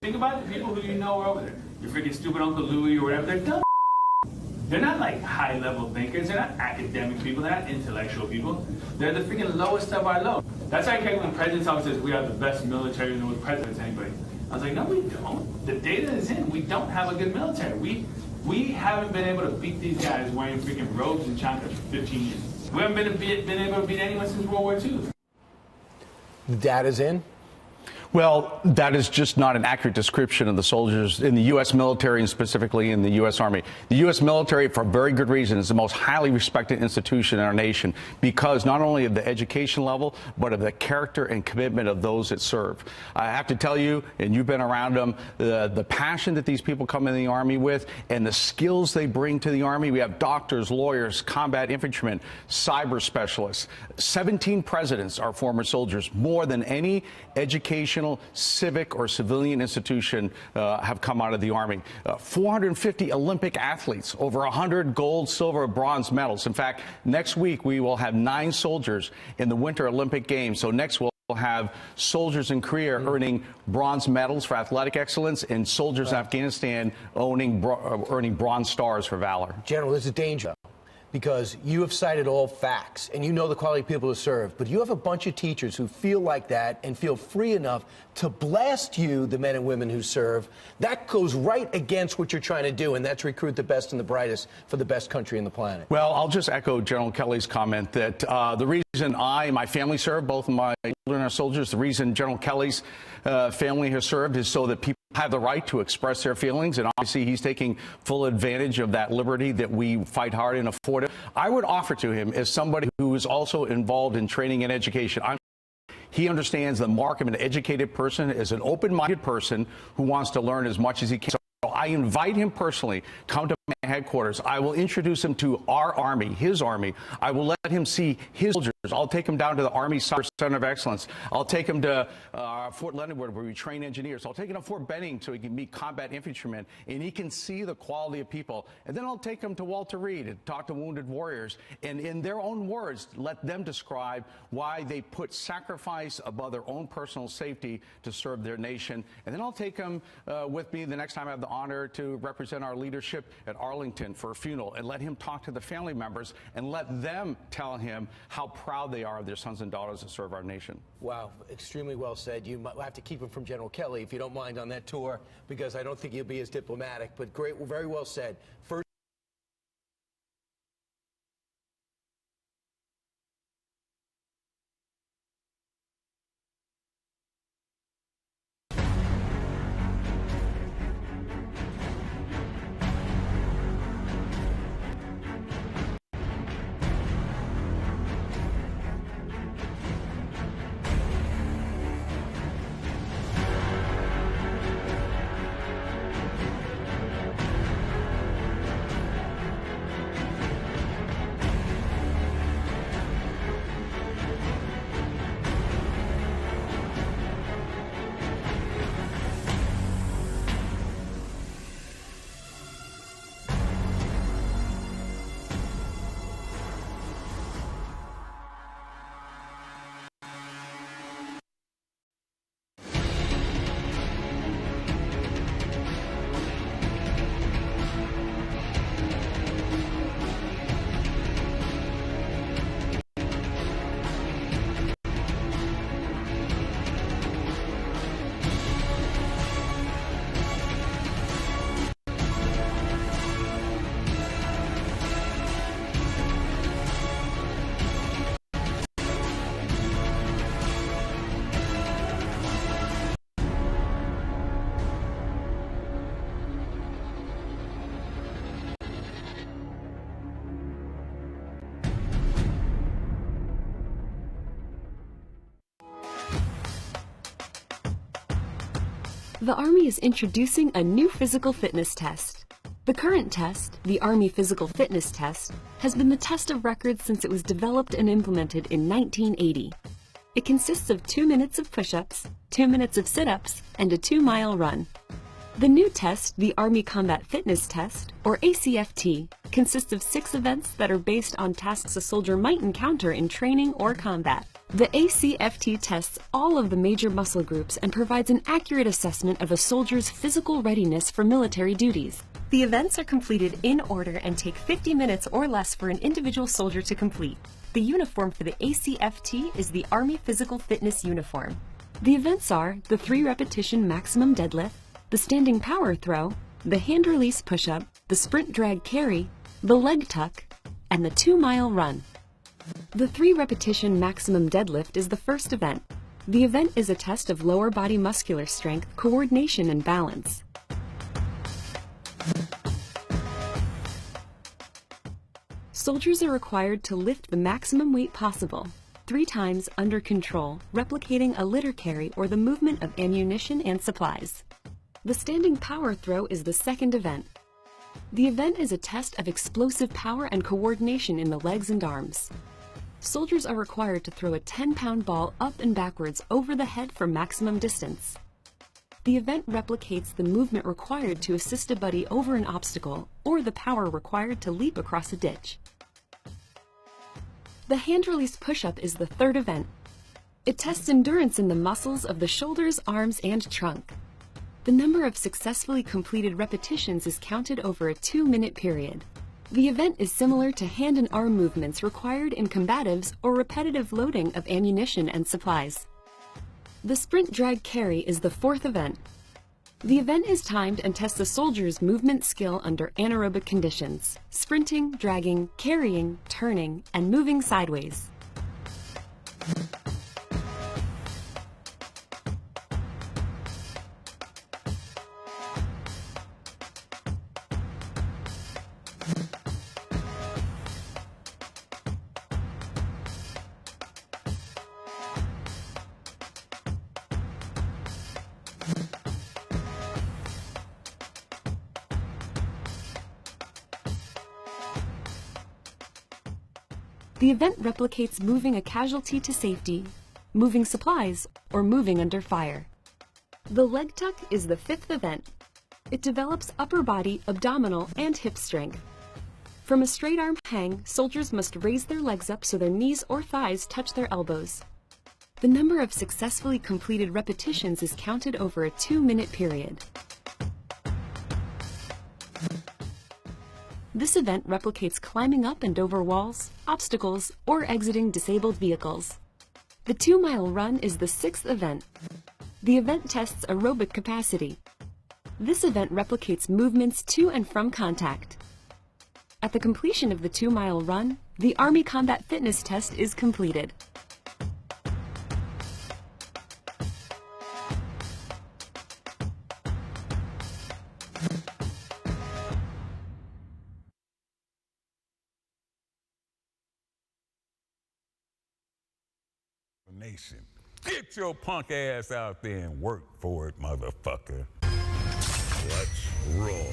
Think about the people who you know are over there. Your freaking stupid Uncle Louie or whatever. They're dumb. They're not like high-level thinkers. They're not academic people. They're not intellectual people. They're the freaking lowest of our low. That's why I came when the president's office says we have the best military in the world. Presidents, anybody. I was like, no, we don't. The data is in. We don't have a good military. We haven't been able to beat these guys wearing freaking robes and chanclas for 15 years. We haven't been able to beat anyone since World War II. The data's in? Well, that is just not an accurate description of the soldiers in the U.S. military and specifically in the U.S. Army. The U.S. military, for very good reason, is the most highly respected institution in our nation because not only of the education level, but of the character and commitment of those that serve. I have to tell you, and you've been around them, the passion that these people come in the Army with and the skills they bring to the Army. We have doctors, lawyers, combat infantrymen, cyber specialists. 17 presidents are former soldiers, more than any educational, civic or civilian institution have come out of the Army. 450 Olympic athletes, over 100 gold, silver, bronze medals. In fact, next week we will have 9 soldiers in the Winter Olympic Games. So next we'll have soldiers in Korea earning bronze medals for athletic excellence and soldiers in Afghanistan earning bronze stars for valor. General, this is danger. Because you have cited all facts, and you know the quality of people who serve, but you have a bunch of teachers who feel like that and feel free enough to blast you, the men and women who serve. That goes right against what you're trying to do, and that's recruit the best and the brightest for the best country on the planet. Well, I'll just echo General Kelly's comment that the reason I and my family serve, both of my children are soldiers, the reason General Kelly's family has served is so that people have the right to express their feelings, and obviously he's taking full advantage of that liberty that we fight hard and afford it. I would offer to him, as somebody who is also involved in training and education, he understands the mark of an educated person as an open-minded person who wants to learn as much as he can. So I invite him personally, come to my headquarters. I will introduce him to our Army, his Army. I will let him see his soldiers. I'll take him down to the Army Cyber Center of Excellence. I'll take him to Fort Leonard, where we train engineers. I'll take him to Fort Benning so he can meet combat infantrymen, and he can see the quality of people. And then I'll take him to Walter Reed and talk to wounded warriors, and in their own words, let them describe why they put sacrifice above their own personal safety to serve their nation. And then I'll take him with me the next time I have the honor to represent our leadership at Arlington for a funeral, and let him talk to the family members and let them tell him how proud they are of their sons and daughters that serve our nation. Wow, extremely well said. You might have to keep him from General Kelly, if you don't mind, on that tour, because I don't think he'll be as diplomatic, but great, very well said. First The Army is introducing a new physical fitness test. The current test, the Army Physical Fitness Test, has been the test of record since it was developed and implemented in 1980. It consists of 2 minutes of push-ups, 2 minutes of sit-ups, and a 2-mile run. The new test, the Army Combat Fitness Test, or ACFT, consists of 6 events that are based on tasks a soldier might encounter in training or combat. The ACFT tests all of the major muscle groups and provides an accurate assessment of a soldier's physical readiness for military duties. The events are completed in order and take 50 minutes or less for an individual soldier to complete. The uniform for the ACFT is the Army Physical Fitness uniform. The events are the 3-repetition maximum deadlift, the standing power throw, the hand release push-up, the sprint drag carry, the leg tuck, and the 2-mile run. The 3-repetition maximum deadlift is the first event. The event is a test of lower body muscular strength, coordination, and balance. Soldiers are required to lift the maximum weight possible, 3 times under control, replicating a litter carry or the movement of ammunition and supplies. The standing power throw is the second event. The event is a test of explosive power and coordination in the legs and arms. Soldiers are required to throw a 10-pound ball up and backwards over the head for maximum distance. The event replicates the movement required to assist a buddy over an obstacle or the power required to leap across a ditch. The hand release push-up is the third event. It tests endurance in the muscles of the shoulders, arms, and trunk. The number of successfully completed repetitions is counted over a 2-minute period. The event is similar to hand and arm movements required in combatives or repetitive loading of ammunition and supplies. The sprint drag carry is the fourth event. The event is timed and tests a soldier's movement skill under anaerobic conditions, sprinting, dragging, carrying, turning, and moving sideways. The event replicates moving a casualty to safety, moving supplies, or moving under fire. The leg tuck is the fifth event. It develops upper body, abdominal, and hip strength. From a straight arm hang, soldiers must raise their legs up so their knees or thighs touch their elbows. The number of successfully completed repetitions is counted over a 2-minute period. This event replicates climbing up and over walls, obstacles, or exiting disabled vehicles. The 2-mile run is the sixth event. The event tests aerobic capacity. This event replicates movements to and from contact. At the completion of the 2-mile run, the Army Combat Fitness Test is completed. Nation. Get your punk ass out there and work for it, motherfucker. Let's roll.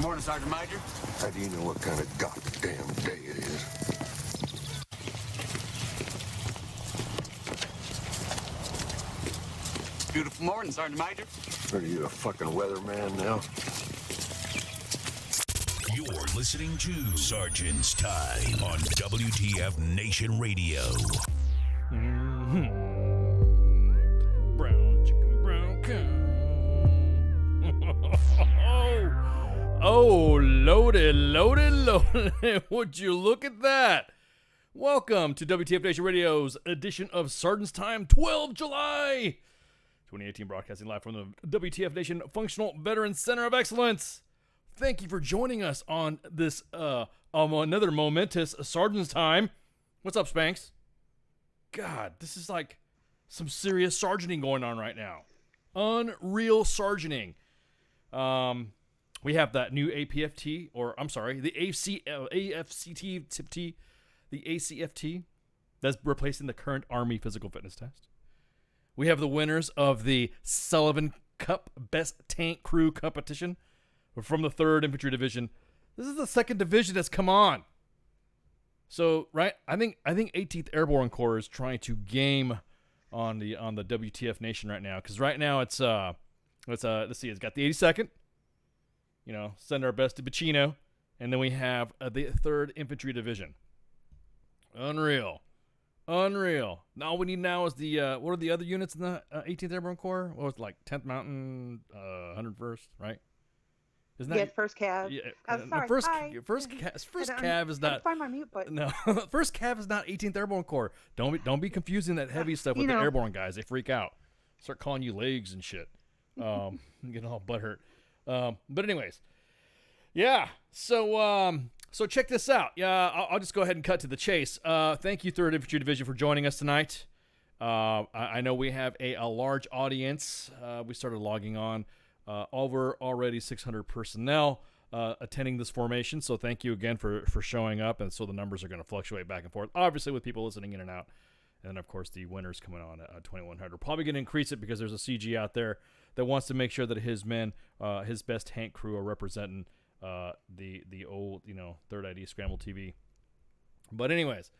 Morning, Sergeant Major. How do you know what kind of goddamn day it is? Beautiful morning, Sergeant Major. Are you a fucking weatherman now? You're listening to Sergeant's Time on WTF Nation Radio. Brown chicken, brown cow. Oh, loaded. Would you look at that? Welcome to WTF Nation Radio's edition of Sergeant's Time, 12 July 2018, broadcasting live from the WTF Nation Functional Veterans Center of Excellence. Thank you for joining us on this another momentous Sergeant's Time. What's up, Spanx? God, this is like some serious sergeanting going on right now. Unreal sergeanting. We have that new APFT, or I'm sorry, the ACFT, that's replacing the current Army Physical Fitness Test. We have the winners of the Sullivan Cup Best Tank Crew competition from the 3rd Infantry Division. This is the 2nd division that's come on. So, right, I think 18th Airborne Corps is trying to game on the WTF Nation right now, because right now it's let's see, it's got the 82nd, send our best to Bacino, and then we have the 3rd Infantry Division. Unreal. Now all we need now is the what are the other units in the 18th Airborne Corps? What was it, like 10th Mountain, 101st, right? Isn't that First Cav. Yeah, Sorry. first Hi. Cav is not. Find my mute button. No, first Cav is not 18th Airborne Corps. Don't be confusing that heavy stuff with the airborne guys. They freak out. Start calling you legs and shit. Getting all butthurt. But anyways, yeah. So check this out. Yeah, I'll just go ahead and cut to the chase. Thank you, 3rd Infantry Division, for joining us tonight. I know we have a large audience. We started logging on. Over already 600 personnel attending this formation, so thank you again for showing up. And so the numbers are going to fluctuate back and forth, obviously, with people listening in and out. And of course, the winners coming on at 2100. Probably going to increase it because there's a CG out there that wants to make sure that his men, his best tank crew, are representing the old 3rd ID Scramble TV. But anyways,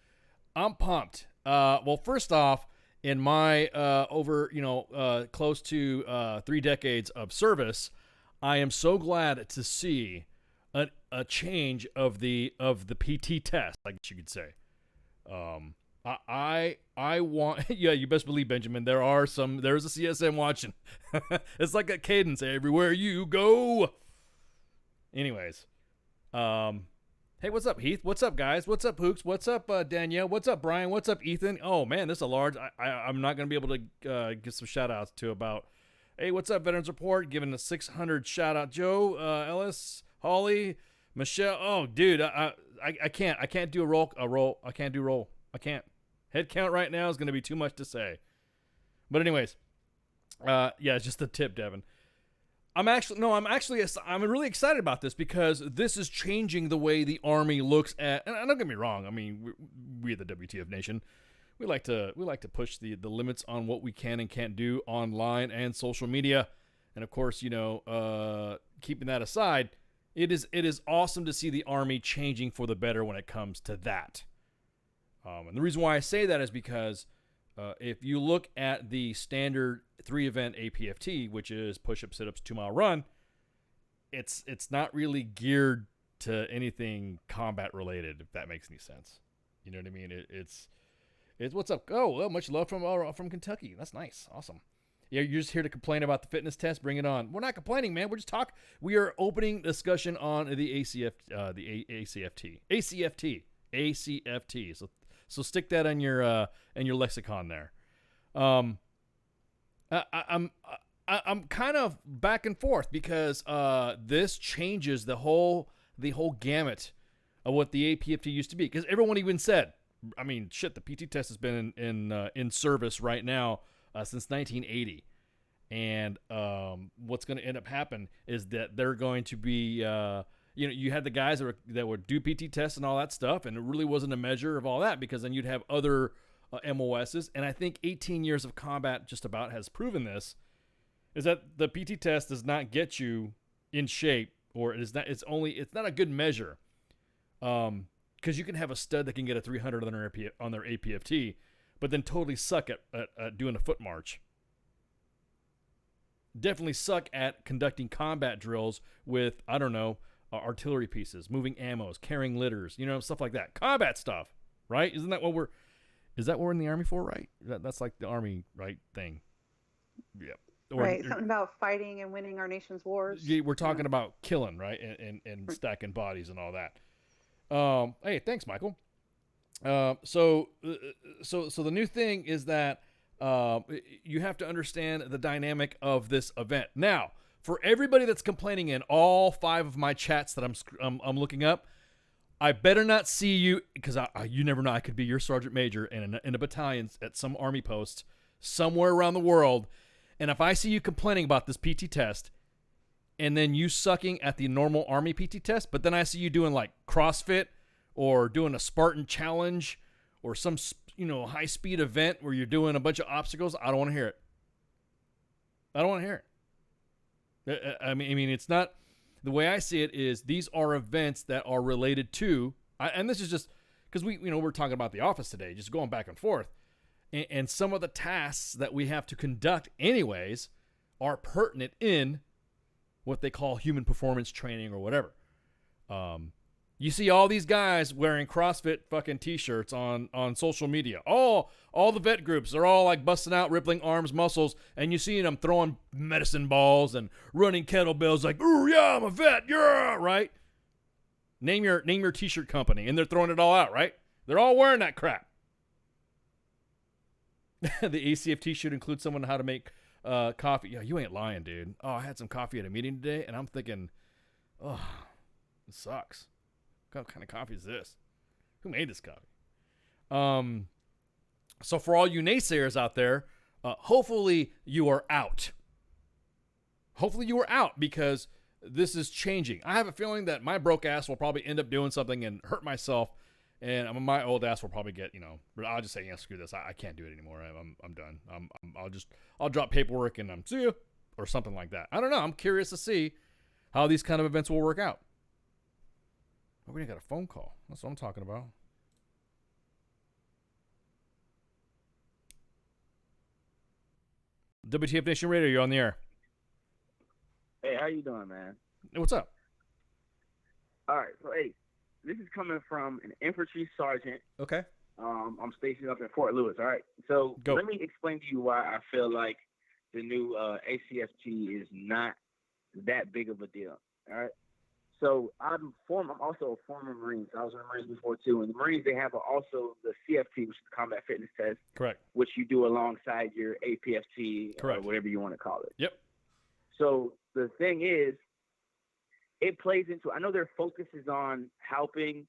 I'm pumped. Well, first off, in my close to 3 decades of service, I am so glad to see a change of the PT test, I guess you could say. I want you best believe, Benjamin, there's a CSM watching. It's like a cadence everywhere you go. Anyways, hey, what's up, Heath? What's up, guys? What's up, Hooks? What's up, Danielle? What's up, Brian? What's up, Ethan? Oh, man, this is a large... I'm not going to be able to get some shout-outs to about... Hey, what's up, Veterans Report? Giving a 600 shout-out. Joe, Ellis, Holly, Michelle. Oh, dude, I can't do a roll. I can't do roll. I can't. Head count right now is going to be too much to say. But anyways, it's just a tip, Devin. I'm really excited about this because this is changing the way the Army looks at, and don't get me wrong, I mean, we at the WTF Nation, we like to push the limits on what we can and can't do online and social media. And of course, keeping that aside, it is awesome to see the Army changing for the better when it comes to that. And the reason why I say that is because if you look at the standard 3-event APFT, which is push-up, sit-ups, 2-mile run, it's not really geared to anything combat related, if that makes any sense. You know what I mean? It's what's up? Oh, well, much love from Kentucky. That's nice. Awesome. Yeah, you're just here to complain about the fitness test. Bring it on. We're not complaining, man. We're just talking. We are opening discussion on the ACFT. So stick that in your lexicon there. I'm kind of back and forth because this changes the whole gamut of what the APFT used to be. Because everyone even said, I mean, shit, the PT test has been in service right now since 1980, and what's going to end up happening is that they're going to be you had the guys that would do PT tests and all that stuff, and it really wasn't a measure of all that because then you'd have other MOSs. And I think 18 years of combat just about has proven this, is that the PT test does not get you in shape, or it's not a good measure. Because you can have a stud that can get a 300 on their APFT, but then totally suck at doing a foot march. Definitely suck at conducting combat drills with, I don't know, artillery pieces, moving ammos, carrying litters, stuff like that. Combat stuff, right? Is that what we're in the Army for, right? That's like the Army, right, thing. Yeah. Right, something about fighting and winning our nation's wars. Yeah, we're talking about killing, right, and stacking bodies and all that. Hey, thanks, Michael. So the new thing is that you have to understand the dynamic of this event. Now, for everybody that's complaining in all 5 of my chats that I'm looking up, I better not see you, because you never know. I could be your sergeant major in a battalion at some Army post somewhere around the world, and if I see you complaining about this PT test, and then you sucking at the normal Army PT test, but then I see you doing like CrossFit or doing a Spartan challenge or some high-speed event where you're doing a bunch of obstacles, I don't want to hear it. I don't want to hear it. I mean, it's not, the way I see it is these are events that are related to, and this is just because we're talking about the office today, just going back and forth, and some of the tasks that we have to conduct anyways are pertinent in what they call human performance training or whatever. You see all these guys wearing CrossFit fucking t-shirts on social media. All the vet groups, they're all like busting out, rippling arms, muscles, and you see them throwing medicine balls and running kettlebells like, "Ooh, yeah, I'm a vet, yeah," right? Name your t-shirt company, and they're throwing it all out, right? They're all wearing that crap. The ACFT should include someone on how to make coffee. Yeah, you ain't lying, dude. Oh, I had some coffee at a meeting today, and I'm thinking, oh, it sucks. What kind of coffee is this? Who made this coffee? So for all you naysayers out there, hopefully you are out. Hopefully you are out, because this is changing. I have a feeling that my broke ass will probably end up doing something and hurt myself, and my old ass will probably get, but I'll just say, yeah, screw this. I can't do it anymore. I'm done. I'll drop paperwork and see you, or something like that. I don't know. I'm curious to see how these kind of events will work out. Oh, we got a phone call. That's what I'm talking about. WTF Nation Radio, you're on the air. Hey, how you doing, man? Hey, what's up? All right, so hey, this is coming from an infantry sergeant. Okay. I'm stationed up in Fort Lewis. All right, so let me explain to you why I feel like the new ACFT is not that big of a deal. All right. So I'm also a former Marine. I was in the Marines before too. And the Marines, they have also the CFT, which is the Combat Fitness Test. Correct. Which you do alongside your APFT, correct, or whatever you want to call it. Yep. So the thing is, it plays into, I know their focus is on helping,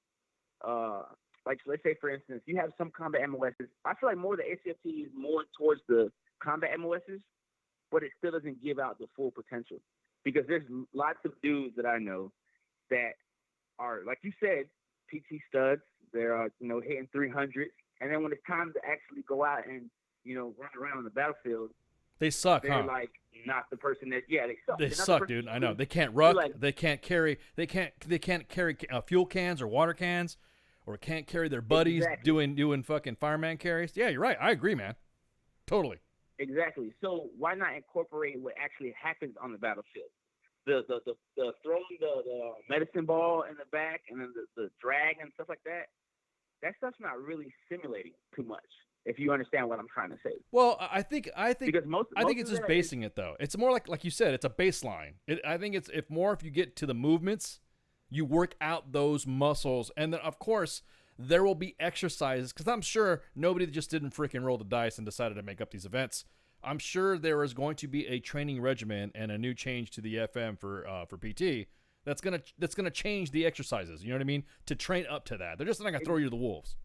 like, so let's say, for instance, you have some combat MOSs. I feel like more the ACFT is more towards the combat MOSs, but it still doesn't give out the full potential. Because there's lots of dudes that I know that are, like you said, PT studs. They're, hitting 300s. And then when it's time to actually go out and, run around on the battlefield, they suck, they're like not the person that, they suck. They suck, dude. I know. They can't ruck. They can't carry fuel cans or water cans, or can't carry their buddies doing fucking fireman carries. Yeah, you're right. I agree, man. Totally. Exactly. So why not incorporate what actually happens on the battlefield? The throwing the medicine ball in the back, and then the drag and stuff like that. That stuff's not really simulating too much, if you understand what I'm trying to say. Well, I think because I think it's just of basing it though. It's more like you said, it's a baseline. I think it's if you get to the movements, you work out those muscles, and then of course there will be exercises, because I'm sure nobody just didn't freaking roll the dice and decided to make up these events. I'm sure there is going to be a training regimen and a new change to the FM for PT that's gonna change the exercises. You know what I mean? To train up to that. They're just not gonna throw you to the wolves.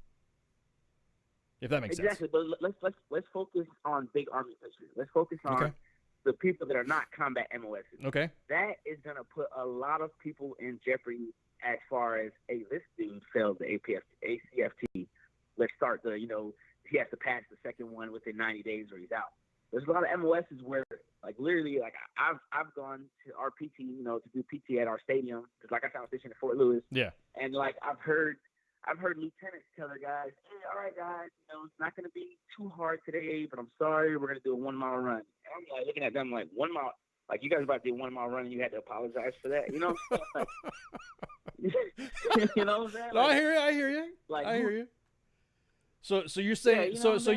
If that makes sense. Exactly. But let's focus on big army pictures. Let's focus on the people that are not combat MOSs. Okay. That is gonna put a lot of people in jeopardy as far as, hey, this dude failed the ACFT. Let's start he has to pass the second one within 90 days or he's out. There's a lot of MOSs where, like, literally, like, I've gone to our PT, to do PT at our stadium, because, like I said, I was stationed at Fort Lewis. Yeah. And, like, I've heard lieutenants tell their guys, hey, all right, guys, it's not going to be too hard today, but I'm sorry, we're going to do a 1 mile run. And I'm, like, looking at them like, 1 mile, like, you guys about to do a 1 mile run and you had to apologize for that, you know what I'm saying? You know what I'm saying? No, I hear you. Like, I hear you. So you're saying you said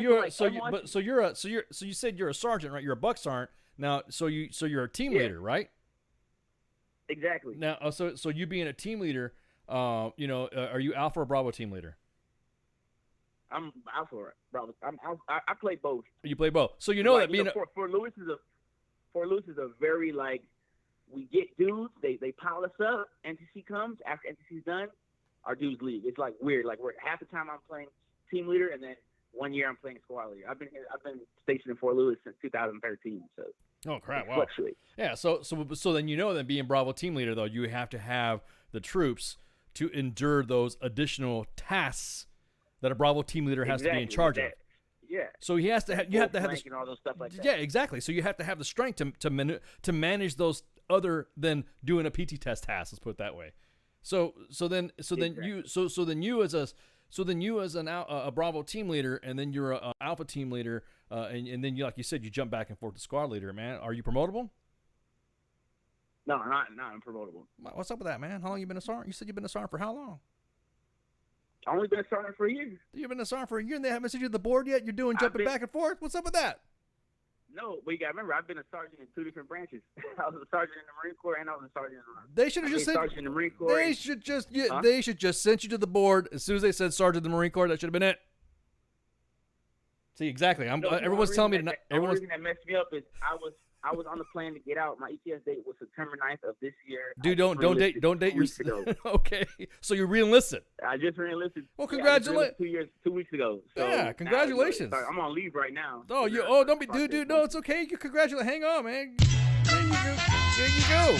you're a sergeant, right? You're a buck sergeant now. So you're a team leader, right? Exactly. Now, so you being a team leader, are you Alpha or Bravo team leader? I'm Alpha, Bravo. I play both. You play both, so that being Fort Lewis is a very, like, we get dudes, they pile us up. NTC comes after NTC's done, our dudes leave. It's like weird. Like, we're half the time I'm playing team leader, and then 1 year I'm playing squad leader. I've been stationed in Fort Lewis since 2013. So oh crap, wow. Fluctuate. Yeah, so then that being Bravo team leader though, you have to have the troops to endure those additional tasks that a Bravo team leader has to be in charge of. Yeah. So he has to have, you have to have and all those stuff like that. Yeah, exactly. So you have to have the strength to manage those other than doing a PT test task. Let's put it that way. So then you as a Bravo team leader, and then you're a Alpha team leader, and then you, like you said, you jump back and forth to squad leader. Man, are you promotable? No, not unpromotable. What's up with that, man? How long you been a sergeant? You said you've been a sergeant for how long? I've only been a sergeant for a year. You've been a sergeant for a year, and they haven't sent you to the board yet. You're jumping back and forth. What's up with that? No, but you got to remember, I've been a sergeant in 2 different branches. I was a sergeant in the Marine Corps, and I was a sergeant in the They should have just sergeant in the Marine Corps. They should just sent you to the board as soon as they said sergeant in the Marine Corps. That should have been it. See, exactly. Everyone's telling me to. The reason that messed me up is I was on the plan to get out. My ETS date was September 9th of this year. Dude, don't date your. Okay, so you re-enlisted. I just re-enlisted. Well, congratulations. 2 weeks ago. So yeah, congratulations. I'm on leave right now. Oh, don't be, dude. No, it's okay. You congratulate. Hang on, man. There you go.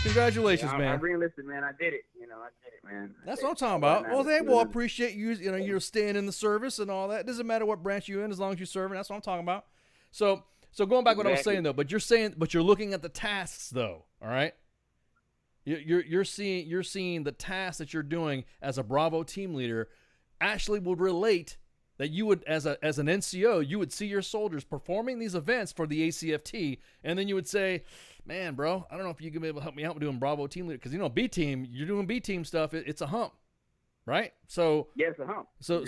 Congratulations, man. I re-enlisted, man. I did it. I did it, man. That's what I'm talking about. Well, they will appreciate you. You're staying in the service and all that. It doesn't matter what branch you're in, as long as you're serving. That's what I'm talking about. So going back to what I was saying though, but you're looking at the tasks though, all right? You're seeing the tasks that you're doing as a Bravo team leader actually would relate that you would as an NCO, you would see your soldiers performing these events for the ACFT, and then you would say, man, bro, I don't know if you can be able to help me out with doing Bravo team leader, because B team, you're doing B team stuff, it's a hump. Right? So yeah, it's a hump. So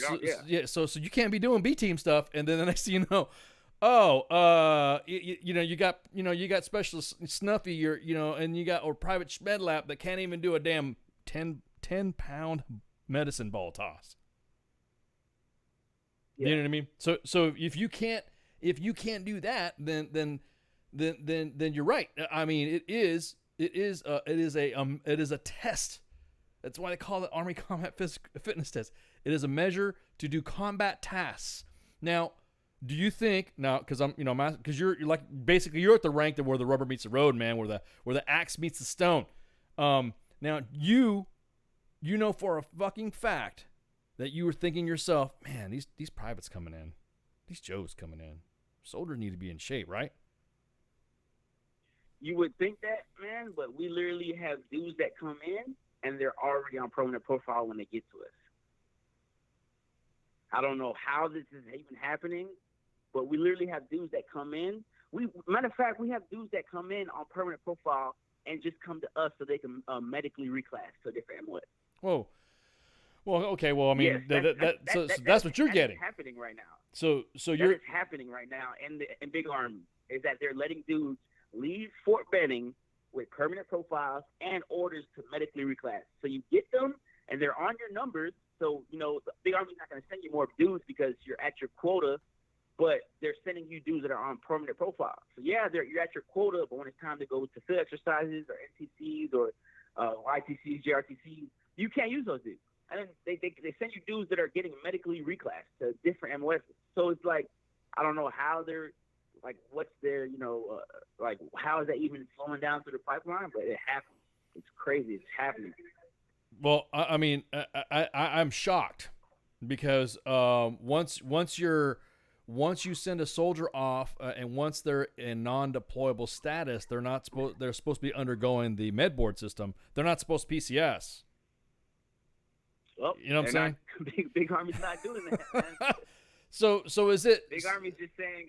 you can't be doing B team stuff, and then the next thing you know, you got specialist Snuffy, and you got or private Schmed lap that can't even do a damn 10-pound medicine ball toss. Yeah. You know what I mean? So if you can't do that, then you're right. I mean, it is a test. That's why they call it Army Combat Fitness Test. It is a measure to do combat tasks. Now, do you think because you're like basically you're at the rank where the rubber meets the road, man, where the axe meets the stone. Now you know for a fucking fact that you were thinking yourself, man, these privates coming in, these Joes coming in, soldiers need to be in shape, right? You would think that, man, but we literally have dudes that come in and they're already on permanent profile when they get to us. I don't know how this is even happening, but we literally have dudes that come in. Matter of fact, we have dudes that come in on permanent profile and just come to us so they can medically reclass to a different MOS. Whoa. Well, okay. Well, I mean, yes, that's what you're getting. That's happening right now. So it's happening right now in Big Army is that they're letting dudes leave Fort Benning with permanent profiles and orders to medically reclass. So you get them, and they're on your numbers. So, the Big Army's not going to send you more dudes because you're at your quota, but they're sending you dudes that are on permanent profile. So, yeah, you're at your quota, but when it's time to go to field exercises or NTCs or YTCs, JRTCs, you can't use those dudes. And then they send you dudes that are getting medically reclassed to different MOSs. So it's like, I don't know how they're, like, what's their, like, how is that even flowing down through the pipeline? But it happens. It's crazy. It's happening. Well, I mean, I'm shocked because once you send a soldier off and once they're in non-deployable status, they're supposed to be undergoing the med board system. They're not supposed to PCS. Well, you know what I'm saying? Big Army's not doing that, man. So is it? Big Army's just saying,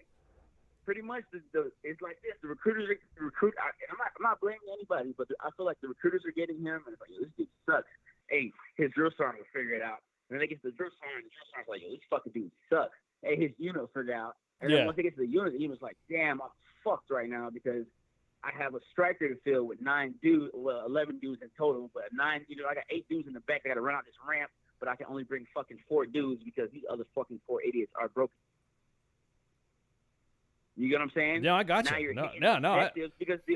pretty much it's like this. The recruiters recruit. I'm not blaming anybody, but I feel like the recruiters are getting him, and it's like, yo, this dude sucks. Hey, his drill sergeant will figure it out. And then they get to the drill sergeant, and the drill sergeant's like, yo, this fucking dude sucks. Hey, his unit will figure it out. And then once they get to the unit's like, damn, I'm fucked right now because I have a striker to fill with 11 dudes in total, but I got 8 dudes in the back. I got to run out this ramp, but I can only bring fucking 4 dudes because these other fucking 4 idiots are broken. You get what I'm saying? Yeah, I got you. Now you're hitting no. Objectives because the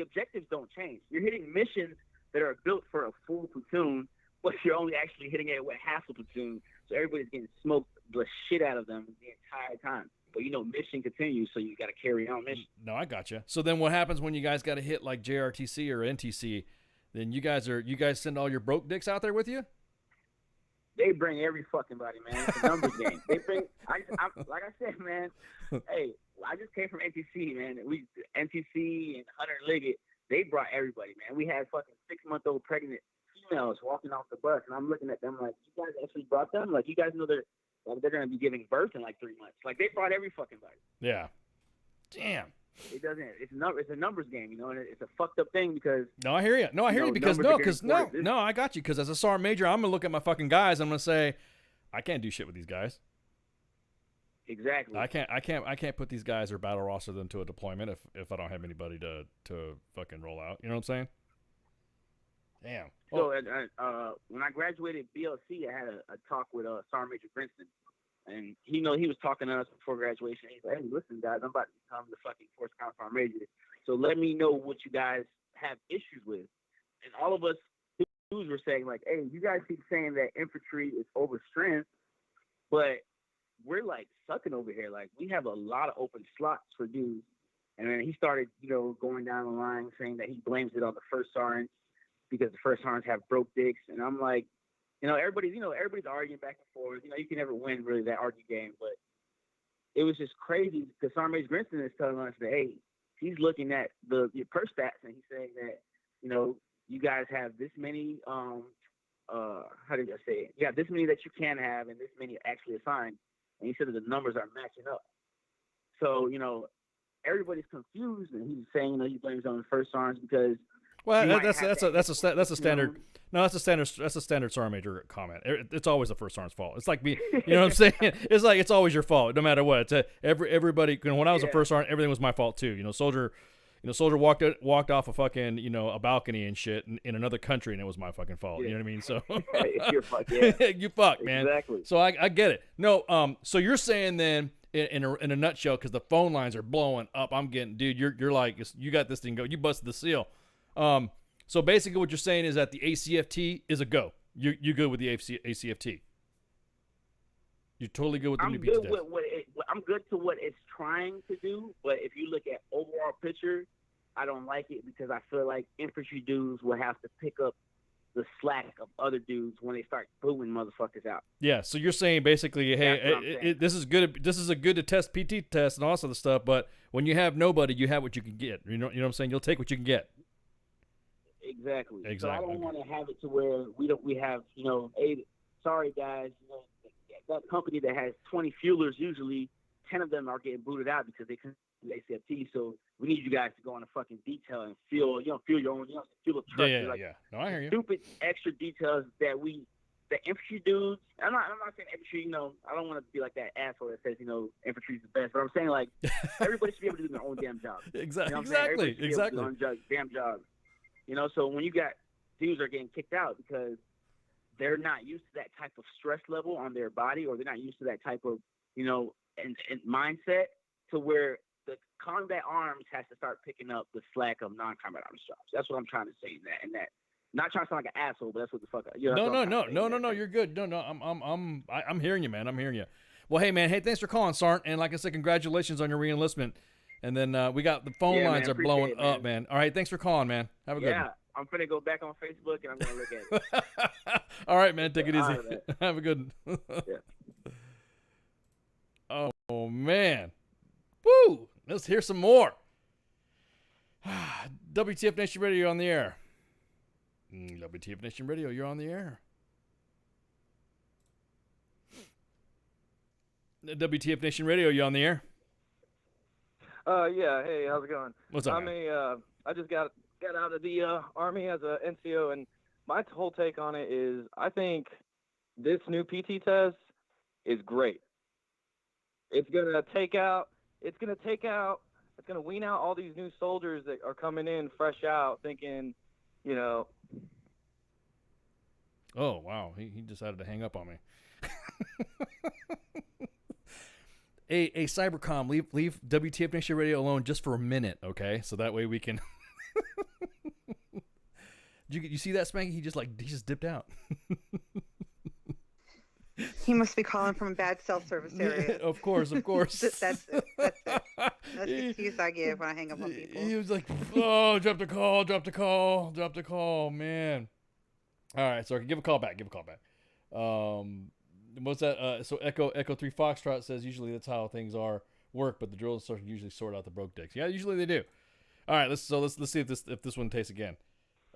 objectives don't change. You're hitting missions that are built for a full platoon, but you're only actually hitting it with half a platoon. So everybody's getting smoked the shit out of them the entire time. But mission continues, so you got to carry on mission. No, I got you. So then, what happens when you guys got to hit like JRTC or NTC? Then you guys send all your broke dicks out there with you? They bring every fucking body, man. It's a numbers game. They bring. I'm like I said, man. Hey, I just came from NTC, man. NTC and Hunter Liggett. They brought everybody, man. We had fucking 6-month-old pregnant females walking off the bus, and I'm looking at them like, you guys actually brought them? Like, you guys know they're going to be giving birth in like 3 months. Like, they brought every fucking body. Yeah. Damn. It doesn't. It's a numbers game, you know, and it's a fucked up thing because. No, I hear you. No, I hear you because I got you. Because as a sergeant major, I'm gonna look at my fucking guys. I'm gonna say, I can't do shit with these guys. Exactly. I can't put these guys or battle roster them to a deployment if I don't have anybody to fucking roll out. You know what I'm saying? Damn. So when I graduated BLC, I had a talk with Sergeant Major Princeton. And he was talking to us before graduation. He's like, hey, listen, guys, I'm about to become the fucking Force Counselor Major. So let me know what you guys have issues with. And all of us dudes were saying, like, hey, you guys keep saying that infantry is overstrength, but we're, like, sucking over here. Like, we have a lot of open slots for dudes. And then he started, going down the line saying that he blames it on the first sergeants because the first sergeants have broke dicks. And I'm like, everybody's arguing back and forth. You can never win really that argue game, but it was just crazy because Sergeant Major Grinson is telling us that, hey, he's looking at your purse stats and he's saying that, you guys have this many, how did I say it? You have this many that you can have and this many actually assigned. And he said that the numbers are matching up. So, everybody's confused and he's saying, he blames it on the first sergeants because. Well, that's a standard. No, that's a standard sergeant major comment. It's always the first sergeant's fault. It's like me, you know what I'm saying? It's like it's always your fault, no matter what. It's everybody. When I was a first sergeant, everything was my fault too. Soldier walked off a fucking a balcony and shit in another country, and it was my fucking fault. Yeah. You know what I mean? So you're fucked. Yeah. You fucked, man. Exactly. So I get it. No, so you're saying then. In a nutshell, because the phone lines are blowing up. I'm getting, dude. You're like, you got this thing go. You busted the seal. So basically, what you're saying is that the ACFT is a go. You good with the ACFT? You're totally good with the new PT test. I'm good to what it's trying to do, but if you look at overall picture, I don't like it because I feel like infantry dudes will have to pick up the slack of other dudes when they start booing motherfuckers out. Yeah, so you're saying basically, hey, this is good. This is a good to test PT test and all this other stuff. But when you have nobody, you have what you can get. You know what I'm saying? You'll take what you can get. Exactly. So I don't want to have it to where we have hey, sorry guys, that company that has 20 fuelers, usually 10 of them are getting booted out because they couldn't do ACFT. So we need you guys to go on a fucking detail and fuel your own, fuel a truck. Yeah. No, I hear you. Stupid extra details that the infantry dudes. I'm not saying infantry. I don't want to be like that asshole that says infantry's the best. But I'm saying like everybody should be able to do their own damn job. Exactly. Damn job. So when you got dudes are getting kicked out because they're not used to that type of stress level on their body, or they're not used to that type of and mindset to where the combat arms has to start picking up the slack of non-combat arms jobs. That's what I'm trying to say in that. Not trying to sound like an asshole, but that's what the fuck. No. You're good. No. I'm hearing you, man. I'm hearing you. Well, hey, man. Hey, thanks for calling, Sarnt. And like I said, congratulations on your re-enlistment. And then we got the phone lines are blowing up, man. All right, thanks for calling, man. Have a good one. Yeah, I'm finna go back on Facebook and I'm gonna look at it. All right, man. Take it easy. Right, Have a good one. Yeah. Oh, man. Woo! Let's hear some more. WTF Nation Radio, you're on the air. WTF Nation Radio, you're on the air. WTF Nation Radio, you on the air? Yeah. Hey, how's it going? What's up? I just got out of the Army as a NCO, and my whole take on it is I think this new PT test is great. It's gonna wean out all these new soldiers that are coming in fresh out, thinking, Oh wow, he decided to hang up on me. Hey, Cybercom, leave WTF Nation Radio alone just for a minute, okay? So that way we can. you see that, Spanky? He just dipped out. He must be calling from a bad cell service area. Of course. That's it. That's the excuse I give when I hang up on people. He was like, "Oh, drop the call, man." All right, so give a call back. What's that? So Echo 3 Foxtrot says usually that's how things work, but the drill instructor usually sort out the broke dicks. Yeah, usually they do. All right, let's see if this one tastes again.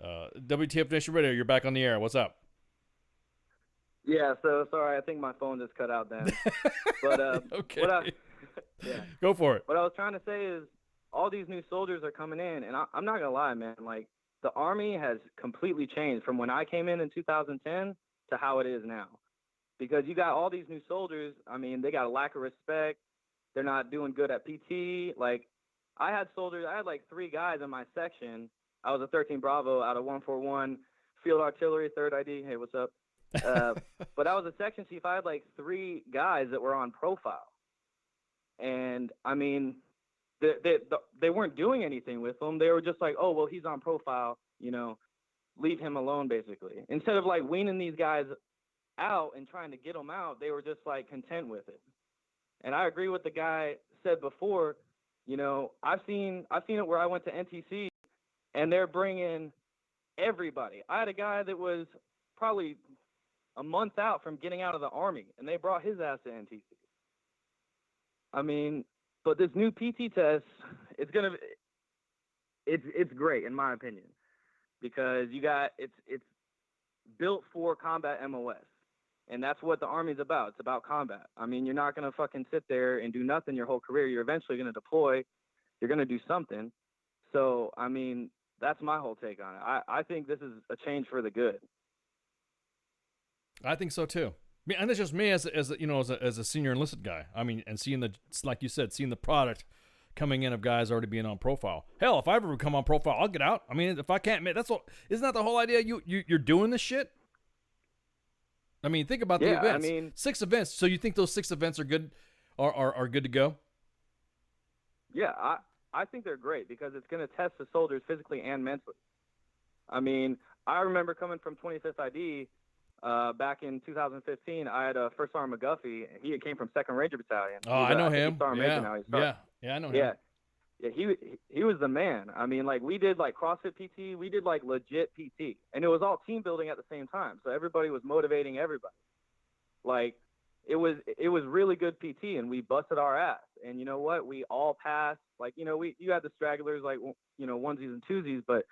WTF Nation Radio, you're back on the air. What's up? Yeah, so sorry, I think my phone just cut out then. But okay. Yeah. Go for it. What I was trying to say is all these new soldiers are coming in, and I'm not gonna lie, man. Like the Army has completely changed from when I came in 2010 to how it is now, because you got all these new soldiers. I mean, they got a lack of respect. They're not doing good at PT. Like I had like 3 guys in my section. I was a 13 Bravo out of 141 Field Artillery, 3rd ID. Hey, what's up? But I was a section chief. I had like 3 guys that were on profile, and I mean, they weren't doing anything with them. They were just like, oh well, he's on profile, leave him alone, basically. Instead of like weaning these guys out and trying to get them out, they were just like content with it. And I agree with the guy said before. I've seen it where I went to NTC, and they're bringing everybody. I had a guy that was probably a month out from getting out of the Army, and they brought his ass to NTC. I mean, but this new PT test, it's great in my opinion, because it's built for combat MOS, and that's what the Army's about. It's about combat. I mean, you're not gonna fucking sit there and do nothing your whole career. You're eventually gonna deploy. You're gonna do something. So, I mean, that's my whole take on it. I think this is a change for the good. I think so too. I mean, and it's just me as a senior enlisted guy. I mean, and seeing like you said, seeing the product coming in of guys already being on profile. Hell, if I ever come on profile, I'll get out. I mean, if I can't make, isn't that the whole idea? You're doing this shit. I mean, think about the events. I mean, 6 events. So you think those 6 events are good, are good to go? Yeah, I think they're great because it's going to test the soldiers physically and mentally. I mean, I remember coming from 25th ID. Back in 2015, I had a First Sergeant McGuffey. He came from 2nd Ranger Battalion. Oh, I know him. Yeah, I know him. Yeah, he was the man. I mean, like we did like CrossFit PT, we did like legit PT, and it was all team building at the same time. So everybody was motivating everybody. Like it was really good PT, and we busted our ass. And you know what? We all passed. Like you had the stragglers, like onesies and twosies, but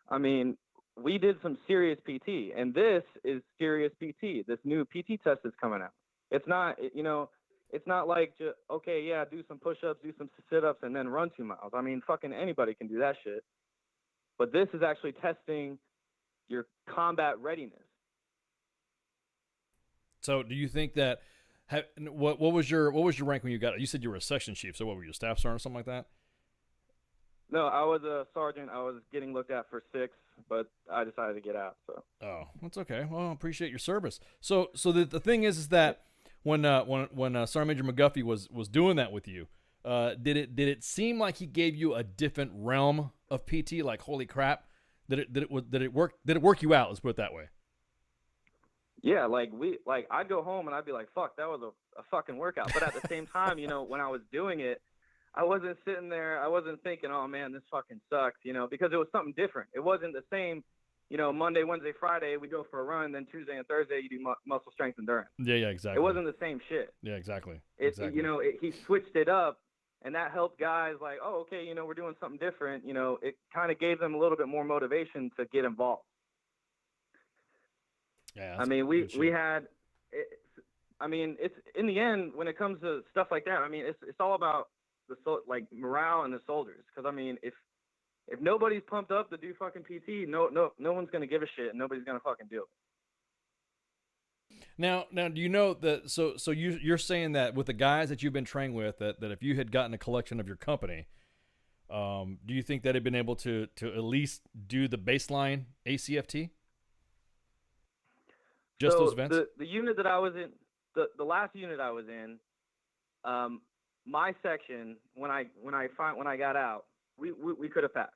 I mean, we did some serious PT, and this is serious PT. This new PT test is coming out. It's not, it's not like, okay, yeah, do some push-ups, do some sit-ups, and then run 2 miles. I mean, fucking anybody can do that shit. But this is actually testing your combat readiness. So, do you think that? What was your rank when you got it? You said you were a section chief. So, what were you, a staff sergeant or something like that? No, I was a sergeant. I was getting looked at for 6, but I decided to get out. So. Oh, that's okay. Well, I appreciate your service. So the thing is that when Sergeant Major McGuffey was doing that with you, did it seem like he gave you a different realm of PT? Like, holy crap, did it work you out? Let's put it that way. Yeah, like I'd go home and I'd be like, fuck, that was a fucking workout. But at the same time, when I was doing it, I wasn't sitting there. I wasn't thinking, oh man, this fucking sucks, because it was something different. It wasn't the same, Monday, Wednesday, Friday, we go for a run. Then Tuesday and Thursday, you do muscle strength endurance. Yeah, exactly. It wasn't the same shit. Yeah, exactly. He switched it up, and that helped guys like, oh, okay, we're doing something different. It kind of gave them a little bit more motivation to get involved. Yeah. I mean, we had, it's in the end, when it comes to stuff like that, I mean, it's all about morale and the soldiers, because I mean, if nobody's pumped up to do fucking PT, no one's gonna give a shit, and nobody's gonna fucking do it. Now, do you know that? So you're saying that with the guys that you've been trained with, that if you had gotten a collection of your company, do you think that had been able to at least do the baseline ACFT? Just those events. The unit that I was in, the last unit I was in, my section, when I got out, we could have passed.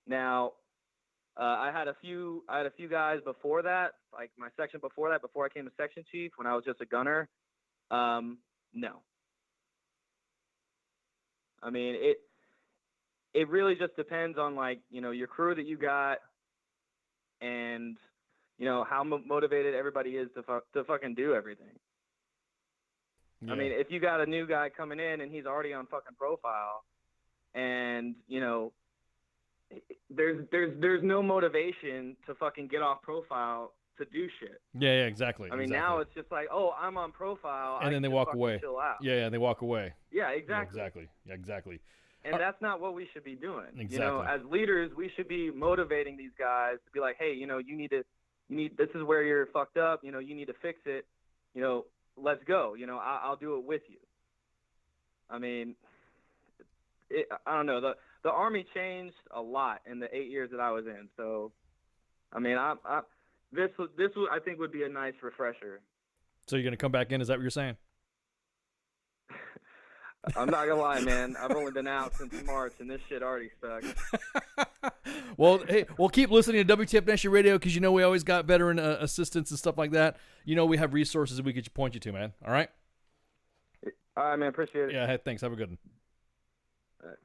Now, I had a few guys before that, like my section before that, before I came to section chief, when I was just a gunner. No. I mean, it really just depends on your crew that you got, and how motivated everybody is to fucking do everything. Yeah. I mean, if you got a new guy coming in and he's already on fucking profile, and there's no motivation to fucking get off profile to do shit. Yeah, exactly. I mean, now it's just like, oh, I'm on profile, and then they walk away. Chill out. Yeah, they walk away. Yeah, exactly. Yeah, exactly. And that's not what we should be doing. Exactly. As leaders, we should be motivating these guys to be like, hey, you need this is where you're fucked up. You need to fix it. Let's go. I'll do it with you. I mean, I don't know. The Army changed a lot in the 8 years that I was in. So, I mean, this I think would be a nice refresher. So you're gonna come back in? Is that what you're saying? I'm not gonna lie, man. I've only been out since March, and this shit already sucks. Well, hey, we'll keep listening to WTF Nation Radio because we always got veteran assistance and stuff like that. We have resources that we could point you to, man. All right. All right, man. Appreciate it. Yeah. Hey, thanks. Have a good one. All right.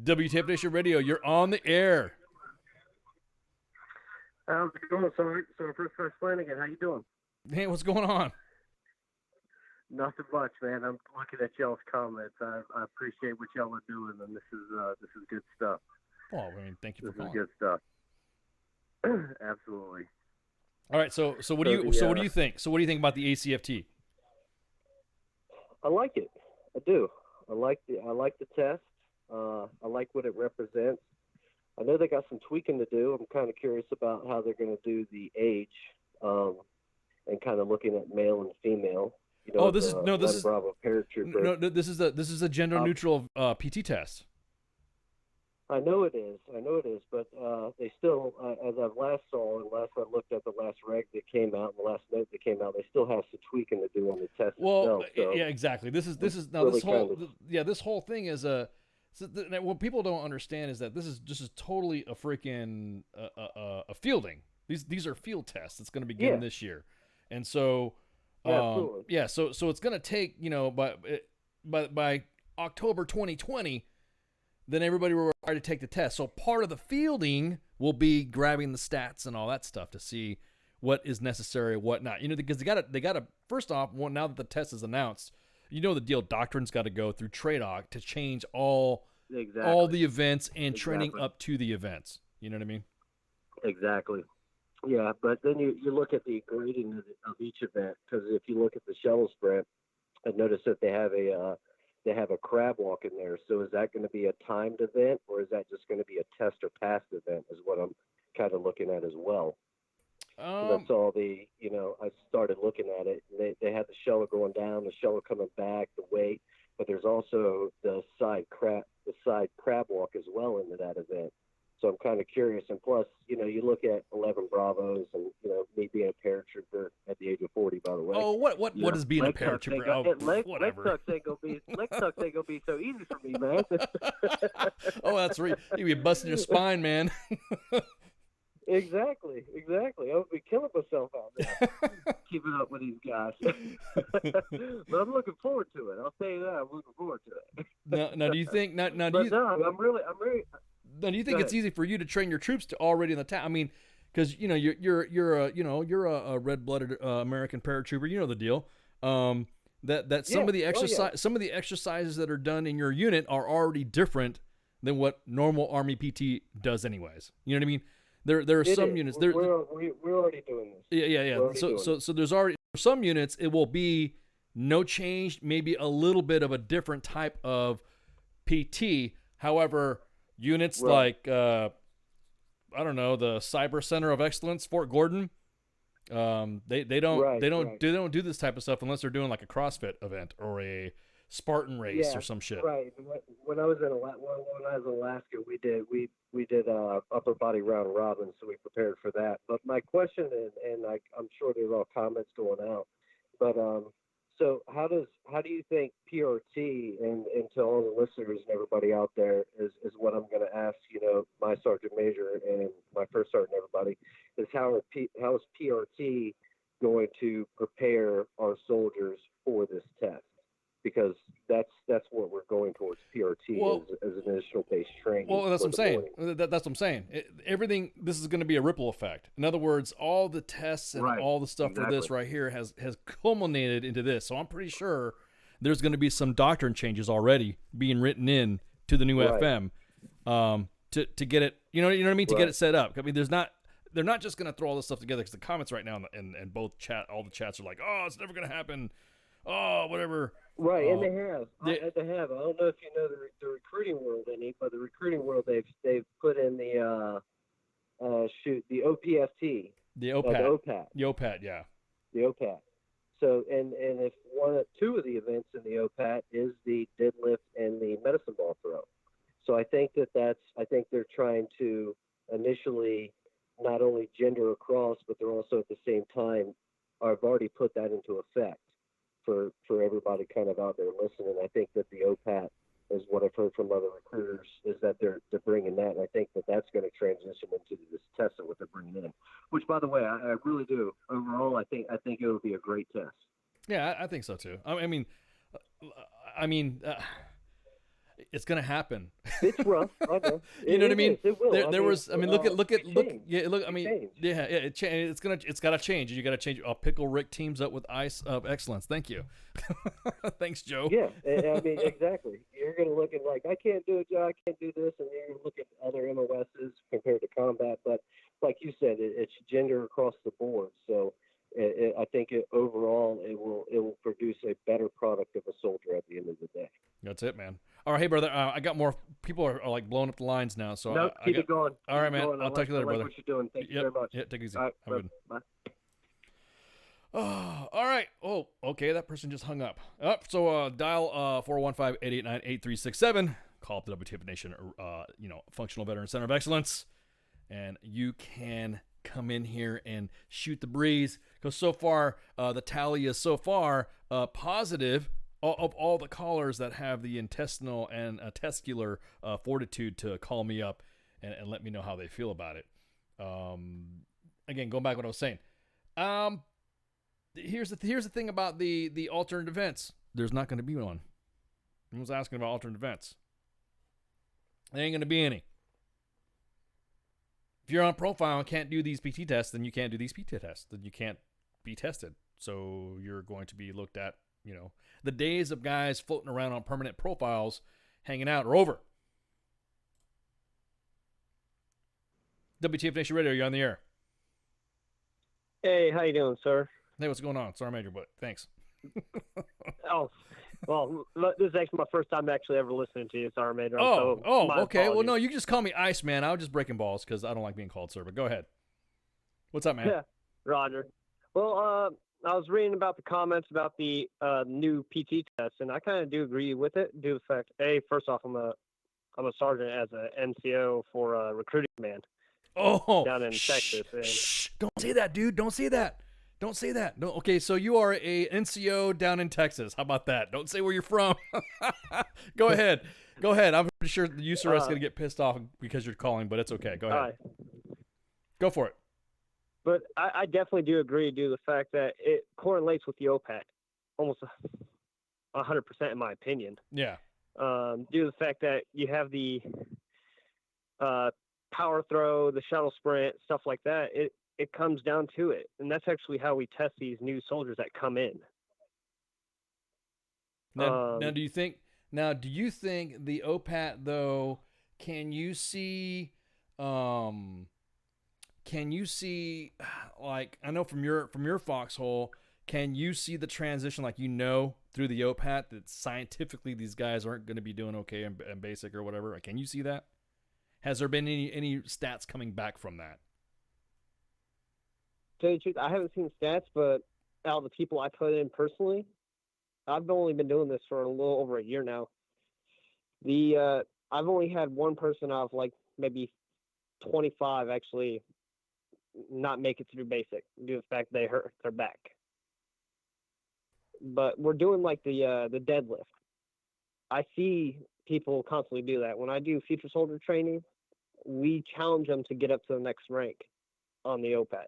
WTF Nation Radio, you're on the air. How's it going, Sergeant? So first class Flanagan, how you doing? Hey, what's going on? Nothing much, man. I'm looking at y'all's comments. I appreciate what y'all are doing, and this is good stuff. Well, I mean, thank you for calling. This is good stuff. Absolutely. All right, so what do you think? So what do you think about the ACFT? I like it. I do. I like the test. I like what it represents. I know they got some tweaking to do. I'm kind of curious about how they're going to do the age, and kind of looking at male and female. This is a gender neutral PT test. I know it is, but they still, as I last saw and last I looked at the last reg that came out and the last note that came out, they still have some tweaking to do on the test. Well, itself, so yeah, exactly. This whole thing is what people don't understand is that this is totally a freaking a fielding. These are field tests. It's going to begin this year, and so so it's going to take by October 2020. Then everybody will require to take the test. So part of the fielding will be grabbing the stats and all that stuff to see what is necessary, what not. Because they gotta first off, now that the test is announced, the deal. Doctrine's got to go through TRADOC to change all the events and training up to the events. You know what I mean? Exactly. Yeah, but then you look at the grading of each event, because if you look at the shuttle sprint, I noticed that they have a crab walk in there. So is that going to be a timed event, or is that just going to be a test or pass event is what I'm kind of looking at as well. I saw I started looking at it. They had the shuttle going down, the shuttle coming back, the weight, but there's also the side crab walk as well into that event. So I'm kind of curious. And plus, you look at 11 Bravos and, me being a paratrooper at the age of 40, by the way. Oh, what is being a paratrooper? Leg tucks ain't gonna be so easy for me, man. Oh, that's right. You'd be busting your spine, man. Exactly. I would be killing myself out there, keeping up with these guys. But I'm looking forward to it. I'll tell you that. I'm looking forward to it. Now, do you think? Now, I'm really. Then do you think it's easy for you to train your troops to already in the town? I mean, because you're a red-blooded American paratrooper. You know the deal. That some of the exercises that are done in your unit are already different than what normal Army PT does, anyways. You know what I mean? There are some units. We're already doing this. Yeah. So there's already some units. It will be no change, maybe a little bit of a different type of PT. However, units like I don't know, the Cyber Center of Excellence, Fort Gordon, they don't do this type of stuff unless they're doing like a CrossFit event or a Spartan race or some shit. Right. When I was in Alaska, we did upper body round robin, so we prepared for that. But my question is, and I'm sure there's all comments going out, but so how do you think PRT and to all the listeners and everybody out there is what I'm going to ask, my sergeant major and my first sergeant, everybody, is how is PRT going to prepare our soldiers for this test? Because that's what we're going towards PRT as an initial base training. Well, that's what I'm saying. morning. That's what I'm saying. Everything, this is going to be a ripple effect. In other words, all the tests and all the stuff for this right here has culminated into this. So I'm pretty sure there's going to be some doctrine changes already being written in to the new FM to get it, you know what I mean, to get it set up. I mean, they're not just going to throw all this stuff together, because the comments right now and all the chats are like, oh, it's never going to happen. Oh, whatever. Right, and they have. I don't know if you know the recruiting world any, but the recruiting world they've put in the the OPFT. The OPAT. The OPAT, yeah. The OPAT. So and if two of the events in the OPAT is the deadlift and the medicine ball throw. So I think they're trying to initially not only gender across, but they're also at the same time have already put that into effect for everybody kind of out there listening. I think that the OPAT is what I've heard from other recruiters, is that they're bringing that, and I think that that's going to transition into this test of what they're bringing in. Which, by the way, I really do. Overall, I think it will be a great test. Yeah, I think so too. I mean, it's gonna happen. It's rough. I know. You know what I mean? It will. It's gotta change. You gotta change. Pickle Rick teams up with Ice of Excellence. Thank you. Thanks, Joe. Yeah, I mean, exactly. You're gonna look at like, I can't do it, Joe. I can't do this, and you're gonna look at other MOSs compared to combat. But like you said, it's gender across the board. So I think overall it will produce a better product of a soldier at the end of the day. That's it, man. All right, hey brother, I got more people are like blowing up the lines now. So keep it going. All right, man. I'll talk to you later, brother. What you're doing? Thank you very much. Yeah, take it easy. All right, Have a good bye. Oh, all right. Oh, okay. That person just hung up. So dial 415-889-8367. Call up the WTF Nation, Functional Veteran Center of Excellence, and you can come in here and shoot the breeze. Because so far, the tally is positive of all the callers that have the intestinal and testicular fortitude to call me up and let me know how they feel about it. Again, going back to what I was saying. Here's the thing about the alternate events. There's not going to be one. I was asking about alternate events. There ain't going to be any. If you're on profile and can't do these PT tests, then you can't do these PT tests. Then you can't be tested. So you're going to be looked at, the days of guys floating around on permanent profiles hanging out are over. WTF Nation Radio, you're on the air. Hey, how you doing, sir? Hey, what's going on? Sorry, Major, but thanks. Oh, well, this is actually my first time actually ever listening to you, Sergeant Major. Okay. Apologies. Well, no, you just call me Ice, man. I was just breaking balls because I don't like being called sir, but go ahead. What's up, man? Yeah, Roger. Well, I was reading about the comments about the new PT test, and I kind of do agree with it due to the fact, first off, I'm a sergeant as an NCO for a recruiting command. Down in Texas. Shh, don't say that, dude. Don't say that. Don't say that. No. Okay, so you are a NCO down in Texas. How about that? Don't say where you're from. Go ahead. I'm pretty sure the USRS is going to get pissed off because you're calling, but it's okay. Go ahead. Right. Go for it. But I definitely do agree due to the fact that it correlates with the OPAT almost 100% in my opinion. Yeah. Due to the fact that you have the power throw, the shuttle sprint, stuff like that, it comes down to it. And that's actually how we test these new soldiers that come in. Now do you think the OPAT though, can you see like, I know from your foxhole, can you see the transition, like, through the OPAT that scientifically these guys aren't going to be doing okay in basic or whatever? Can you see that? Has there been any stats coming back from that? To tell you the truth, I haven't seen stats, but out of the people I put in personally, I've only been doing this for a little over a year now. I've only had one person out of like maybe 25 actually not make it through basic due to the fact they hurt their back. But we're doing like the deadlift. I see people constantly do that. When I do future soldier training, we challenge them to get up to the next rank on the OPAT.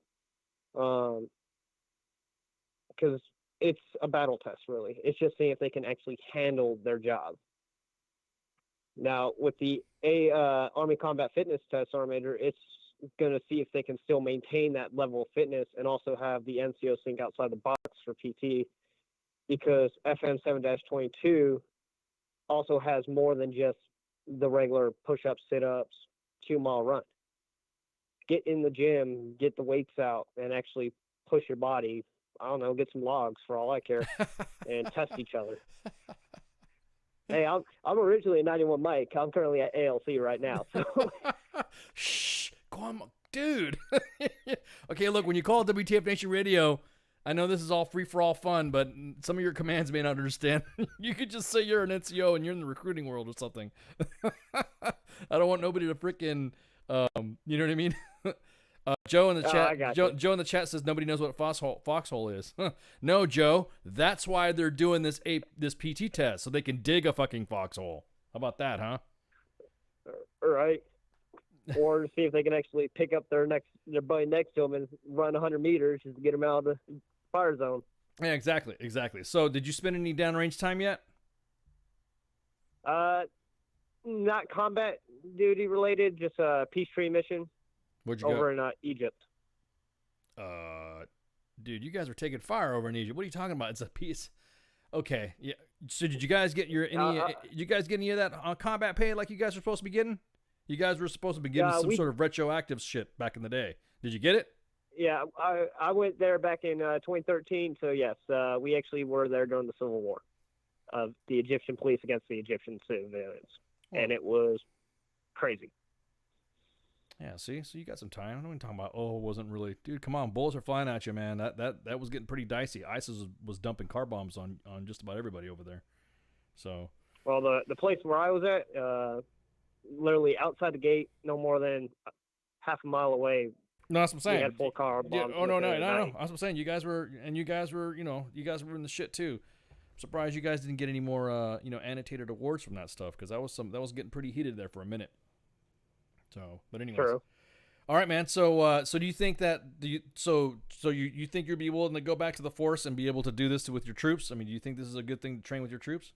Because it's a battle test, really. It's just seeing if they can actually handle their job. Now, with the Army Combat Fitness Test, Sergeant Major, it's going to see if they can still maintain that level of fitness and also have the NCO think outside the box for PT, because FM 7-22 also has more than just the regular push-ups, sit-ups, 2-mile run. Get in the gym, get the weights out, and actually push your body. I don't know, get some logs for all I care, and test each other. Hey, I'm originally a 91 Mike. I'm currently at ALC right now. So. Shh, come on, dude. Okay, look, when you call WTF Nation Radio, I know this is all free for all fun, but some of your commands may not understand. You could just say you're an NCO and you're in the recruiting world or something. I don't want nobody to freaking, you know what I mean? Joe in the chat. Joe in the chat says nobody knows what foxhole is. No, Joe, that's why they're doing this PT test, so they can dig a fucking foxhole. How about that, huh? All right. Or to see if they can actually pick up their buddy next to them and run 100 meters just to get them out of the fire zone. Yeah, exactly. So, did you spend any downrange time yet? Not combat duty related, just a peace tree mission. Where'd you over go? in Egypt. Dude, you guys are taking fire over in Egypt. What are you talking about? It's a peace. Okay, yeah. So did you guys get you guys get any of that combat pay like you guys were supposed to be getting? You guys were supposed to be getting some sort of retroactive shit back in the day. Did you get it? Yeah, I went there back in 2013. So yes, we actually were there during the Civil War of the Egyptian police against the Egyptian civilians, and it was crazy. Yeah, see, so you got some time. I don't even talking about. Oh, it wasn't really, dude. Come on, bullets are flying at you, man. That was getting pretty dicey. ISIS was dumping car bombs on just about everybody over there. So. Well, the place where I was at, literally outside the gate, no more than half a mile away. No, that's what I'm saying. We had 4 car bombs. Yeah, oh no. That's what I'm saying. You guys were in the shit too. I'm surprised you guys didn't get any more, annotated awards from that stuff, because that was getting pretty heated there for a minute. So, but anyways. True. All right, man. So do you think that you think you'd be willing to go back to the force and be able to do this with your troops? I mean, do you think this is a good thing to train with your troops?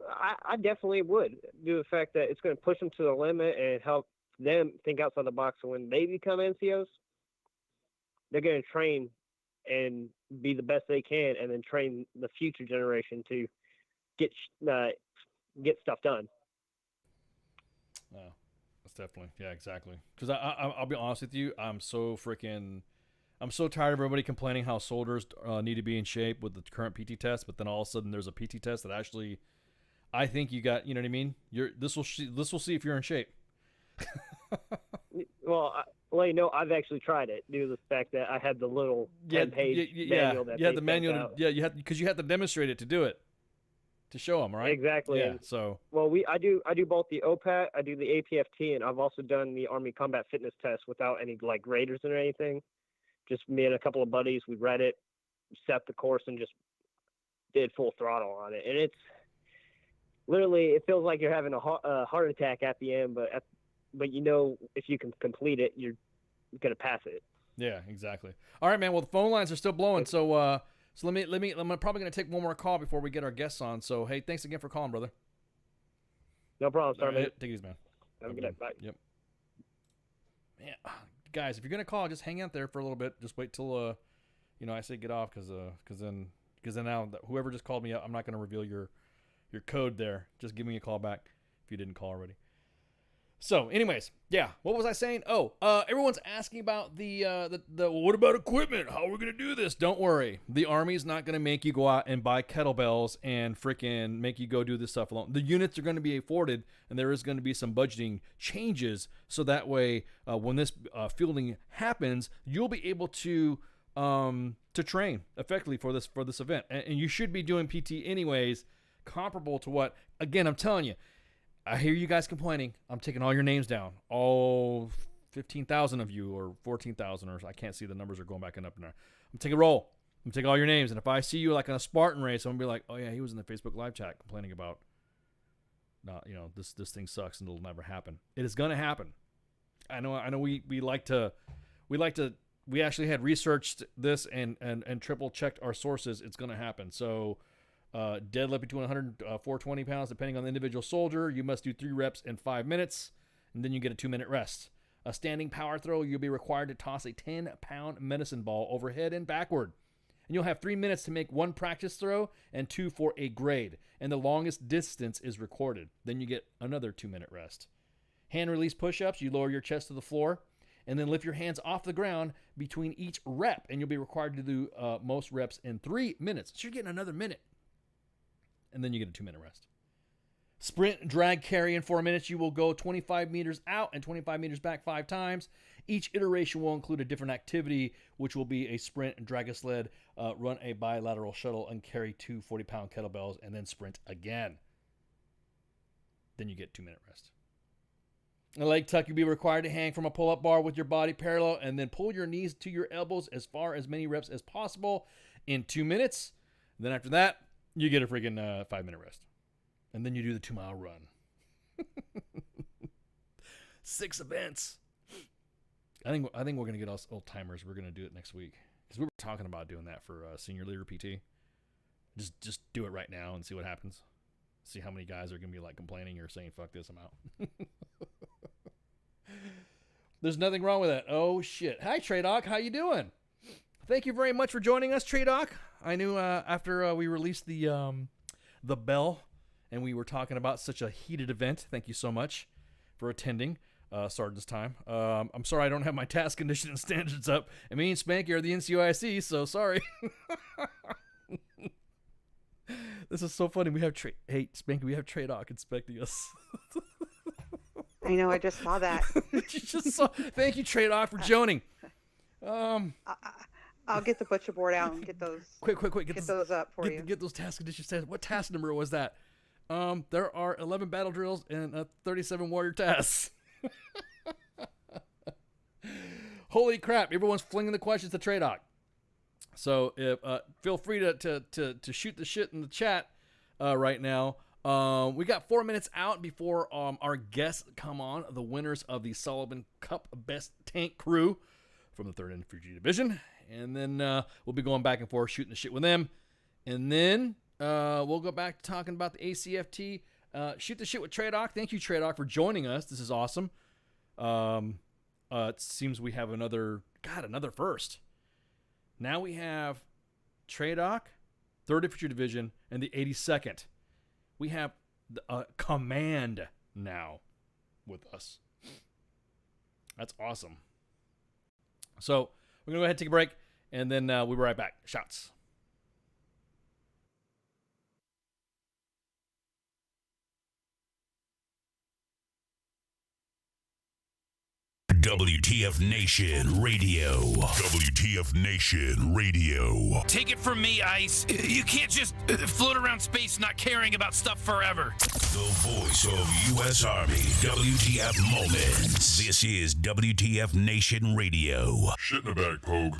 I definitely would, due to the fact that it's going to push them to the limit and help them think outside the box. So when they become NCOs, they're going to train and be the best they can, and then train the future generation to get stuff done. Oh, that's definitely, yeah, exactly. Because I'll be honest with you, I'm so tired of everybody complaining how soldiers need to be in shape with the current PT test, but then all of a sudden there's a PT test that actually, I think you got, you know what I mean? This will see if you're in shape. Well, I've actually tried it due to the fact that I had the little 10-page manual that the manual. You had to demonstrate it to do it, to show them, right? Exactly. Yeah. So. Well, I do both the OPAT, I do the APFT, and I've also done the Army Combat Fitness Test without any like graders or anything. Just me and a couple of buddies, we read it, set the course, and just did full throttle on it. And it's literally, it feels like you're having a heart attack at the end, but if you can complete it, you're gonna pass it. Yeah, exactly. All right, man. Well, the phone lines are still blowing, so I'm probably gonna take one more call before we get our guests on. So hey, thanks again for calling, brother. No problem, sir. Right, take it easy, man. Have a good day. Bye. Yep. Man, guys, if you're gonna call, just hang out there for a little bit. Just wait till I say get off, because then now whoever just called me up, I'm not gonna reveal your code there. Just give me a call back if you didn't call already. So, anyways, yeah, what was I saying? Oh, everyone's asking about the what about equipment? How are we gonna do this? Don't worry, the Army's not gonna make you go out and buy kettlebells and freaking make you go do this stuff alone. The units are gonna be afforded, and there is gonna be some budgeting changes, so that way, when this fielding happens, you'll be able to train effectively for this event, and you should be doing PT anyways, comparable to what. Again, I'm telling you. I hear you guys complaining. I'm taking all your names down. All 15,000 of you, or 14,000, or I can't see, the numbers are going back and up and down. I'm taking a roll. I'm taking all your names. And if I see you like on a Spartan race, I'm going to be like, oh yeah, he was in the Facebook live chat complaining about, this thing sucks and it'll never happen. It is going to happen. I know we like to we actually had researched this and triple checked our sources. It's going to happen. So deadlift between 100 and 420 pounds, depending on the individual soldier. You must do 3 reps in 5 minutes, and then you get a 2-minute rest. A standing power throw, you'll be required to toss a 10-pound medicine ball overhead and backward. And you'll have 3 minutes to make 1 practice throw and 2 for a grade. And the longest distance is recorded. Then you get another 2-minute rest. Hand release push-ups, you lower your chest to the floor and then lift your hands off the ground between each rep. And you'll be required to do most reps in 3 minutes. So you're getting another minute. And then you get a 2-minute rest. Sprint, drag, carry in 4 minutes. You will go 25 meters out and 25 meters back 5 times. Each iteration will include a different activity, which will be a sprint, drag a sled, run a bilateral shuttle, and carry 2 40-pound kettlebells, and then sprint again. Then you get 2-minute rest. A leg tuck, you'll be required to hang from a pull-up bar with your body parallel, and then pull your knees to your elbows as far as many reps as possible in 2 minutes. And then after that, you get a freaking 5-minute rest. And then you do the 2-mile run. 6 events. I think we're going to get us old timers. We're going to do it next week. Because we were talking about doing that for senior leader PT. Just do it right now and see what happens. See how many guys are going to be like complaining or saying, fuck this, I'm out. There's nothing wrong with that. Oh, shit. Hi, Tradoc. How you doing? Thank you very much for joining us, Tradoc. I knew after we released the bell, and we were talking about such a heated event. Thank you so much for attending Sergeant's Time. I'm sorry I don't have my task condition and standards up. And me and Spanky are the NCOIC, so sorry. This is so funny. We have hey, Spanky, we have Tradoc inspecting us. I know, I just saw that. You just saw. Thank you, Tradoc, for joining. I'll get the butcher board out and get those. Quick. Get those up for you. Get those task conditions. What task number was that? There are 11 battle drills and 37 warrior tasks. Holy crap! Everyone's flinging the questions to Tradoc. So if, feel free to shoot the shit in the chat right now. We got 4 minutes out before our guests come on, the winners of the Sullivan Cup Best Tank Crew from the 3rd Infantry Division. And then we'll be going back and forth shooting the shit with them. And then we'll go back to talking about the ACFT. Shoot the shit with Tradoc. Thank you, Tradoc, for joining us. This is awesome. It seems we have another first. Now we have Tradoc, 3rd Infantry Division, and the 82nd. We have a command now with us. That's awesome. So we're going to go ahead and take a break, and then we'll be right back. Shots. WTF Nation Radio. WTF Nation Radio. Take it from me, Ice. You can't just float around space not caring about stuff forever. The voice of U.S. Army. WTF Moments. This is WTF Nation Radio. Shit in the bag, Pogue.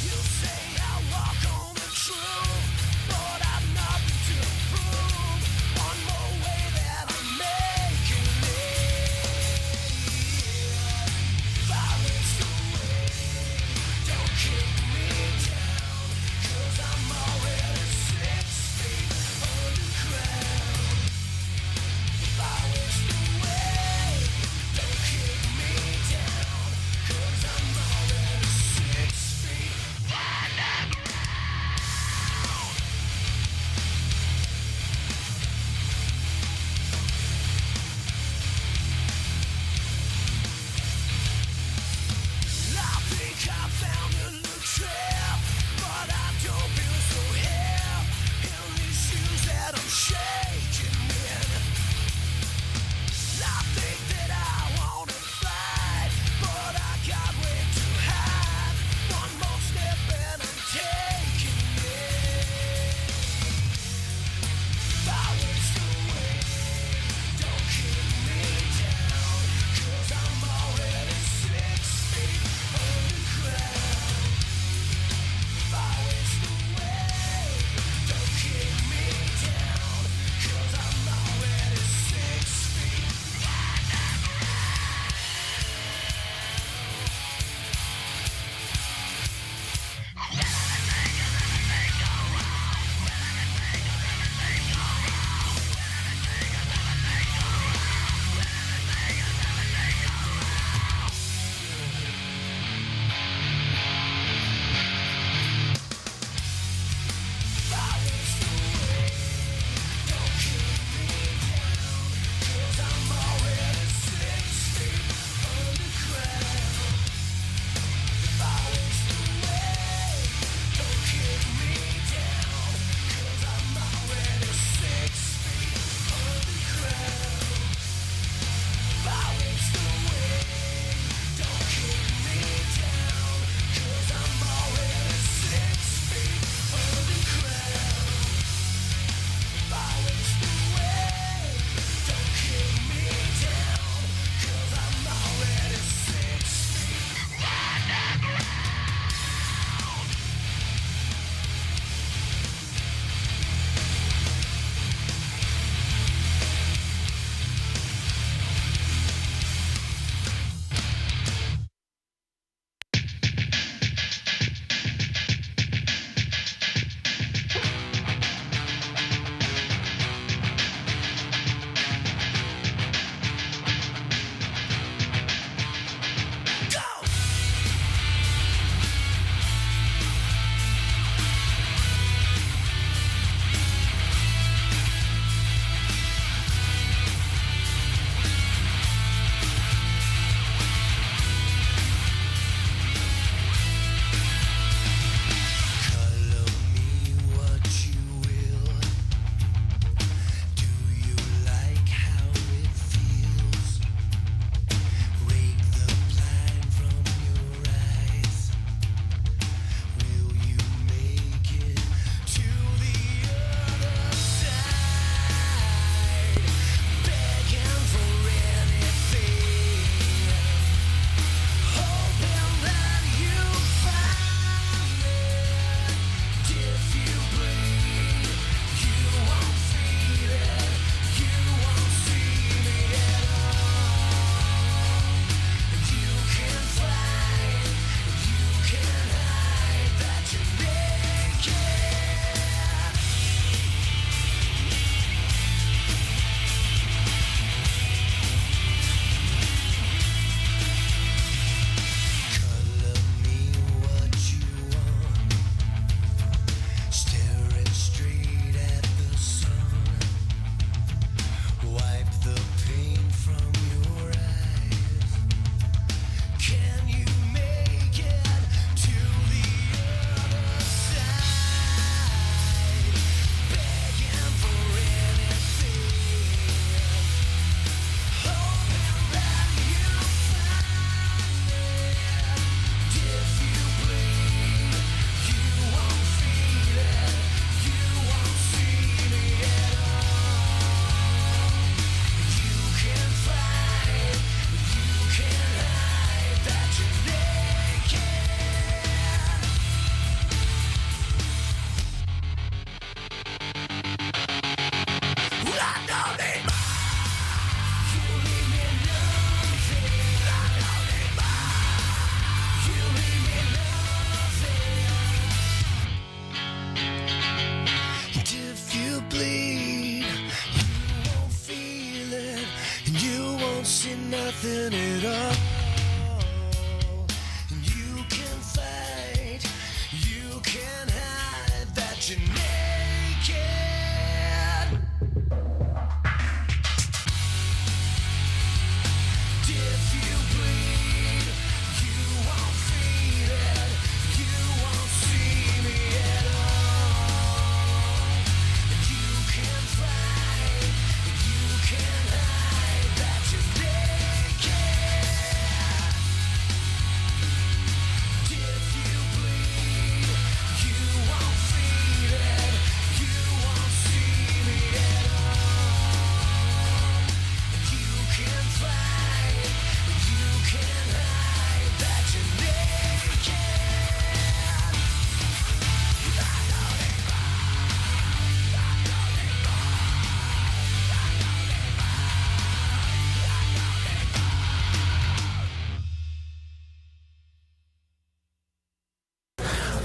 You say I walk on the truth, but I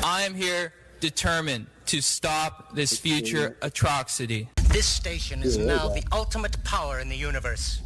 I am here determined to stop this future atrocity. This station is now the ultimate power in the universe.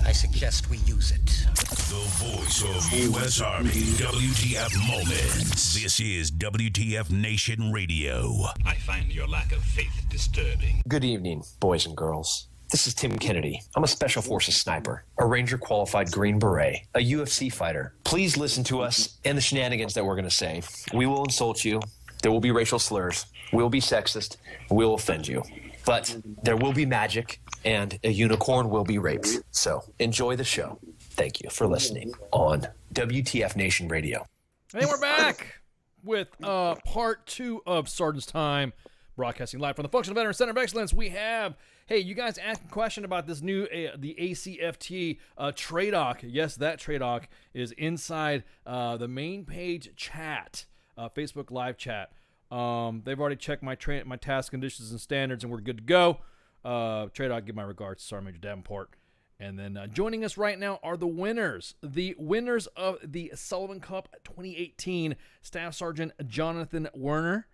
I suggest we use it. The voice of U.S. Army, WTF Moments. This is WTF Nation Radio. I find your lack of faith disturbing. Good evening, boys and girls. This is Tim Kennedy. I'm a Special Forces sniper, a Ranger qualified Green Beret, a UFC fighter. Please listen to us and the shenanigans that we're going to say. We will insult you. There will be racial slurs. We will be sexist. We will offend you. But there will be magic, and a unicorn will be raped. So enjoy the show. Thank you for listening on WTF Nation Radio. And we're back with part 2 of Sergeant's Time, broadcasting live from the Functional Veteran Center of Excellence. We have, hey, you guys asked a question about this new, the ACFT TRADOC. Yes, that TRADOC is inside the main page chat, Facebook live chat. They've already checked my task conditions and standards, and we're good to go. TRADOC, give my regards to Sergeant Major Davenport. And then joining us right now are the winners. The winners of the Sullivan Cup 2018, Staff Sergeant Jonathan Werner,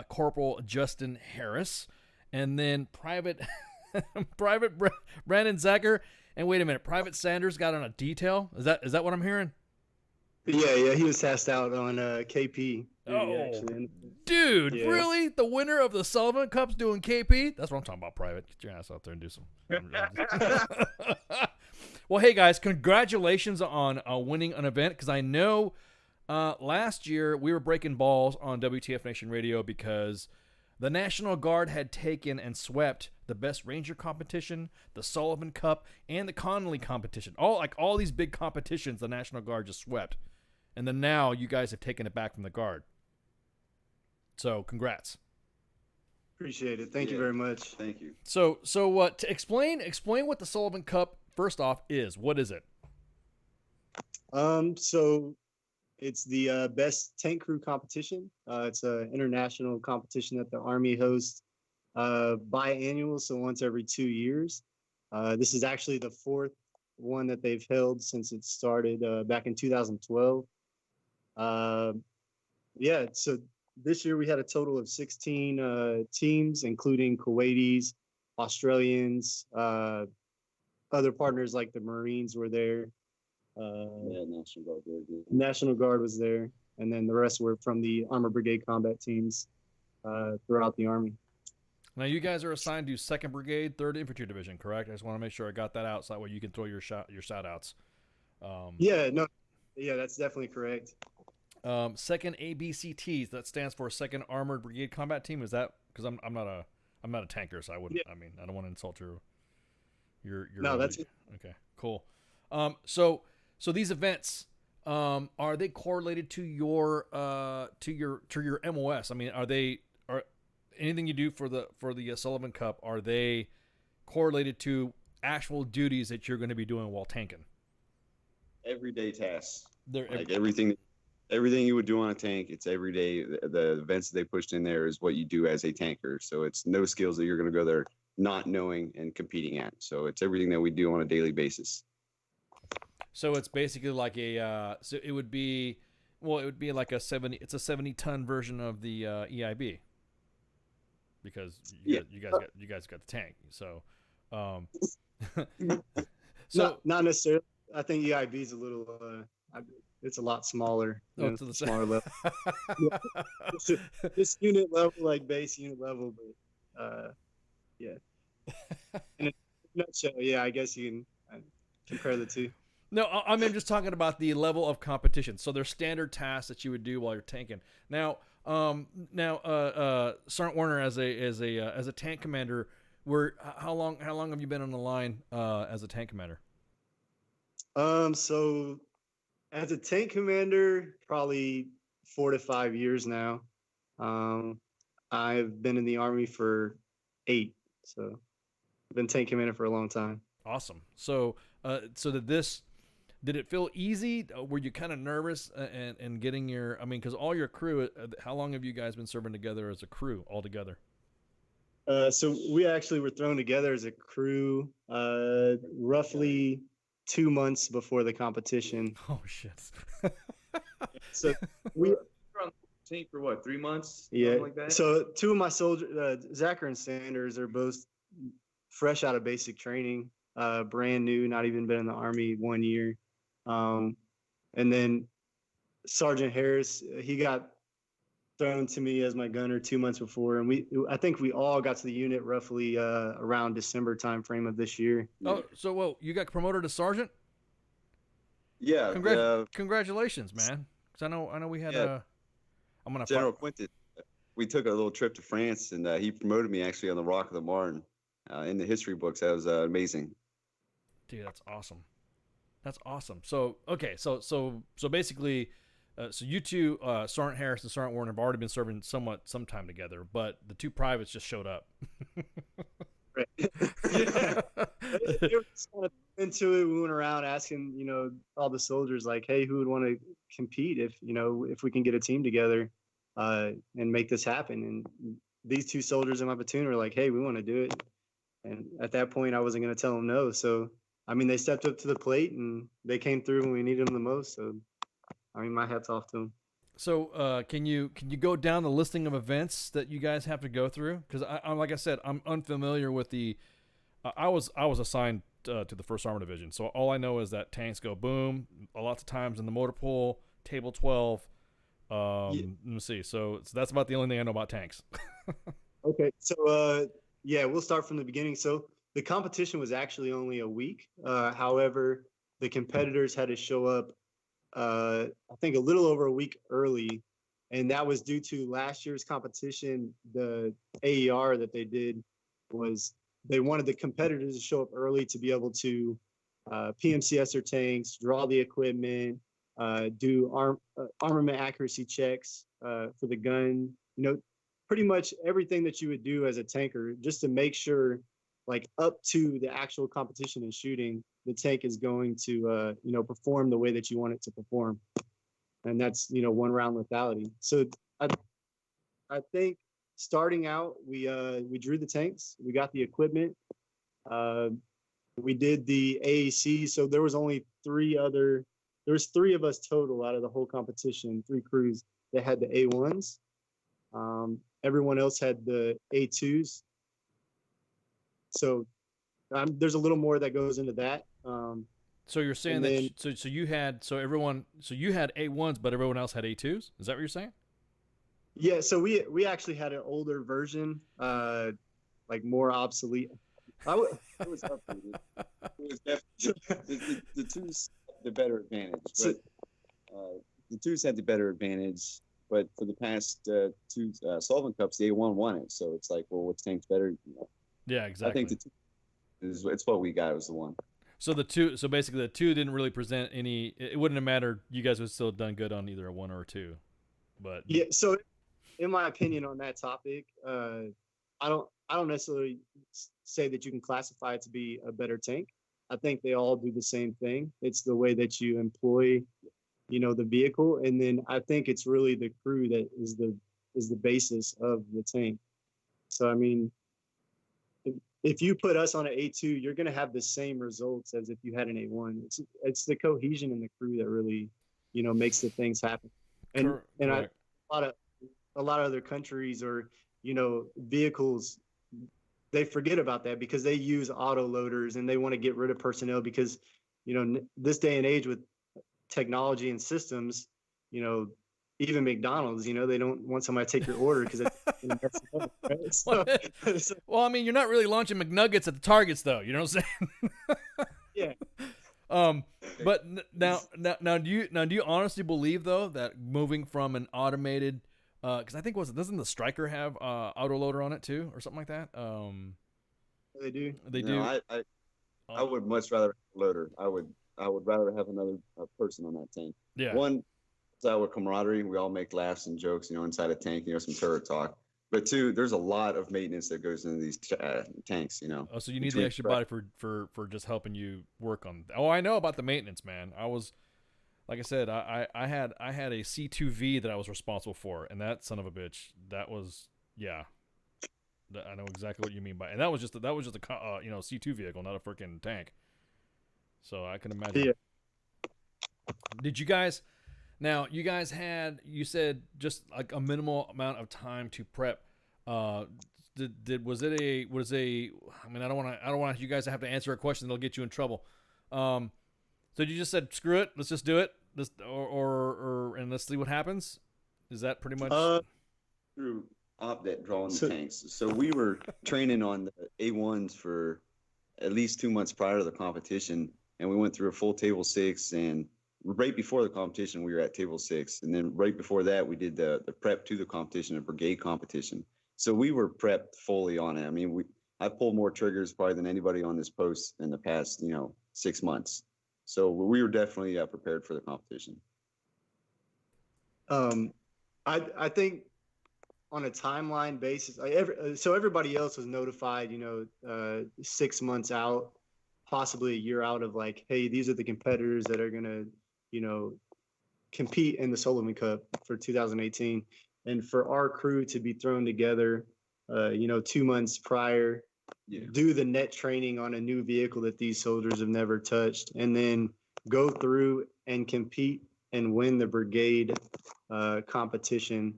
Corporal Justin Harris, and then Private Brandon Zacher. And wait a minute, Private Sanders got on a detail? Is that what I'm hearing? Yeah, he was tasked out on KP. Dude, Yeah. really? The winner of the Sullivan Cup's doing KP? That's what I'm talking about, Private. Get your ass out there and do some. Well, hey, guys, congratulations on winning an event, because I know last year we were breaking balls on WTF Nation Radio because the National Guard had taken and swept the Best Ranger competition, the Sullivan Cup, and the Connolly competition. All these big competitions the National Guard just swept. And then now you guys have taken it back from the Guard. So, congrats. Appreciate it. Thank you very much. Thank you. So what? Explain what the Sullivan Cup first off is. What is it? So it's the best tank crew competition. It's an international competition that the Army hosts biannual, so once every 2 years. This is actually the 4th one that they've held since it started back in 2012. So this year we had a total of 16 teams, including Kuwaitis, Australians, other partners like the Marines were there. National Guard was there, and then the rest were from the Armor Brigade combat teams throughout the Army. Now you guys are assigned to 2nd Brigade, 3rd Infantry Division, correct? I just want to make sure I got that out so that way you can throw your shout outs. That's definitely correct. 2nd ABCTs, that stands for 2nd Armored Brigade Combat Team. Is that because I'm not a tanker, so I wouldn't. Yeah. I mean, I don't want to insult your. No, that's it. Okay, cool. So these events, are they correlated to your MOS? I mean, are anything you do for the Sullivan Cup, are they correlated to actual duties that you're going to be doing while tanking? Everyday tasks. Like everything you would do on a tank, it's every day. The events that they pushed in there is what you do as a tanker. So it's no skills that you're going to go there not knowing and competing at. So it's everything that we do on a daily basis. So it's basically like it would be like a 70-ton version of the EIB. Because you guys got the tank. So not necessarily. I think EIB is a little it's a lot smaller. It's a smaller level. It's unit level, like base unit level, but yeah. In a nutshell, I guess you can compare the two. No, I mean, I'm just talking about the level of competition. So there's standard tasks that you would do while you're tanking. Now, Sergeant Werner, as a tank commander, how long have you been on the line as a tank commander? So as a tank commander, probably 4 to 5 years now. I've been in the Army for 8, so I've been tank commander for a long time. Awesome. So did it feel easy? Were you kind of nervous and getting your? I mean, because all your crew. How long have you guys been serving together as a crew all together? So we actually were thrown together as a crew roughly 2 months before the competition. Oh shit! So we tank for what, 3 months? Yeah. Something like that? So two of my soldiers, Zachary and Sanders, are both fresh out of basic training, brand new, not even been in the Army 1 year. And then Sergeant Harris, he got thrown to me as my gunner 2 months before, and I think we all got to the unit roughly around December timeframe of this year. Oh, so well, you got promoted to sergeant? Yeah. Congratulations, man. Because I know we had I'm gonna General Quinton. We took a little trip to France, and he promoted me actually on the Rock of the Marne. In the history books, that was amazing. Dude, that's awesome. That's awesome. So okay, so basically, so you two, Sergeant Harris and Sergeant Warren, have already been serving some time together, but the two privates just showed up. Right. Yeah. They were just kind of into it. We went around asking, all the soldiers, like, hey, who would want to compete if we can get a team together and make this happen? And these two soldiers in my platoon were like, hey, we want to do it. And at that point, I wasn't going to tell them no. So, I mean, they stepped up to the plate and they came through when we needed them the most. So, I mean, my hat's off to them. So, can you go down the listing of events that you guys have to go through? Because I like I said, I'm unfamiliar with the. I was assigned to the 1st Armor Division, so all I know is that tanks go boom a lot of times in the motor pool, table 12. Let me see. So that's about the only thing I know about tanks. Okay, so we'll start from the beginning. So the competition was actually only a week. However, the competitors had to show up, I think, a little over a week early, and that was due to last year's competition. The AER that they did was they wanted the competitors to show up early to be able to PMCS their tanks, draw the equipment, do armament accuracy checks for the gun, pretty much everything that you would do as a tanker, just to make sure, like, up to the actual competition and shooting, the tank is going to perform the way that you want it to perform. And that's one round lethality. So I think starting out, we drew the tanks, we got the equipment, we did the AAC. So there was only three of us total out of the whole competition, 3 crews that had the A1s. Everyone else had the A2s. So there's a little more that goes into that. So you're saying that you had A1s, but everyone else had A2s? Is that what you're saying? Yeah. So we actually had an older version, like more obsolete. It was updated. It was definitely the twos had the better advantage, but the twos had the better advantage. But for the past 2 Sullivan Cups, the A1 won it. So it's like, well, which tank's better? Yeah, exactly. I think the 2 it's what we got. It was the one. So basically the 2 didn't really present any. It wouldn't have mattered. You guys would still have done good on either a 1 or a 2. But yeah. So in my opinion on that topic, I don't necessarily say that you can classify it to be a better tank. I think they all do the same thing. It's the way that you employ, the vehicle, and then I think it's really the crew that is the basis of the tank. So I mean, if you put us on an A2, you're going to have the same results as if you had an A1. It's the cohesion in the crew that really, makes the things happen. And a lot of other countries or vehicles, they forget about that because they use auto loaders and they want to get rid of personnel because this day and age with technology and systems, even McDonald's, they don't want somebody to take your order because it's right? So, well, I mean, you're not really launching McNuggets at the Targets, though. You know what I'm saying? Yeah. But now, do you honestly believe though that moving from an automated, because I think doesn't the Striker have autoloader on it too, or something like that? They do. They do. I would much rather have a loader. I would rather have another person on that tank. Yeah. One, it's our camaraderie. We all make laughs and jokes, inside a tank. Some turret talk. But 2, there's a lot of maintenance that goes into these tanks. Oh, so you need the extra body for just helping you work on. Oh, I know about the maintenance, man. I was, like I said, I had a C2V that I was responsible for, and that son of a bitch, that was I know exactly what you mean by, and that was just a C2 vehicle, not a freaking tank. So I can imagine. Yeah. Did you guys? Now, you guys had, you said just like a minimal amount of time to prep. I mean, I don't want you guys to have to answer a question that'll get you in trouble. So you just said, screw it, let's just do it, and let's see what happens. Is that pretty much? Through OpDet drawing the tanks. So we were training on the A1s for at least 2 months prior to the competition, and we went through a full table 6, and right before the competition we were at table 6, and then right before that we did the prep to the competition, a brigade competition. So we were prepped fully on it. I mean, I pulled more triggers probably than anybody on this post in the past 6 months. So we were definitely prepared for the competition. I think on a timeline basis, so everybody else was notified, 6 months out, possibly a year out of like, hey, these are the competitors that are gonna, compete in the Sullivan Cup for 2018, and for our crew to be thrown together, 2 months prior, do the net training on a new vehicle that these soldiers have never touched, and then go through and compete and win the brigade competition.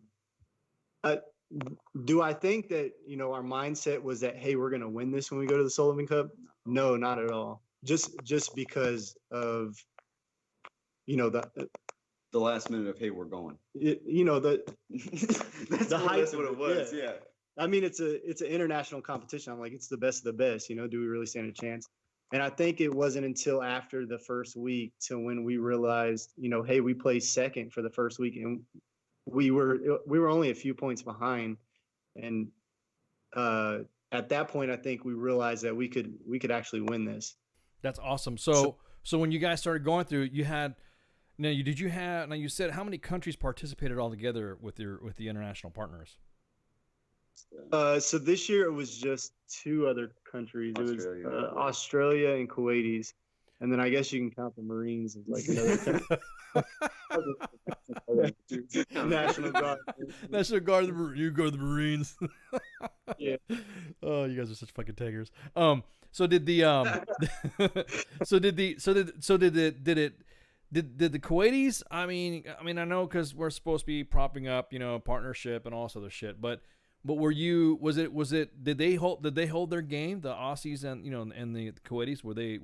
Do I think that, our mindset was that, hey, we're going to win this when we go to the Sullivan Cup? No, not at all. Just because of, the last minute of, hey, we're going. That's hype. That's what it was. Yeah. I mean, it's an international competition. I'm like, it's the best of the best. Do we really stand a chance? And I think it wasn't until after the first week to when we realized, hey, we placed second for the first week, and we were only a few points behind. And at that point, I think we realized that we could actually win this. That's awesome. So when you guys started going through, you said how many countries participated all together with the international partners? So this year it was just 2 other countries. Australia. It was Australia and Kuwaitis, and then I guess you can count the Marines as like another National Guard. National Guard. You go to the Marines. Yeah. Oh, you guys are such fucking taggers. So did the Did the Kuwaitis? I mean, I know because we're supposed to be propping up, partnership and all this other shit. But were you? Was it? Did they hold their game? The Aussies and and the Kuwaitis, were they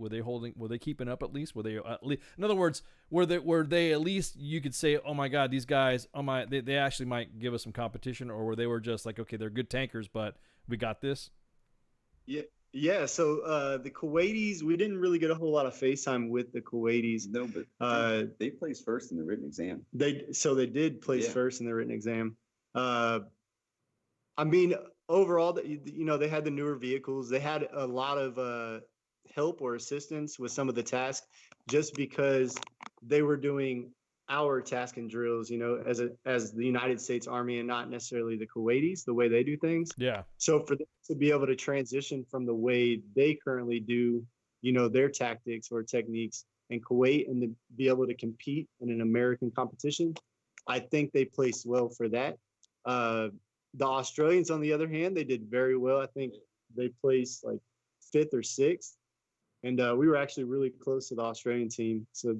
keeping up at least? Were they at least? In other words, were they at least? You could say, oh my God, these guys, they actually might give us some competition, or they were just like, okay, they're good tankers, but we got this. Yeah. Yeah, so the Kuwaitis, we didn't really get a whole lot of FaceTime with the Kuwaitis. No, but they placed first in the written exam. They did place first in the written exam. I mean, overall, they had the newer vehicles. They had a lot of help or assistance with some of the tasks, just because they were doing our task and drills, as the United States Army, and not necessarily the Kuwaitis, the way they do things. Yeah. So for them to be able to transition from the way they currently do, their tactics or techniques in Kuwait, and to be able to compete in an American competition, I think they placed well for that. The Australians, on the other hand, they did very well. I think they placed like 5th or 6th, and we were actually really close to the Australian team. So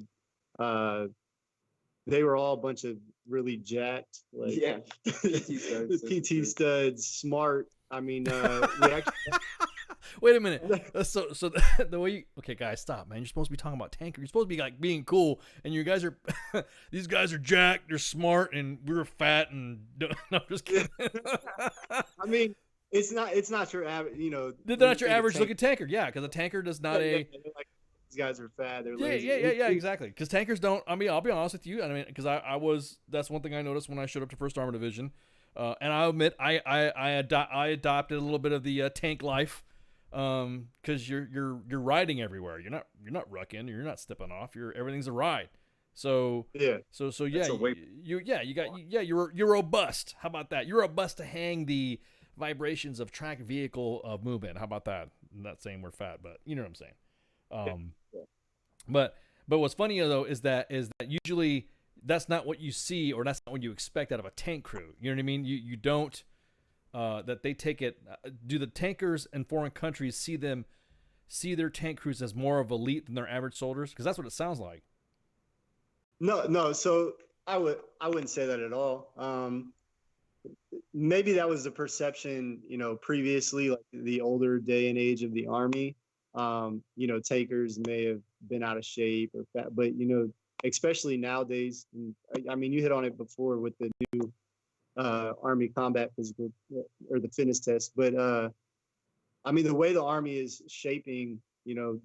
they were all a bunch of really jacked, like PT studs, smart. I mean, we actually. Wait a minute. So the way you, okay, guys, stop, man. You're supposed to be talking about tanker. You're supposed to be like being cool, and you guys are, these guys are jacked. They're smart, and we were fat, and no, I'm just kidding. I mean, it's not your average, They're not your average looking tanker, yeah, because a tanker does not these guys are fat. They're lazy. Yeah, exactly. Because tankers don't. I mean, I'll be honest with you. I mean, because I was. That's one thing I noticed when I showed up to First Armored Division, and I admit I adopted a little bit of the tank life, because you're riding everywhere. You're not rucking. You're not stepping off. Everything's a ride. So yeah. So yeah. You're robust. How about that? You're robust to hang the vibrations of track vehicle of movement. How about that? I'm not saying we're fat, but you know what I'm saying. But what's funny though is that usually that's not what you see, or that's not what you expect out of a tank crew. You know what I mean? You don't that they take it. Do the tankers in foreign countries see their tank crews as more of elite than their average soldiers? Because that's what it sounds like. No. So I wouldn't say that at all. Maybe that was the perception, previously, like the older day and age of the Army. Tankers may have been out of shape or fat, but especially nowadays. And I mean, you hit on it before with the new Army combat physical or the fitness test, but I mean, the way the Army is shaping,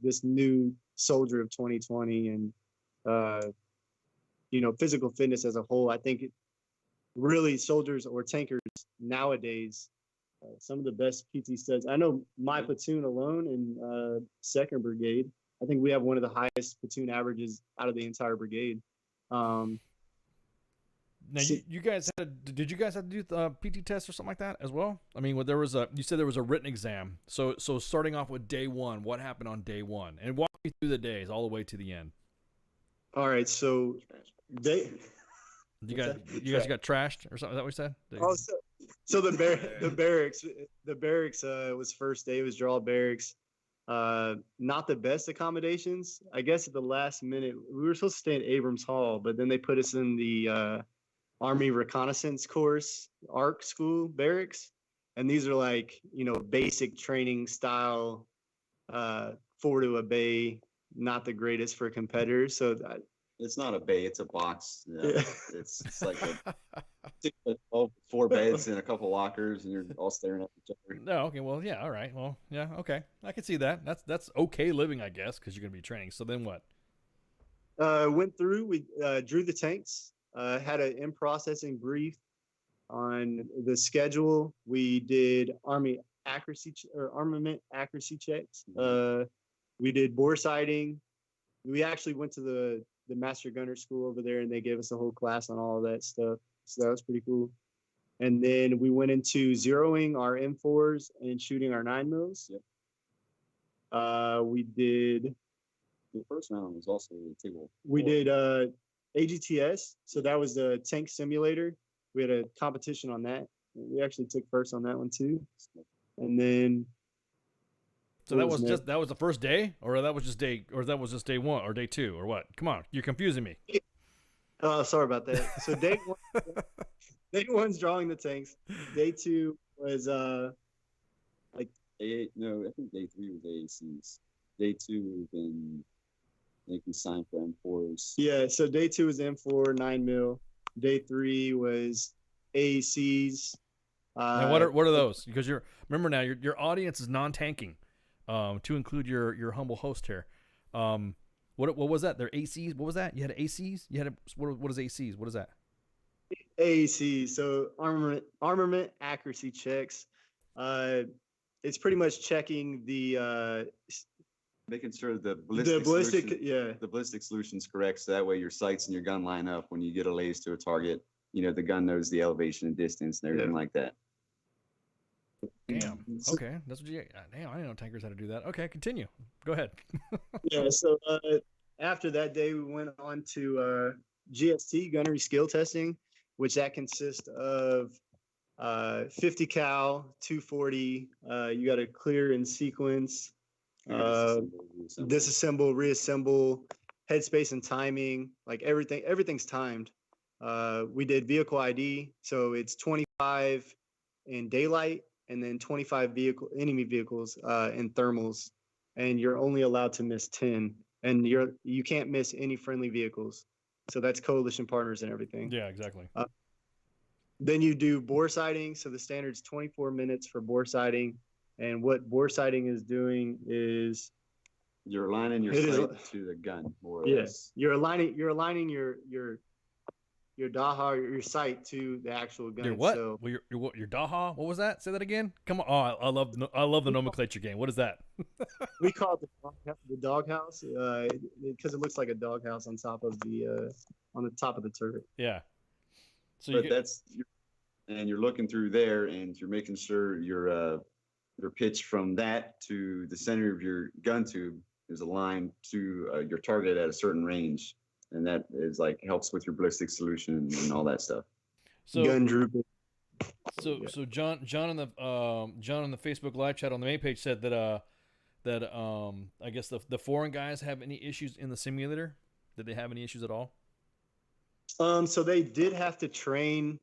this new soldier of 2020 and physical fitness as a whole, I think really soldiers or tankers nowadays, some of the best PT studs. I know my platoon alone in 2nd Brigade, I think we have one of the highest platoon averages out of the entire brigade. Now, you guys did you guys have to do the PT test or something like that as well? I mean, you said there was a written exam. So starting off with day one, what happened on day one? And walk me through the days all the way to the end. All right, so you guys got trashed or something? Is that what you said? Oh, so the barracks was first day. It was draw barracks. Not the best accommodations. I guess at the last minute, we were supposed to stay in Abrams Hall, but then they put us in the Army Reconnaissance Course, ARC school barracks. And these are like, basic training style, forward to a bay, not the greatest for competitors. So it's not a bay, it's a box. Yeah. It's like four beds and a couple lockers, and you're all staring at each other. No, okay, well, yeah, all right, well, yeah, okay, I can see that. That's okay living, I guess, because you're gonna be training. So then what? Went through. We drew the tanks. Had an in-processing brief on the schedule. We did armament accuracy checks. We did bore sighting. We actually went to the master gunner school over there, and they gave us a whole class on all of that stuff. So that was pretty cool. And then we went into zeroing our M4s and shooting our 9mm. Yep. We did. The first round was also a table. We did SGT'S. So that was the tank simulator. We had a competition on that. We actually took first on that one too. And then. So that was the first day, or that was just day one or day two, or what? Come on, you're confusing me. Oh, sorry about that. So day one's drawing the tanks. Day two was I think day three was AACs. Day two would have been making sign for M4s. Yeah, so day two was M4 9mm. Day three was AACs. Now what are those? Because remember now your audience is non-tanking. To include your humble host here. What was that? Their ACs? What was that? You had ACs? What is ACs? What is that? AACs, so armament accuracy checks. It's pretty much checking the making sure the ballistic solution's correct, so that way your sights and your gun line up when you get a laze to a target. The gun knows the elevation and distance and everything like that. Damn. Okay, that's what you. Damn, I didn't know tankers had to do that. Okay, continue. Go ahead. Yeah. So after that day, we went on to GST, gunnery skill testing, which that consists of 50 cal, 240. You got to clear in sequence, disassemble, reassemble, headspace and timing. Like everything's timed. We did vehicle ID, so it's 25 in daylight, and then 25 enemy vehicles in thermals, and you're only allowed to miss 10, and you can't miss any friendly vehicles. So that's coalition partners and everything. Yeah, exactly. Then you do bore sighting. So the standard's 24 minutes for bore sighting, and what bore sighting is doing is you're aligning your sight to the gun, more or less. Yes, you're aligning your Daha or your sight to the actual gun. Your what? So, your Daha? What was that? Say that again. Come on. Oh, I love the nomenclature game. What is that? We call it the doghouse because it looks like a doghouse on top of the top of the turret. Yeah. So you're looking through there, and you're making sure your pitch from that to the center of your gun tube is aligned to your target at a certain range. And that is helps with your ballistic solution and all that stuff. So gun drooping. So John on the Facebook live chat on the main page said that I guess the foreign guys have any issues in the simulator. Did they have any issues at all? So they did have to train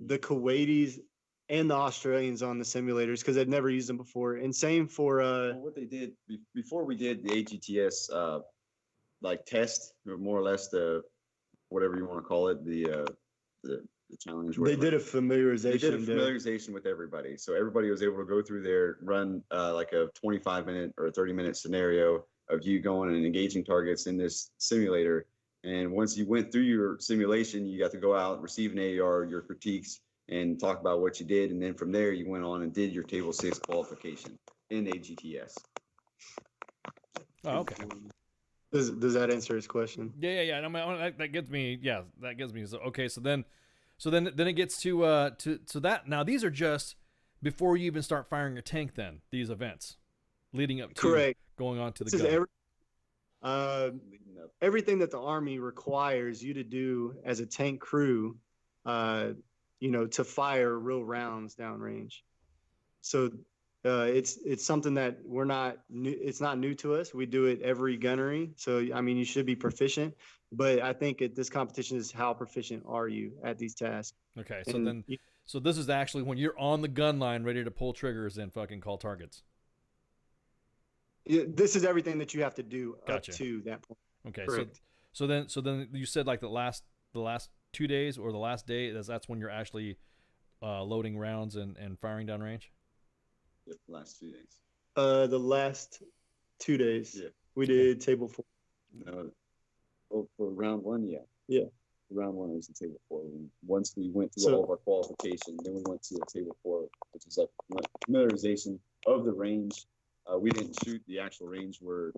the Kuwaitis and the Australians on the simulators because they'd never used them before. And same for Well, what they did before we did the AGTS like test, or more or less the whatever you want to call it, the challenge. they Whatever. did a familiarization. They did a day. familiarization with everybody, so everybody was able to go through there, run like a 25-minute or a 30-minute scenario of you going and engaging targets in this simulator. And once you went through your simulation, you got to go out, receive an AR, your critiques, and talk about what you did. And then from there, you went on and did your Table 6 qualification in AGTS. Oh, okay. Does that answer his question? Yeah. I mean, that gets me. Yeah, that gets me. So, okay, so then it gets to that. Now these are just before you even start firing a tank. Then these events leading up to Correct. going on to the This gun. is everything that the Army requires you to do as a tank crew, to fire real rounds downrange. So it's something that we're not new, it's not new to us. We do it every gunnery. So I mean, you should be proficient. But I think at this competition is how proficient are you at these tasks. Okay, so this is actually when you're on the gun line, ready to pull triggers and fucking call targets. This is everything that you have to do Gotcha. up to that point. Okay, Correct. so then you said like the last 2 days or the last day, that's when you're actually loading rounds and firing downrange? Yep, last 2 days. The last 2 days. Yeah. We did table 4. No, for round 1, yeah. Yeah. Round 1 was the table 4. Once we went through all of our qualification, then we went to the table 4, which is like familiarization of the range. We didn't shoot the actual range where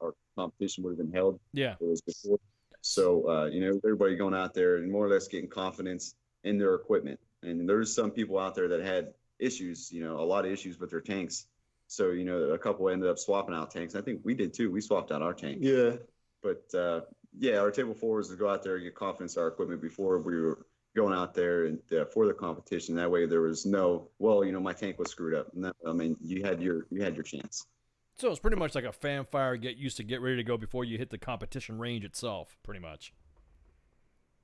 our competition would have been held. Yeah. It was before. So everybody going out there and more or less getting confidence in their equipment. And there's some people out there that had issues, a lot of issues with their tanks. So a couple ended up swapping out tanks. I think we did too. We swapped out our tank. Yeah. But our table 4 was to go out there and get confidence in our equipment before we were going out there and for the competition. That way there was no, my tank was screwed up. No, I mean, you had your chance. So it's pretty much like a fan fire, get ready to go before you hit the competition range itself, pretty much.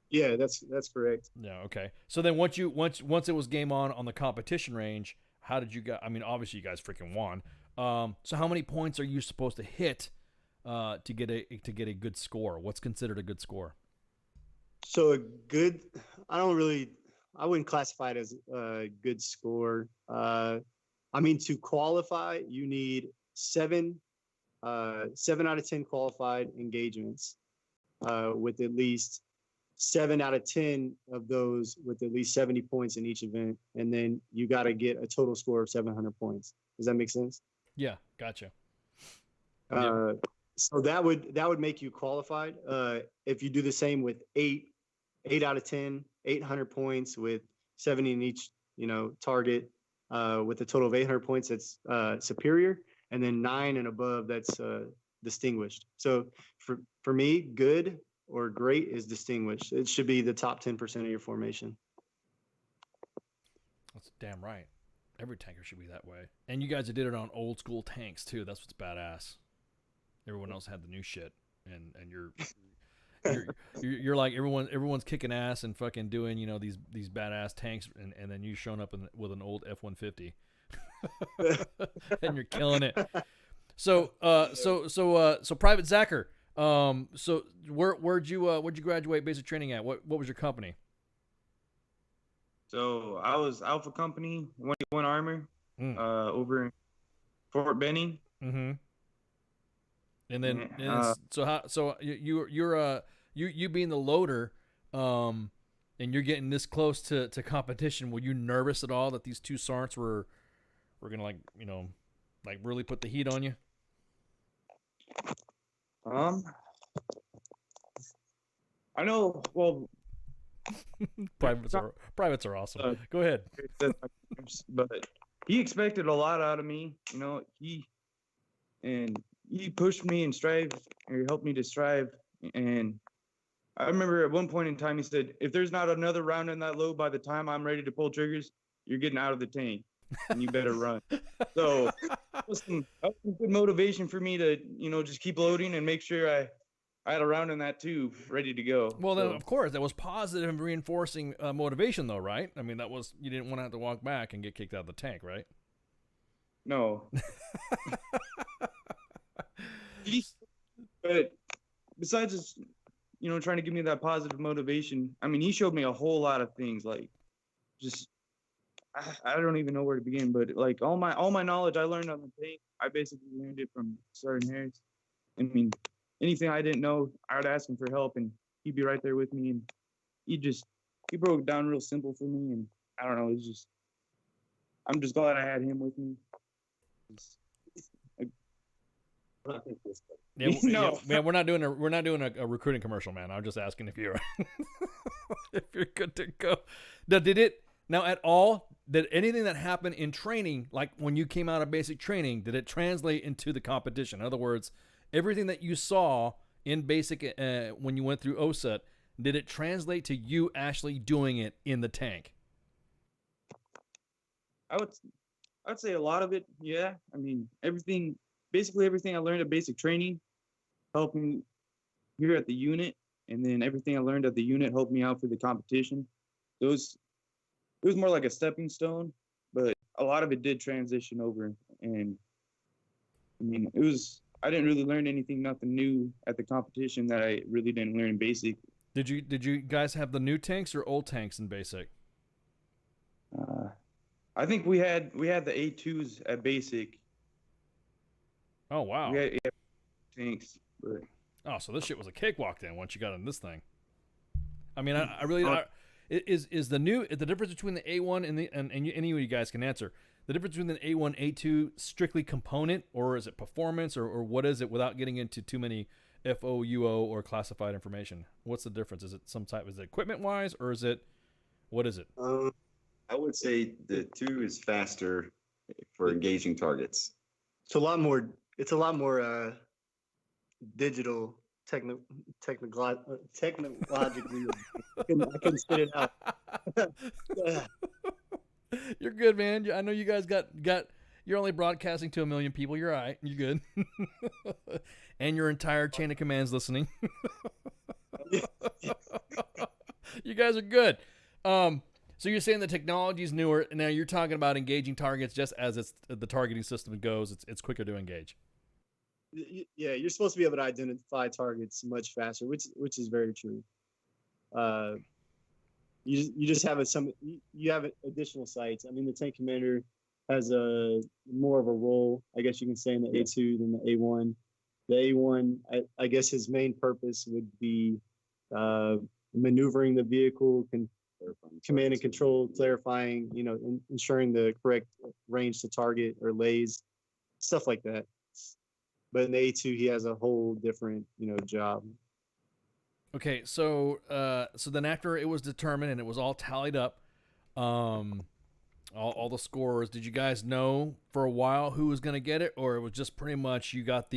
Yeah, that's correct. Yeah, okay. So then once it was game on the competition range, how did you guys? I mean, obviously you guys freaking won. So how many points are you supposed to hit to get a good score? What's considered a good score? So I wouldn't classify it as a good score. I mean, to qualify, you need 7 out of 10 qualified engagements with at least 7 out of 10 of those with at least 70 points in each event. And then you got to get a total score of 700 points. Does that make sense? Yeah, gotcha. So that would make you qualified. If you do the same with 8 out of 10, 800 points with 70 in each, target, with a total of 800 points, that's superior. And then 9 and above, that's distinguished. So for me, good or great is distinguished. It should be the top 10% of your formation. That's damn right. Every tanker should be that way. And you guys did it on old school tanks too. That's what's badass. Everyone else had the new shit, and you're like everyone's kicking ass and fucking doing these badass tanks, and then you showing up with an old F-150, and you're killing it. So Private Zacher, so where'd you graduate basic training at? What was your company? So I was Alpha Company 181 Armor over in Fort Benning. Mm-hmm. And then you being the loader, and you're getting this close to competition. Were you nervous at all that these two sergeants were gonna really put the heat on you? I know. Well, privates are awesome. Go ahead. But he expected a lot out of me. He pushed me and he helped me to strive. And I remember at one point in time, he said, if there's not another round in that load by the time I'm ready to pull triggers, you're getting out of the tank and you better run. So that was some good motivation for me to, just keep loading and make sure I I had a round in that too, ready to go. Well, then so. of course that was positive reinforcing motivation, though, right? I mean, that was you didn't want to have to walk back and get kicked out of the tank, right? No. But besides just, trying to give me that positive motivation, I mean, he showed me a whole lot of things, like just, I don't even know where to begin, but like all my knowledge I learned on the tank, I basically learned it from Sergeant Harris. I mean, anything I didn't know, I would ask him for help, and he'd be right there with me, and he broke it down real simple for me, and I don't know, I'm just glad I had him with me. We're not doing a recruiting commercial, man. I'm just asking if you're if you're good to go. Now, did anything that happened in training, like when you came out of basic training, did it translate into the competition? In other words, everything that you saw in basic when you went through OSUT, did it translate to you actually doing it in the tank? I'd say a lot of it, yeah. I mean, basically everything I learned at basic training helped me here at the unit, and then everything I learned at the unit helped me out for the competition. It was more like a stepping stone, but a lot of it did transition over, and I mean, I didn't really learn nothing new at the competition that I really didn't learn in basic. Did you guys have the new tanks or old tanks in basic? I think we had the A2s at basic. Oh wow. We had tanks. But... Oh, so this shit was a cakewalk then once you got in this thing. I mean, I really is the difference between the A1 and any of you guys can answer. The difference between the A1, A2 strictly component, or is it performance, or what is it without getting into too many FO, UO, or classified information? What's the difference? Is it is it equipment wise, or what is it? I would say the 2 is faster for engaging targets. It's a lot more digital, technologically. I can spit it out. You're good, man. I know you guys got. You're only broadcasting to 1 million people. You're all right. You're good. And your entire chain of commands listening. You guys are good. So you're saying the technology is newer. Now you're talking about engaging targets just as the targeting system goes. It's quicker to engage. Yeah, you're supposed to be able to identify targets much faster, which is very true. You just have you have additional sites. I mean, the tank commander has more of a role, I guess you can say, in the A2 than the A1. The A1, I guess his main purpose would be maneuvering the vehicle, command and control, clarifying, ensuring the correct range to target or lays, stuff like that. But in the A2, he has a whole different, job. Okay, so then after it was determined and it was all tallied up, all the scores, did you guys know for a while who was going to get it, or it was just pretty much you got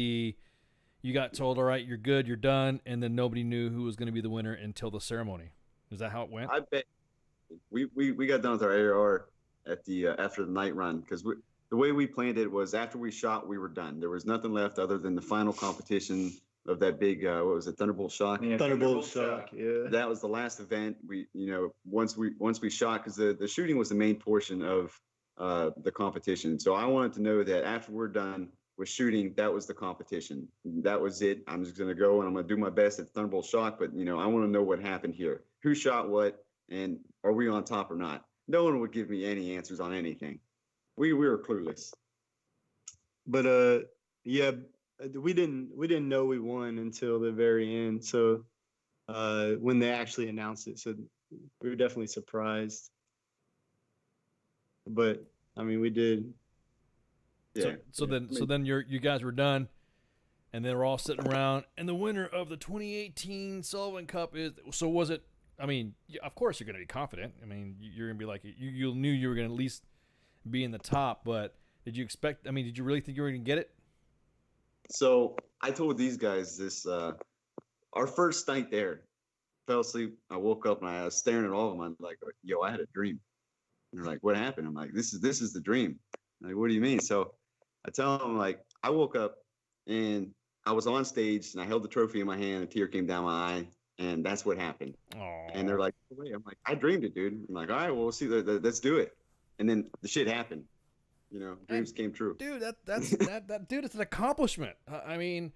told, all right, you're good, you're done, and then nobody knew who was going to be the winner until the ceremony? Is that how it went? I bet we got done with our AR at the after the night run, because the way we planned it was after we shot, we were done. There was nothing left other than the final competition of that big, what was it, Thunderbolt Shock? Yeah, Thunderbolt Shock, yeah. That was the last event. We, once we shot, because the shooting was the main portion of the competition. So I wanted to know that after we're done with shooting, that was the competition. That was it. I'm just going to go and I'm going to do my best at Thunderbolt Shock. But, I want to know what happened here. Who shot what, and are we on top or not? No one would give me any answers on anything. We were clueless. But yeah, we didn't know we won until the very end. So when they actually announced it, so we were definitely surprised. But I mean, we did. Yeah. So then you guys were done, and then we're all sitting around, and the winner of the 2018 Sullivan Cup is. So was it? I mean, of course you're going to be confident. I mean, you're going to be like you knew you were going to at least be in the top, but did you expect? I mean, did you really think you were going to get it? So I told these guys this. Our first night there, fell asleep. I woke up and I was staring at all of them. I'm like, "Yo, I had a dream." And they're like, "What happened?" I'm like, "This is the dream." I'm like, "What do you mean?" So I tell them, like, I woke up and I was on stage and I held the trophy in my hand. A tear came down my eye, and that's what happened. And they're like, "Wait," I'm like, "I dreamed it, dude." I'm like, "All right, well, we'll see. Let's do it." And then the shit happened. You know, dreams came true. Dude, that dude, it's an accomplishment. I mean,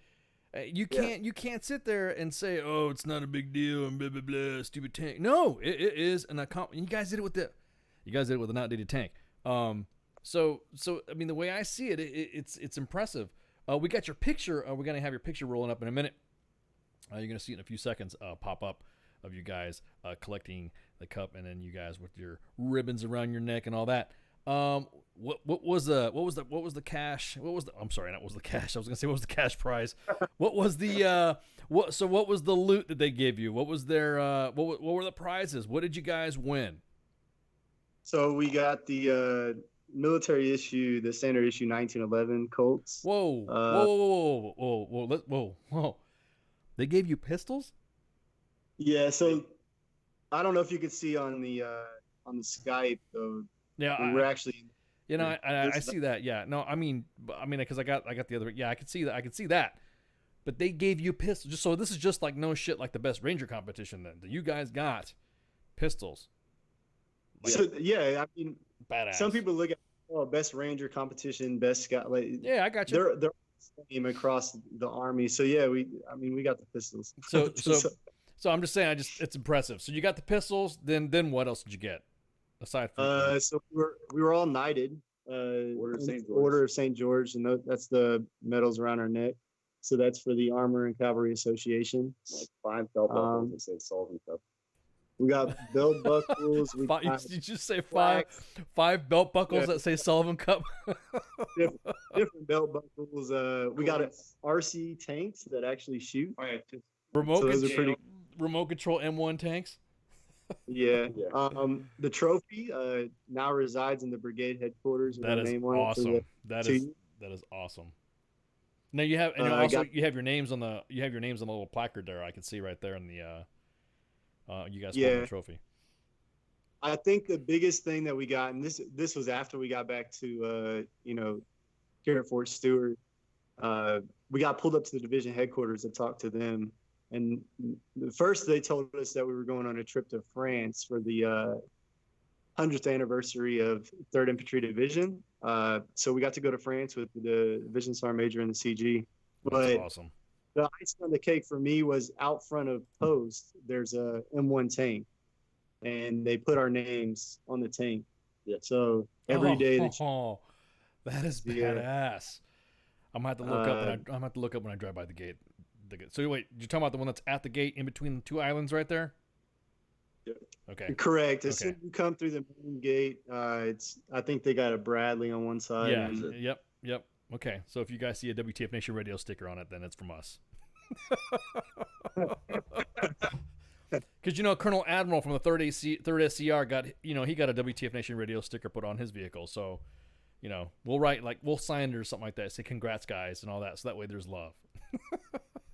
you can't sit there and say, "Oh, it's not a big deal," and blah blah blah, stupid tank. No, it is an accomplishment. You guys did it with an outdated tank. So I mean, the way I see it, it's impressive. We got your picture. We're gonna have your picture rolling up in a minute. You're gonna see it in a few seconds pop up of you guys collecting the cup, and then you guys with your ribbons around your neck and all that. What was the cash? I'm sorry, what was the cash? I was gonna say what was the cash prize? What was the what was the loot that they gave you? What was their what were the prizes? What did you guys win? So we got the military issue, the standard issue 1911 Colts. Whoa! They gave you pistols? Yeah. So I don't know if you could see on the Skype though. Yeah, we're actually. You know, I see that. Yeah, no, I mean, because I got the other. Yeah, I could see that. I could see that. But they gave you pistols. So this is just like no shit, like the best Ranger competition. Then you guys got pistols. Like, so yeah, I mean, badass. Some people look at best Ranger competition, best Scott. Like, yeah, I got you. They're the same across the Army. So yeah, we got the pistols. So I'm just saying, it's impressive. So you got the pistols. Then what else did you get? Aside from so we were all knighted. Order of St. George, and that's the medals around our neck. So that's for the Armor and Cavalry Association. Like 5 belt buckles that say Sullivan Cup. We got belt buckles. Did you just say five belt buckles that say Sullivan Cup? different belt buckles. We got RC tanks that actually shoot. Remote control M1 tanks. Yeah. The trophy now resides in the brigade headquarters. That is awesome. That is awesome. Now you have, and you have your names on the little placard there. I can see right there in the you guys holding the trophy. I think the biggest thing that we got, and this was after we got back to here at Fort Stewart, we got pulled up to the division headquarters to talk to them. And first they told us that we were going on a trip to France for the 100th anniversary of 3rd Infantry Division. So we got to go to France with the Division Sergeant Major and the CG. But that's awesome. The icing on the cake for me was out front of post, there's a M1 tank. And they put our names on the tank. Yeah. So every day that is badass. I'm gonna have to look up when I'm gonna have to look up when I drive by the gate. So wait, you're talking about the one that's at the gate in between the two islands right there? Yep. Okay. Correct. As soon as you come through the main gate, I think they got a Bradley on one side. Yeah. Yep. Okay. So if you guys see a WTF Nation radio sticker on it, then it's from us. Because Colonel Admiral from the 3rd SCR got he got a WTF Nation radio sticker put on his vehicle. So we'll sign it or something like that. Say congrats guys and all that. So that way there's love.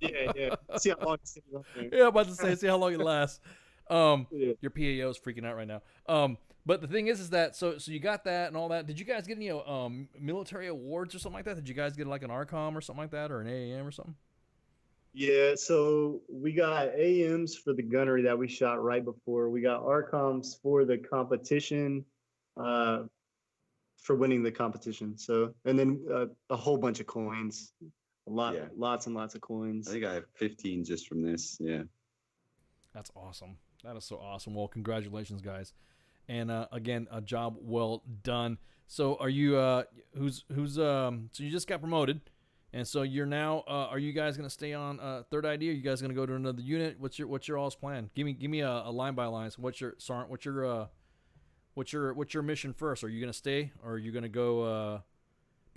Yeah. See how long it stays up there. Yeah, I'm about to say, see how long it lasts. Your PAO is freaking out right now. But the thing is that so you got that and all that. Did you guys get any military awards or something like that? Did you guys get like an ARCOM or something like that, or an AAM or something? Yeah, so we got AMs for the gunnery that we shot right before. We got ARCOMs for the competition, for winning the competition. So, and then a whole bunch of coins. Lots and lots of coins. I think I have 15 just from this. Yeah. That's awesome. That is so awesome. Well, congratulations, guys. And again, a job well done. So are you so you just got promoted, and so you're now are you guys gonna stay on 3rd ID? Are you guys gonna go to another unit? What's your all's plan? Give me a line by line. So what's your mission first? Are you gonna stay or are you gonna go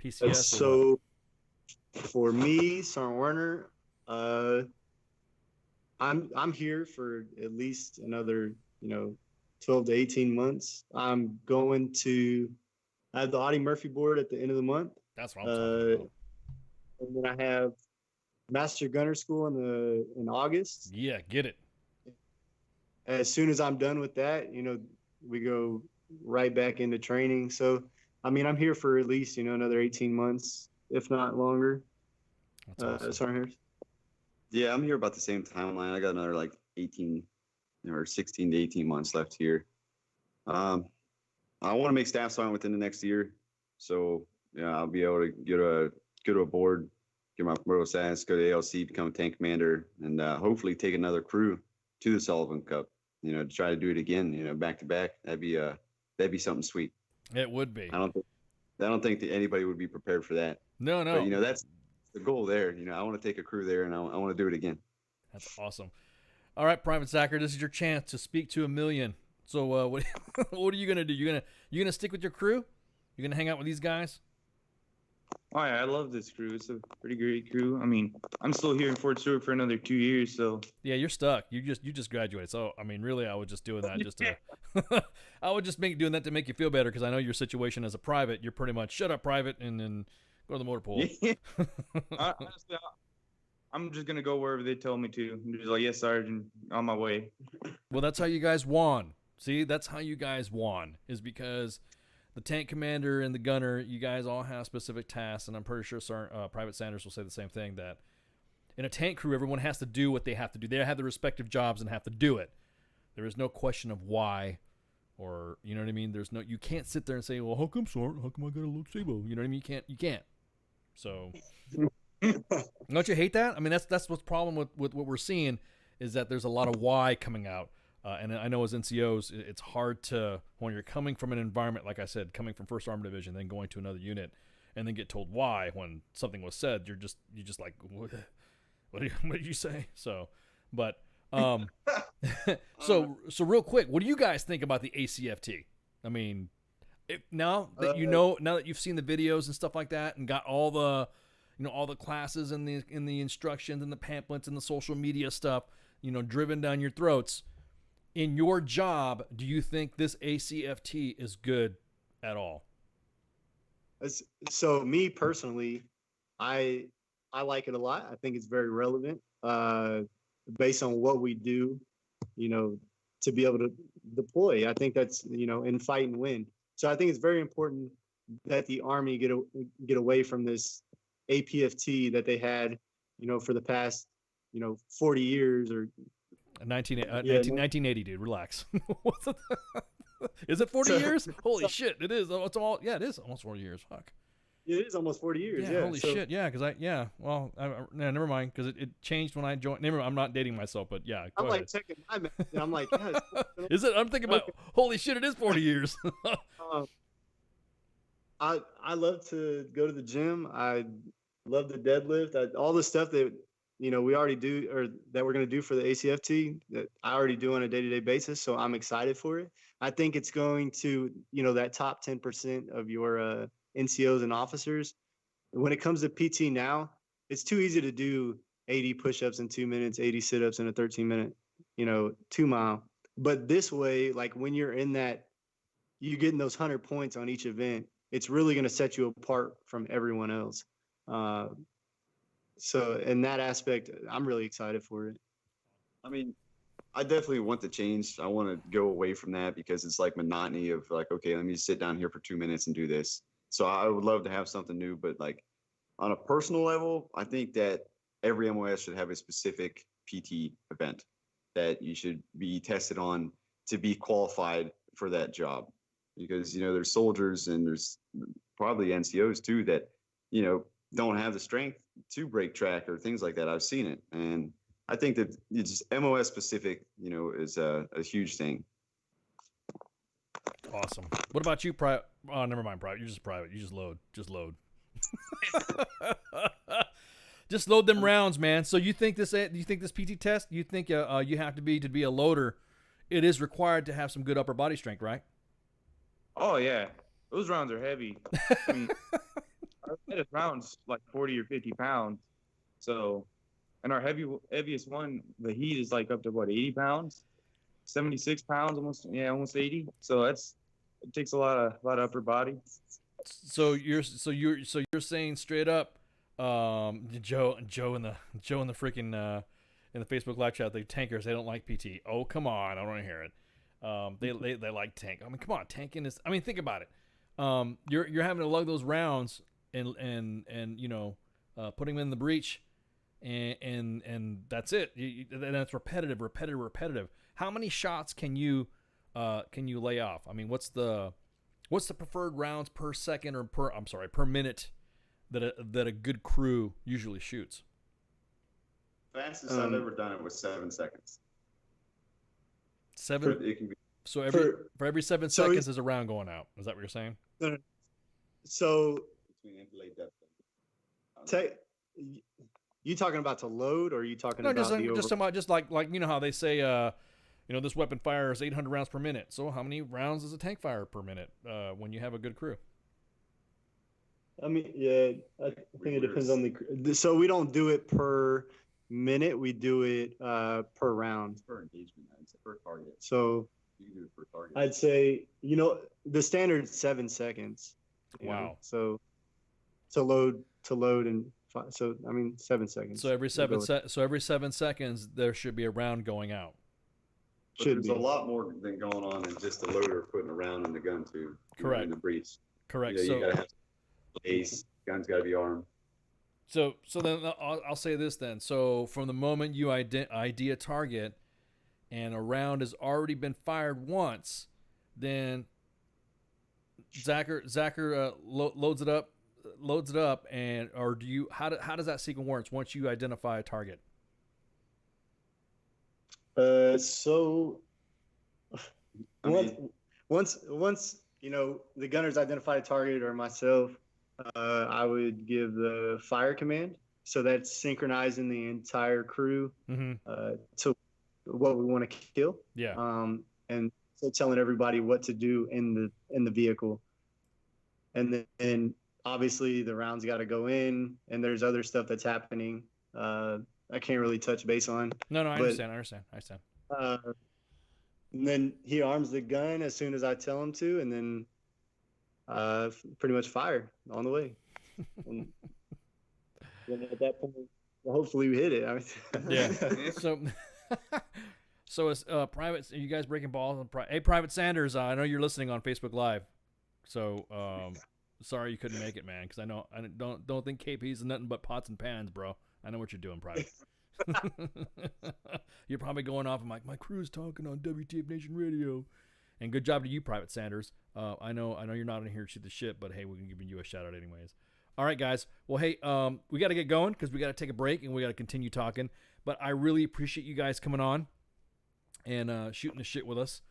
PCS? So for me, Sergeant Werner, I'm here for at least another 12 to 18 months. I'm going to have the Audie Murphy board at the end of the month. That's what I'm talking about. And then I have Master Gunner School in August. Yeah, get it. As soon as I'm done with that, we go right back into training. So, I mean, I'm here for at least, another 18 months, if not longer. That's awesome. Sergeant Harris? Yeah, I'm here about the same timeline. I got another like 18 or 16 to 18 months left here. I want to make staff sergeant within the next year. So yeah, I'll be able to go to a board, get my promotional status, go to ALC, become a tank commander, and hopefully take another crew to the Sullivan Cup. To try to do it again. Back to back. That'd be something sweet. It would be. I don't think that anybody would be prepared for that. No. But that's the goal there. I want to take a crew there, and I want to do it again. That's awesome. All right, Private Sacker, this is your chance to speak to a million. So what are you gonna do? You gonna stick with your crew? You gonna hang out with these guys? Oh yeah, I love this crew. It's a pretty great crew. I mean, I'm still here in Fort Stewart for another 2 years, so yeah, you're stuck. You just graduated. So I mean, really, I was just doing that just to. I would just doing that to make you feel better because I know your situation as a private. You're pretty much shut up, private, and then go to the motor pool. Honestly, I'm just gonna go wherever they tell me to. I'm just like, yes, Sergeant, on my way. Well, that's how you guys won. See, that's how you guys won, is because the tank commander and the gunner, you guys all have specific tasks, and I'm pretty sure Private Sanders will say the same thing, that in a tank crew, everyone has to do what they have to do. They have their respective jobs and have to do it. There is no question of why, or, you know what I mean? You can't sit there and say, well, how come, Sergeant? How come I got a load Sabo? You know what I mean? You can't. So, don't you hate that? I mean, that's what's the problem with what we're seeing, is that there's a lot of why coming out. And I know as NCOs, it's hard to, when you're coming from an environment, like I said, coming from 1st Armored Division, then going to another unit, and then get told why when something was said. You're just like, what did you say? So, but so real quick, what do you guys think about the ACFT? I mean, now that now that you've seen the videos and stuff like that, and got all the, all the classes and the instructions and the pamphlets and the social media stuff, driven down your throats. In your job, do you think this ACFT is good at all? So me personally, I like it a lot. I think it's very relevant based on what we do, to be able to deploy. I think that's, in fight and win. So I think it's very important that the Army get away from this APFT that they had, for the past, 40 years or 1980, dude. Relax. Is it 40 years? Holy shit! It is. It is almost 40 years. Fuck. It is almost 40 years. Yeah. Holy shit. Yeah. Because Well, never mind. Because it changed when I joined. Never. I'm not dating myself, but yeah. I'm like checking my message, and I'm like, yes. Is it? I'm thinking about. Holy shit! It is 40 years. I love to go to the gym. I love the deadlift. All the stuff that we already do, or that we're going to do for the ACFT, that I already do on a day-to-day basis. So I'm excited for it. I think it's going to, that top 10% of your NCOs and officers. When it comes to PT now, it's too easy to do 80 push-ups in 2 minutes, 80 sit-ups in a 13-minute, 2 mile. But this way, like when you're in that, you're getting those 100 points on each event, it's really going to set you apart from everyone else. So in that aspect, I'm really excited for it. I mean, I definitely want the change. I want to go away from that because it's like monotony of like, okay, let me sit down here for 2 minutes and do this. So I would love to have something new, but like on a personal level, I think that every MOS should have a specific PT event that you should be tested on to be qualified for that job. Because, there's soldiers and there's probably NCOs too that, don't have the strength to break track or things like that. I've seen it. And I think that it's just MOS specific, is a huge thing. Awesome. What about you, Private? Oh, never mind, Private. You're just private. You just load. Just load. Just load them rounds, man. So you think this PT test, you think you have to be a loader, it is required to have some good upper body strength, right? Oh yeah. Those rounds are heavy. I mean, our heaviest round's like 40 or 50 pounds. So, and our heaviest one, the heat is like up to 80 pounds, 76 pounds, almost 80. So it takes a lot of upper body. So you're saying straight up, Joe in the freaking in the Facebook live chat, the tankers, they don't like PT. Oh come on, I don't want to hear it. They like tank. I mean, come on, tanking is. I mean, think about it. You're having to lug those rounds and putting them in the breech, and that's it. And that's repetitive. How many shots can you lay off? I mean, what's the preferred rounds per second or per minute that a good crew usually shoots? Fastest I've ever done it was 7 seconds. 7. It can be, so for every 7 seconds, there's a round going out. Is that what you're saying? No. So between interlay depth. You talking about to load, or are you talking No, about just like you know how they say this weapon fires 800 rounds per minute. So how many rounds does a tank fire per minute when you have a good crew? I mean, yeah, I think it depends on the. So we don't do it per minute. We do it per round. Per engagement, I'd say, per target. So you can do it per target. I'd say, the standard is 7 seconds. Wow. So to load and 7 seconds. So every 7 seconds there should be a round going out. But there's a lot more than going on than just the loader putting a round in the gun too. Correct. In the breech. Correct. You gotta have ace. Gun's gotta be armed. So then I'll say this then. So from the moment you ID a target and a round has already been fired once, then Zacher loads it up, and or do you how does that sequence work once you identify a target? So once the gunners identify a target or myself, I would give the fire command. So that's synchronizing the entire crew to what we want to kill. Yeah. And so telling everybody what to do in the vehicle. And then obviously the rounds got to go in, and there's other stuff that's happening. I can't really touch base on. No, I understand. And then he arms the gun as soon as I tell him to, and then pretty much fire on the way. And at that point, hopefully we hit it. Yeah. So as private, are you guys breaking balls? Hey, Private Sanders, I know you're listening on Facebook Live. So sorry you couldn't make it, man, because I don't think KP's nothing but pots and pans, bro. I know what you're doing, Private. You're probably going off and like, my crew's talking on WTF Nation Radio. And good job to you, Private Sanders. I know you're not in here to shoot the shit, but hey, we're giving you a shout out anyways. All right, guys. Well, hey, we got to get going because we got to take a break and we got to continue talking. But I really appreciate you guys coming on and shooting the shit with us,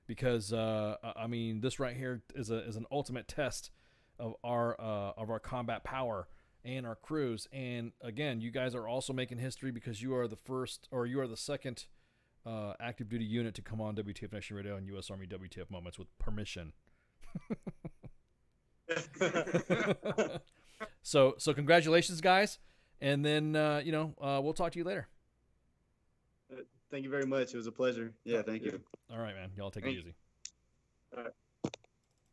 because I mean, this right here is an ultimate test of our combat power and our crews. And again, you guys are also making history because you are the second active duty unit to come on WTF Nation Radio and U.S. Army WTF Moments with permission. So congratulations, guys, and then we'll talk to you later. Thank you very much. It was a pleasure. Yeah, thank you. All right, man. Y'all take it easy. All right.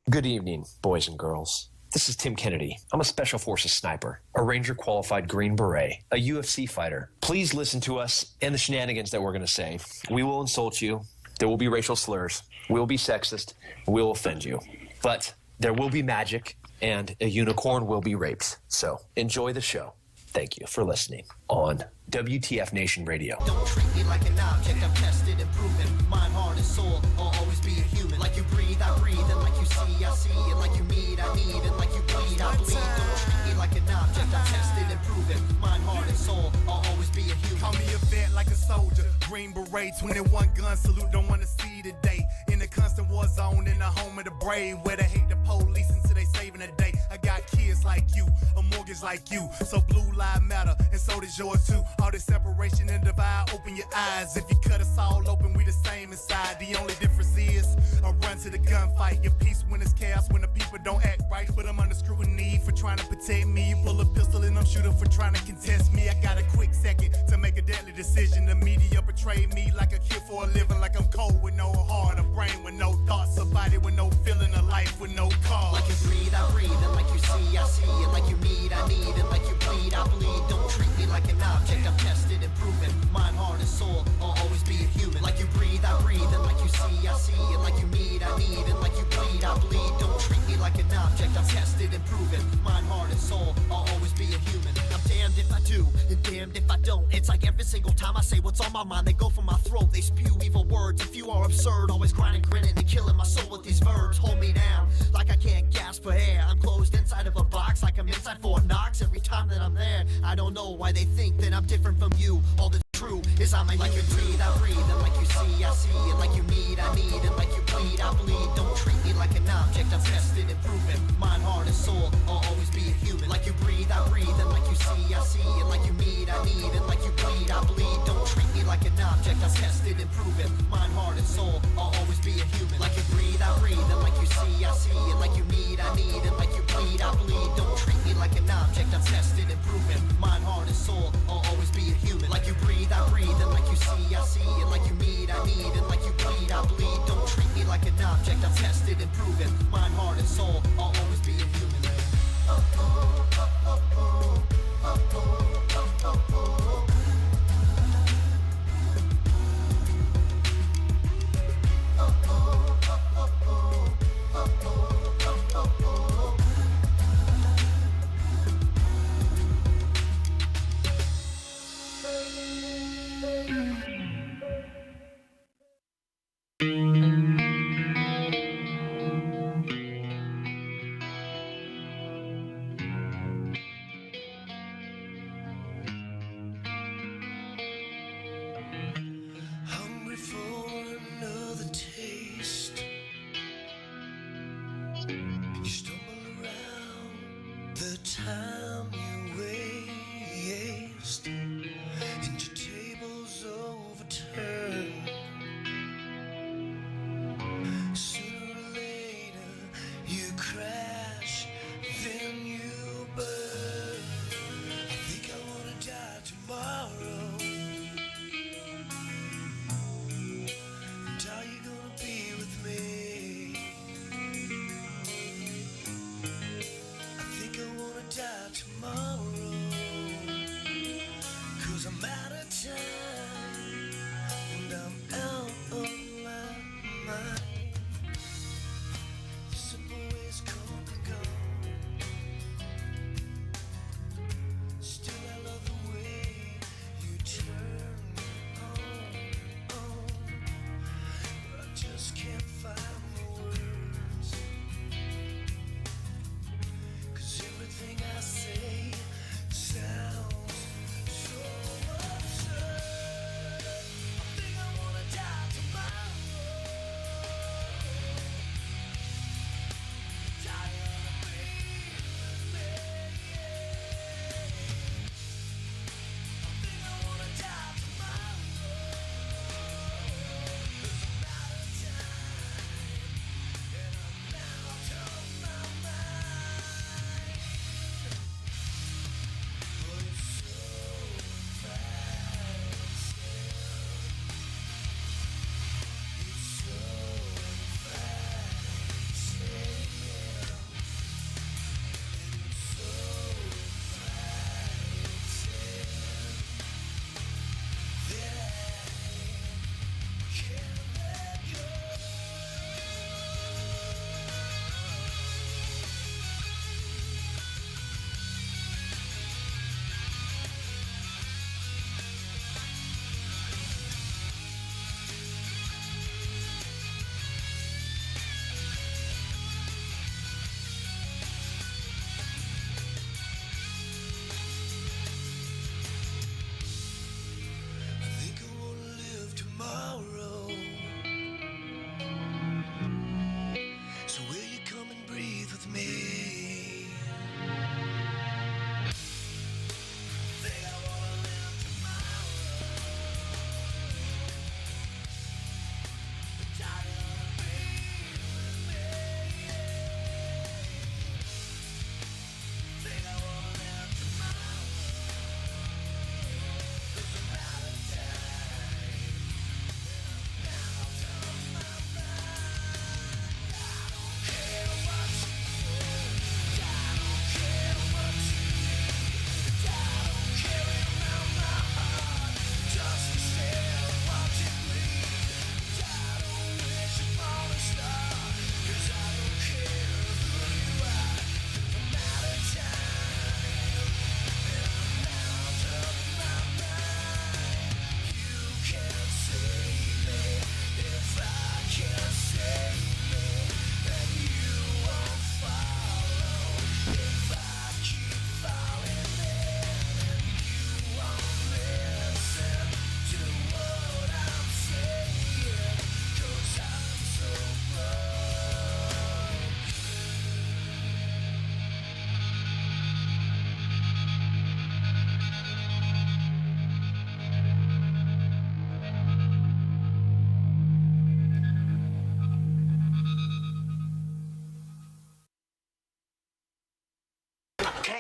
Good evening, boys and girls. This is Tim Kennedy. I'm a Special Forces sniper, a Ranger qualified Green Beret, a UFC fighter. Please listen to us and the shenanigans that we're going to say. We will insult you. There will be racial slurs. We will be sexist. We will offend you. But there will be magic, and a unicorn will be raped. So enjoy the show. Thank you for listening on WTF Nation Radio. Don't treat me like an object. I'm tested and proven. Mind, heart, and soul. I'll always be a human. Like you breathe, I breathe. And like you see, I see. And like you need, I need. And like you bleed, I bleed. Don't treat me like an object. I'm tested and proven. Mind, heart, and soul. I'll always be a human. Call me a vet like a soldier. Green Beret, 21 gun salute. Don't want to see the day. In the constant war zone, in the home of the brave, where they hate the police until they saving the day. I got kids like you, a mortgage like you. So blue lives matter, and so does yours too. All this separation and divide, open your eyes. If you cut us all open, we the same inside. The only difference is I run to the gunfight. Your peace when it's chaos, when the people don't act right. But I'm under scrutiny for trying to protect me. You pull a pistol and I'm shooting for trying to contest me. I got a quick second to make a deadly decision. The media portray me like a kid for a living, like I'm cold with no heart, a brain with no thoughts, a body with no feeling, a life with no cause. Like you breathe, I breathe. And like you see, I see. And like you need, I need. And like you bleed, I bleed. Don't treat me like an object. I'm tested and proven. Mind, heart, and soul. I'll always be a human. Like you breathe, I breathe. And like you see, I see. And like you need, I need. And like you bleed, I bleed. Don't treat me like an object. I'm tested and proven. Mind, heart, and soul. I'll always be a human. I'm damned It's like every single time I say what's on my mind, they go for my throat, they spew evil words. If you are absurd, always grinding, grinning, and killing my soul with these verbs. Hold me down, like I can't gasp for air. I'm closed inside of a box, like I'm inside Fort Knox. Every time that I'm there, I don't know why they think that I'm different from you. All that's true is I'm a like you breathe, I breathe, and like you see, I see, and like you need, I need, and like you bleed, I bleed. Don't treat me like an object, I'm tested and proven. Mind, heart, and soul, I'll always be a human. Like you breathe, I breathe, and like you see, I see, and like you need, I need, and like you bleed, I bleed. Don't treat me like an object, I'm tested and proven. Mind, heart, and soul, I'll always be a human. Like you breathe, I breathe, and like you see, I see, and like you need, I need, and like you bleed, I bleed. Don't treat me like an object, I'm tested and proven. Mind, heart, and soul, I'll always be a human. Like you breathe, I breathe, and like you see, I see, and like you need, I need, and like you bleed, I bleed. Don't treat me like an object, I'm tested and proven. Mind, heart, and soul, I'll always be a human. Hungry for another taste. You stumble around the time you waste, and your table's overturned. Sooner or later you crash, then you burn. I think I wanna die tomorrow. And are you gonna be with me? I think I wanna die tomorrow.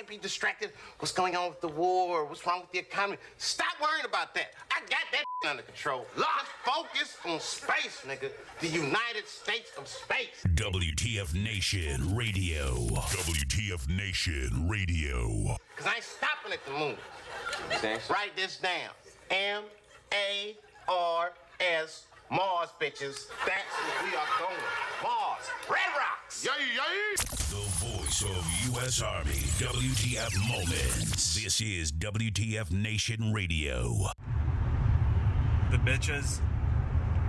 can't be distracted. What's going on with the war? What's wrong with the economy? Stop worrying about that. I got that under control. Just focus on space, nigga. The United States of space. WTF Nation Radio. WTF Nation Radio. Because I ain't stopping at the moon. Write this down. M-A-R-S. Mars, bitches. That's where we are going. Mars. Red Rocks. Yay, yay. The voice of U.S. Army. WTF Moments. This is WTF Nation Radio. The bitches,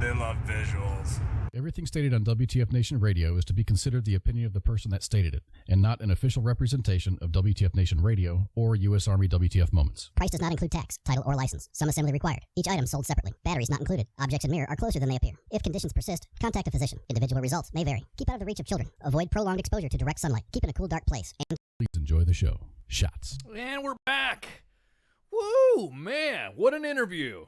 they love visuals. Everything stated on WTF Nation Radio is to be considered the opinion of the person that stated it, and not an official representation of WTF Nation Radio or U.S. Army WTF Moments. Price does not include tax, title, or license. Some assembly required. Each item sold separately. Batteries not included. Objects in mirror are closer than they appear. If conditions persist, contact a physician. Individual results may vary. Keep out of the reach of children. Avoid prolonged exposure to direct sunlight. Keep in a cool, dark place. And please enjoy the show. Shots. And we're back. Woo, man, what an interview.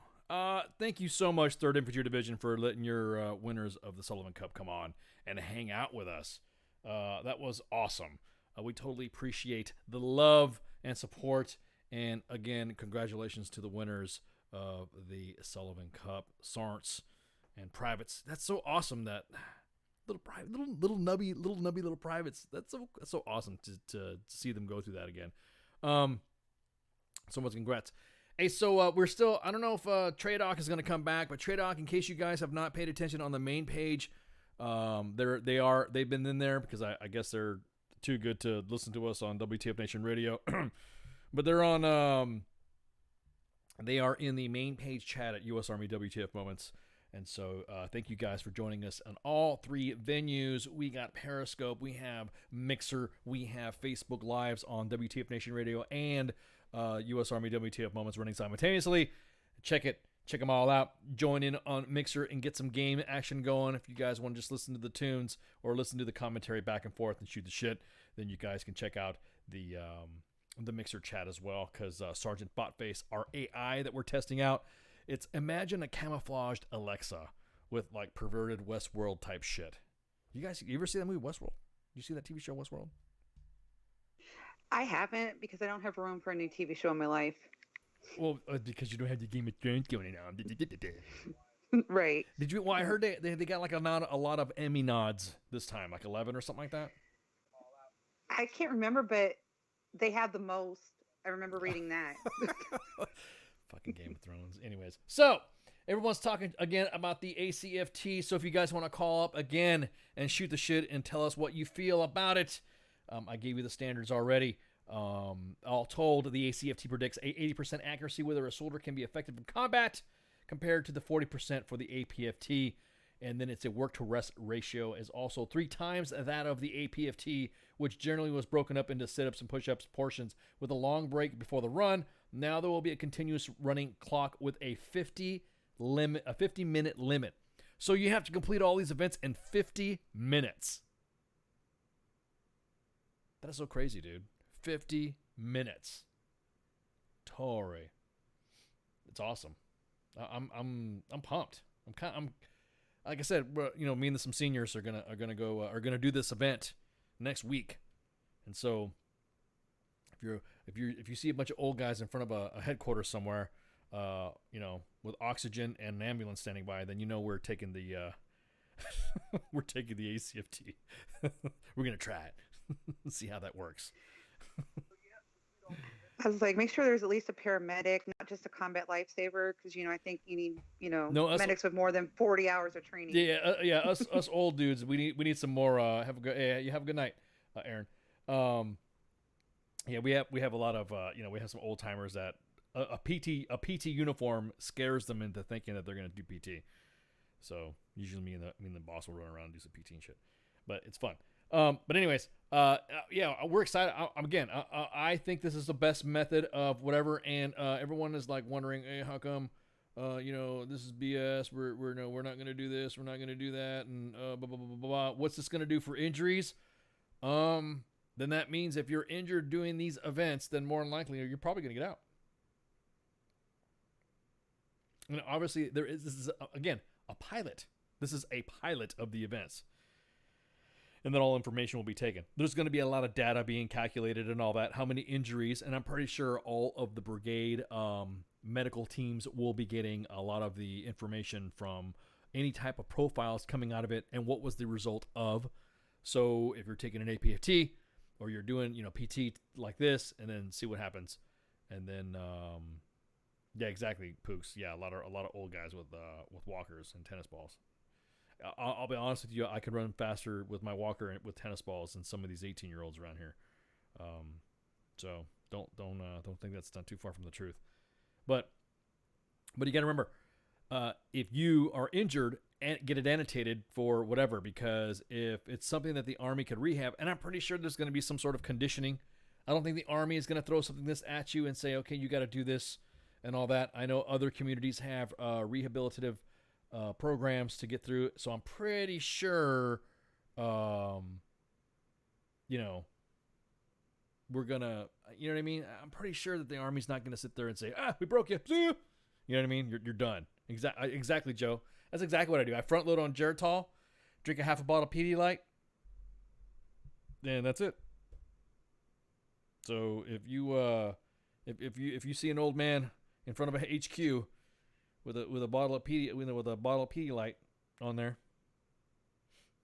Thank you so much, 3rd Infantry Division, for letting your winners of the Sullivan Cup come on and hang out with us. That was awesome. We totally appreciate the love and support. And again, congratulations to the winners of the Sullivan Cup, Sergeants and Privates. That's so awesome that little nubby little privates. That's so awesome to see them go through that again. So much congrats. Hey, so we're still, I don't know if Tradoc is going to come back, but Tradoc, in case you guys have not paid attention on the main page, they've been in there because I guess they're too good to listen to us on WTF Nation Radio. But they're on, they are in the main page chat at U.S. Army WTF Moments. And so thank you guys for joining us on all 3 venues. We got Periscope, we have Mixer, we have Facebook Lives on WTF Nation Radio, and U.S. Army WTF Moments running simultaneously. Check them all out. Join in on Mixer and get some game action going. If you guys want to just listen to the tunes or listen to the commentary back and forth and shoot the shit, then you guys can check out the Mixer chat as well, because Sergeant Botface, our AI that we're testing out, it's imagine a camouflaged Alexa with like perverted Westworld type shit. You ever see that movie Westworld? You see that TV show Westworld? I haven't, because I don't have room for a new TV show in my life. Well, because you don't have the Game of Thrones going on. Right. Did you? Well, I heard they got like a lot of Emmy nods this time, like 11 or something like that. I can't remember, but they had the most. I remember reading that. Fucking Game of Thrones. Anyways, so everyone's talking again about the ACFT. So if you guys want to call up again and shoot the shit and tell us what you feel about it, I gave you the standards already. All told, the ACFT predicts a 80% accuracy whether a soldier can be effective in combat, compared to the 40% for the APFT. And then it's a work to rest ratio is also 3 times that of the APFT, which generally was broken up into sit-ups and push-ups portions with a long break before the run. Now there will be a continuous running clock with a 50-minute limit. So you have to complete all these events in 50 minutes. That is so crazy, dude. 50 minutes. Tory. It's awesome. I'm pumped. I'm like I said, me and some seniors are gonna do this event next week, and so if you see a bunch of old guys in front of a headquarters somewhere, with oxygen and an ambulance standing by, then we're taking the we're taking the ACFT. We're gonna try it. See how that works. I was like, make sure there's at least a paramedic, not just a combat lifesaver, because I think you need medics with more than 40 hours of training. Yeah, us old dudes, we need some more. Have a good night, Aaron. We have a lot of we have some old timers that a PT uniform scares them into thinking that they're gonna do PT. So usually me and the boss will run around and do some PT and shit, but it's fun. But anyways, we're excited. I think this is the best method of whatever, and everyone is like wondering, hey, how come, this is BS. We're not gonna do this. We're not gonna do that, and blah blah blah blah blah. What's this gonna do for injuries? Then that means if you're injured doing these events, then more than likely you're probably gonna get out. And obviously this is again a pilot. This is a pilot of the events. and then all information will be taken. There's going to be a lot of data being calculated and all that, how many injuries, and I'm pretty sure all of the brigade medical teams will be getting a lot of the information from any type of profiles coming out of it and what was the result of. So if you're taking an APFT or you're doing, PT like this, and then see what happens. And then, yeah, exactly, Pooks. Yeah, a lot of old guys with walkers and tennis balls. I'll be honest with you, I could run faster with my walker and with tennis balls than some of these 18-year-olds around here. So don't think that's not too far from the truth. But you got to remember, if you are injured, and get it annotated for whatever, because if it's something that the Army could rehab, and I'm pretty sure there's going to be some sort of conditioning. I don't think the Army is going to throw something this at you and say, okay, you got to do this and all that. I know other communities have rehabilitative programs to get through, so I'm pretty sure, we're gonna, you know what I mean? I'm pretty sure that the Army's not gonna sit there and say, we broke you, see you. You know what I mean? You're done. Exactly, Joe. That's exactly what I do. I front load on Geritol, drink a half a bottle of Pedialyte, and that's it. So if you see an old man in front of a HQ with a bottle of Pedialyte on there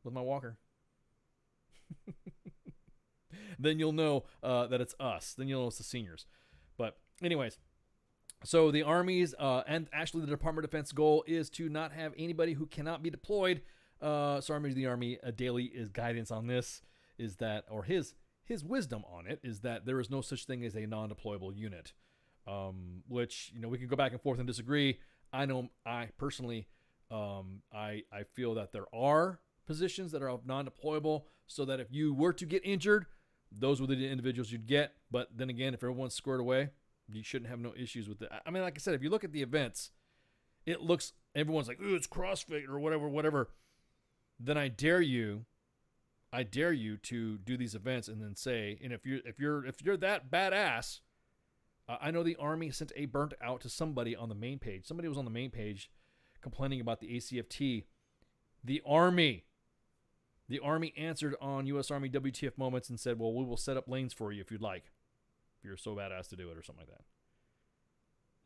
with my walker, then you'll know that it's us. Then you'll know it's the seniors. But anyways, so the Army's and actually the Department of Defense goal is to not have anybody who cannot be deployed. So the Army daily is guidance on this is that, or his wisdom on it is that there is no such thing as a non-deployable unit. Which, we can go back and forth and disagree. I know I personally, I feel that there are positions that are non-deployable, so that if you were to get injured, those were the individuals you'd get. But then again, if everyone's squared away, you shouldn't have no issues with it. I mean, like I said, if you look at the events, it looks, everyone's like, ooh, it's CrossFit or whatever. Then I dare you to do these events and then say, and if you're that badass, I know the Army sent a burnt out to somebody on the main page. Somebody was on the main page complaining about the ACFT. The Army answered on U.S. Army WTF Moments and said, well, we will set up lanes for you if you'd like. If you're so badass to do it or something like that.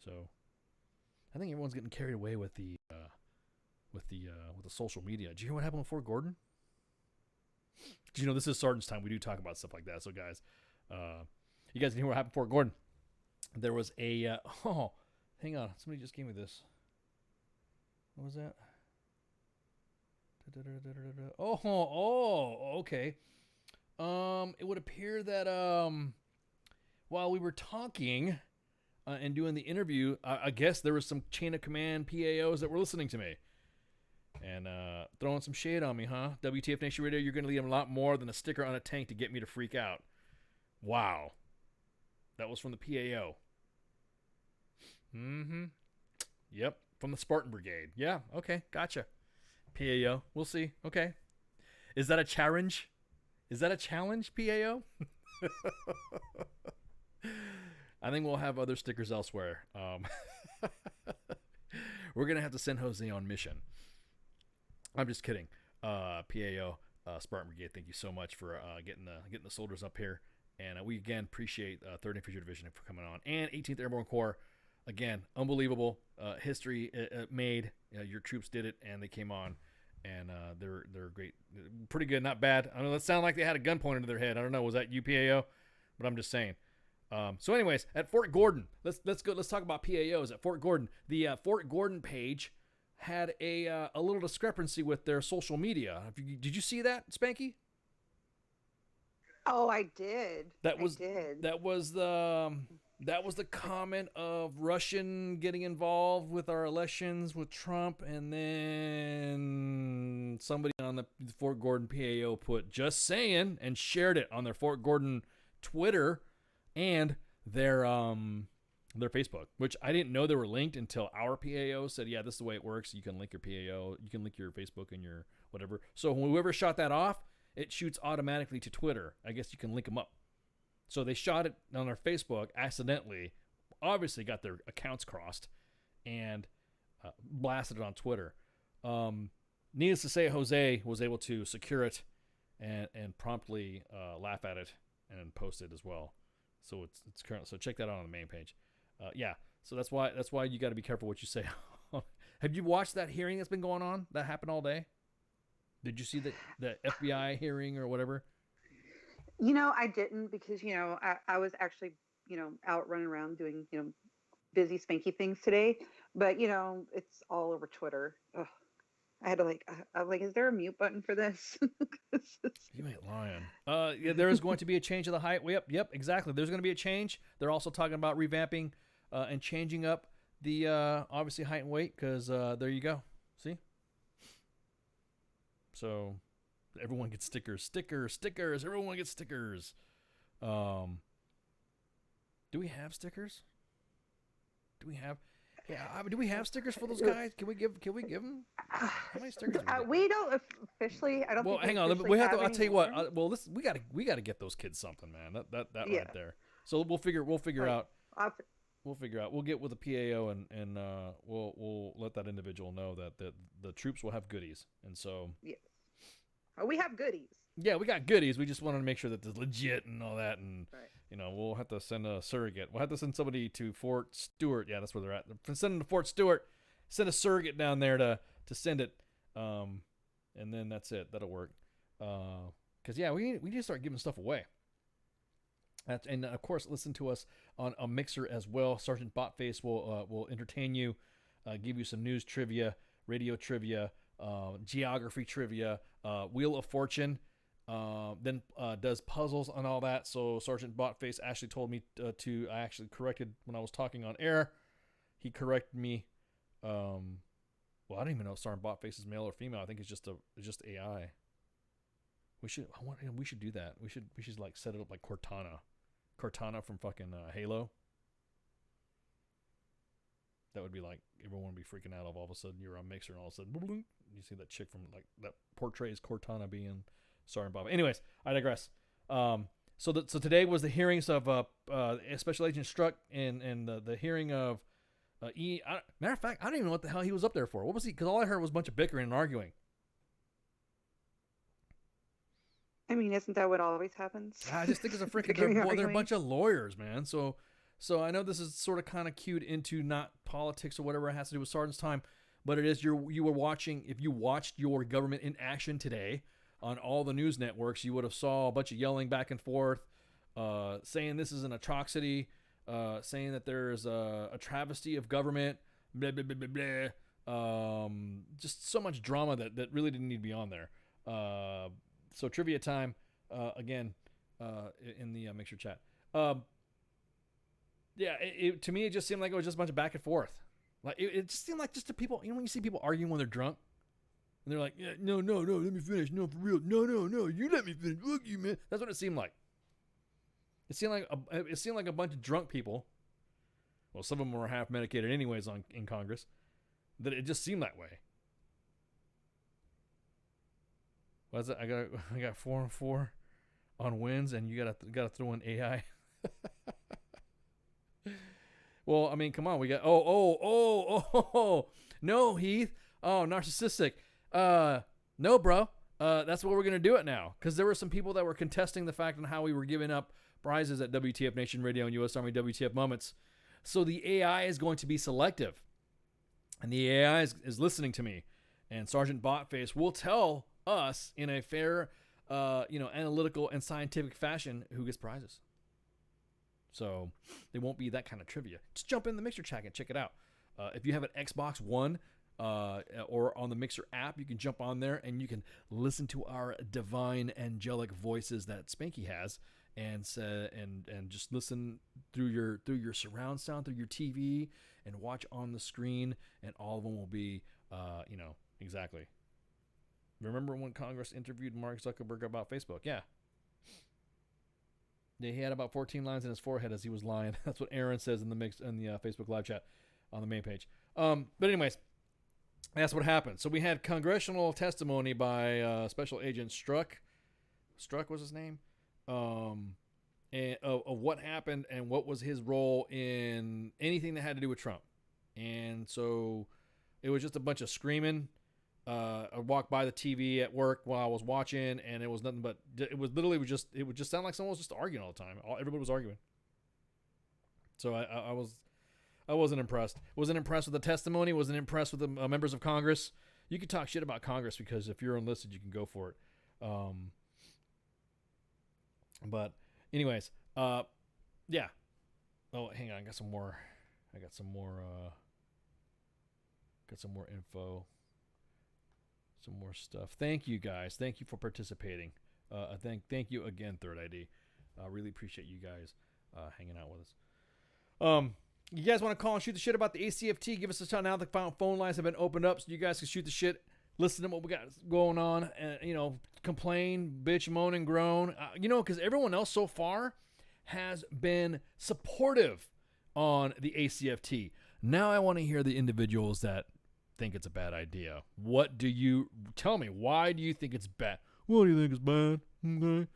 So I think everyone's getting carried away with the social media. Did you hear what happened with Fort Gordon? This is Sergeant's time. We do talk about stuff like that. So guys, you guys can hear what happened with Fort Gordon. There was a hang on, somebody just gave me this. What was that? Okay. It would appear that while we were talking and doing the interview, I guess there was some chain of command PAOs that were listening to me and throwing some shade on me, huh? WTF Nation Radio, you're going to need a lot more than a sticker on a tank to get me to freak out. Wow. That was from the PAO. Mm-hmm. Yep, from the Spartan Brigade. Yeah, okay, gotcha. PAO, we'll see. Okay. Is that a challenge? PAO? I think we'll have other stickers elsewhere. We're going to have to send Jose on mission. I'm just kidding. PAO, Spartan Brigade, thank you so much for getting the soldiers up here. And we, again, appreciate 3rd Infantry Division for coming on. And 18th Airborne Corps, again, unbelievable history made. Your troops did it, and they came on. And they're great. Pretty good, not bad. I mean, that sounded like they had a gun pointed to their head. I don't know, was that UPAO? But I'm just saying. So anyways, at Fort Gordon, let's talk about PAOs at Fort Gordon. The Fort Gordon page had a little discrepancy with their social media. Did you see that, Spanky? Oh, I did. That was the comment of Russian getting involved with our elections with Trump, and then somebody on the Fort Gordon PAO put "just saying" and shared it on their Fort Gordon Twitter and their Facebook, which I didn't know they were linked until our PAO said, "Yeah, this is the way it works. You can link your PAO, you can link your Facebook and your whatever." So whoever shot that off, it shoots automatically to Twitter. I guess you can link them up. So they shot it on their Facebook accidentally, obviously got their accounts crossed, and blasted it on Twitter. Needless to say, Jose was able to secure it and promptly laugh at it and post it as well. So it's current. So check that out on the main page. Yeah. So that's why you got to be careful what you say. Have you watched that hearing that's been going on? That happened all day. Did you see the FBI hearing or whatever? I didn't because I was actually out running around doing busy spanky things today. But it's all over Twitter. Ugh. I had to I'm like, is there a mute button for this? You ain't lying. Yeah, there is going to be a change of the height. Yep, exactly. There's going to be a change. They're also talking about revamping and changing up the obviously height and weight because there you go. See? So everyone gets stickers. Everyone gets stickers. Do we have stickers? Do we have stickers for those guys? Can we give them? How many stickers? We don't officially. I don't. Well, think hang on. We have to. I'll tell you what. We got to get those kids something, man. That Yeah. right there. So we'll figure out. I'll We'll figure out. We'll get with the PAO and we'll let that individual know that the troops will have goodies, and so. Yes. Oh, we have goodies. Yeah, we got goodies. We just wanted to make sure that they're legit and all that, and we'll have to send a surrogate. We'll have to send somebody to Fort Stewart. Yeah, that's where they're at. Send them to Fort Stewart. Send a surrogate down there to send it, and then that's it. That'll work. Because we need to start giving stuff away. And of course, listen to us on a Mixer as well. Sergeant Botface will entertain you, give you some news trivia, radio trivia, geography trivia, Wheel of Fortune. Then does puzzles and all that. So Sergeant Botface actually told me I actually corrected when I was talking on air. He corrected me. Well, I don't even know if Sergeant Botface is male or female. I think it's just AI. We should do that. We should like set it up like Cortana from fucking Halo. That would be like everyone would be freaking out all of a sudden you're on Mixer and all of a sudden you see that chick from like that portrays Cortana being Sergeant Bob. Anyways, I digress. So today was the hearings of Special Agent Struck and the hearing of matter of fact, I don't even know what the hell he was up there for. What was he? Because all I heard was a bunch of bickering and arguing. I mean, isn't that what always happens? I just think it's a freaking they're a bunch of lawyers, man. So I know this is sort of kind of cued into not politics or whatever it has to do with Sergeant's time, but it is you were watching. If you watched your government in action today on all the news networks, you would have saw a bunch of yelling back and forth, saying this is an atrocity, saying that there's a travesty of government, blah blah blah blah blah. Just so much drama that really didn't need to be on there. So trivia time again in the Mixer chat. Yeah, to me it just seemed like it was just a bunch of back and forth. Like it just seemed like just the people. When you see people arguing when they're drunk, and they're like, yeah, no, let me finish. No, for real. No, you let me finish. Look, you man. That's what it seemed like. It seemed like a bunch of drunk people. Well, some of them were half medicated anyways in Congress. That it just seemed that way. What's it? I got 4 and 4 on wins, and you gotta throw in AI. Well, I mean, come on, we got no, Heath. Oh, narcissistic. No, bro. That's what we're gonna do it now, because there were some people that were contesting the fact on how we were giving up prizes at WTF Nation Radio and U.S. Army WTF Moments. So the AI is going to be selective, and the AI is listening to me, and Sergeant Botface will tell us in a fair, analytical and scientific fashion who gets prizes. So there won't be that kind of trivia. Just jump in the Mixer chat and check it out. If you have an Xbox One or on the Mixer app, you can jump on there and you can listen to our divine angelic voices that Spanky has, and just listen through your surround sound, through your TV, and watch on the screen, and all of them will be, exactly. Remember when Congress interviewed Mark Zuckerberg about Facebook? Yeah. He had about 14 lines in his forehead as he was lying. That's what Aaron says in the Facebook live chat on the main page. But anyways, that's what happened. So we had congressional testimony by Special Agent Struck. Struck was his name. And of what happened and what was his role in anything that had to do with Trump. And so it was just a bunch of screaming I walked by the TV at work while I was watching, and it was nothing but it would just sound like someone was just arguing all the time. Everybody was arguing. So I wasn't impressed. Wasn't impressed with the testimony. Wasn't impressed with the members of Congress. You can talk shit about Congress because if you're enlisted, you can go for it. But anyways, yeah. Oh, hang on. I got some more info. Some more stuff. Thank you guys. Thank you for participating. Thank you again, Third ID. Really appreciate you guys hanging out with us. You guys want to call and shoot the shit about the ACFT? Give us a shout now. The phone lines have been opened up so you guys can shoot the shit. Listen to what we got going on, and complain, bitch, moan, and groan. Because everyone else so far has been supportive on the ACFT. Now I want to hear the individuals that think it's a bad idea. What do you tell me? Why do you think it's bad? What do you think is bad? Okay.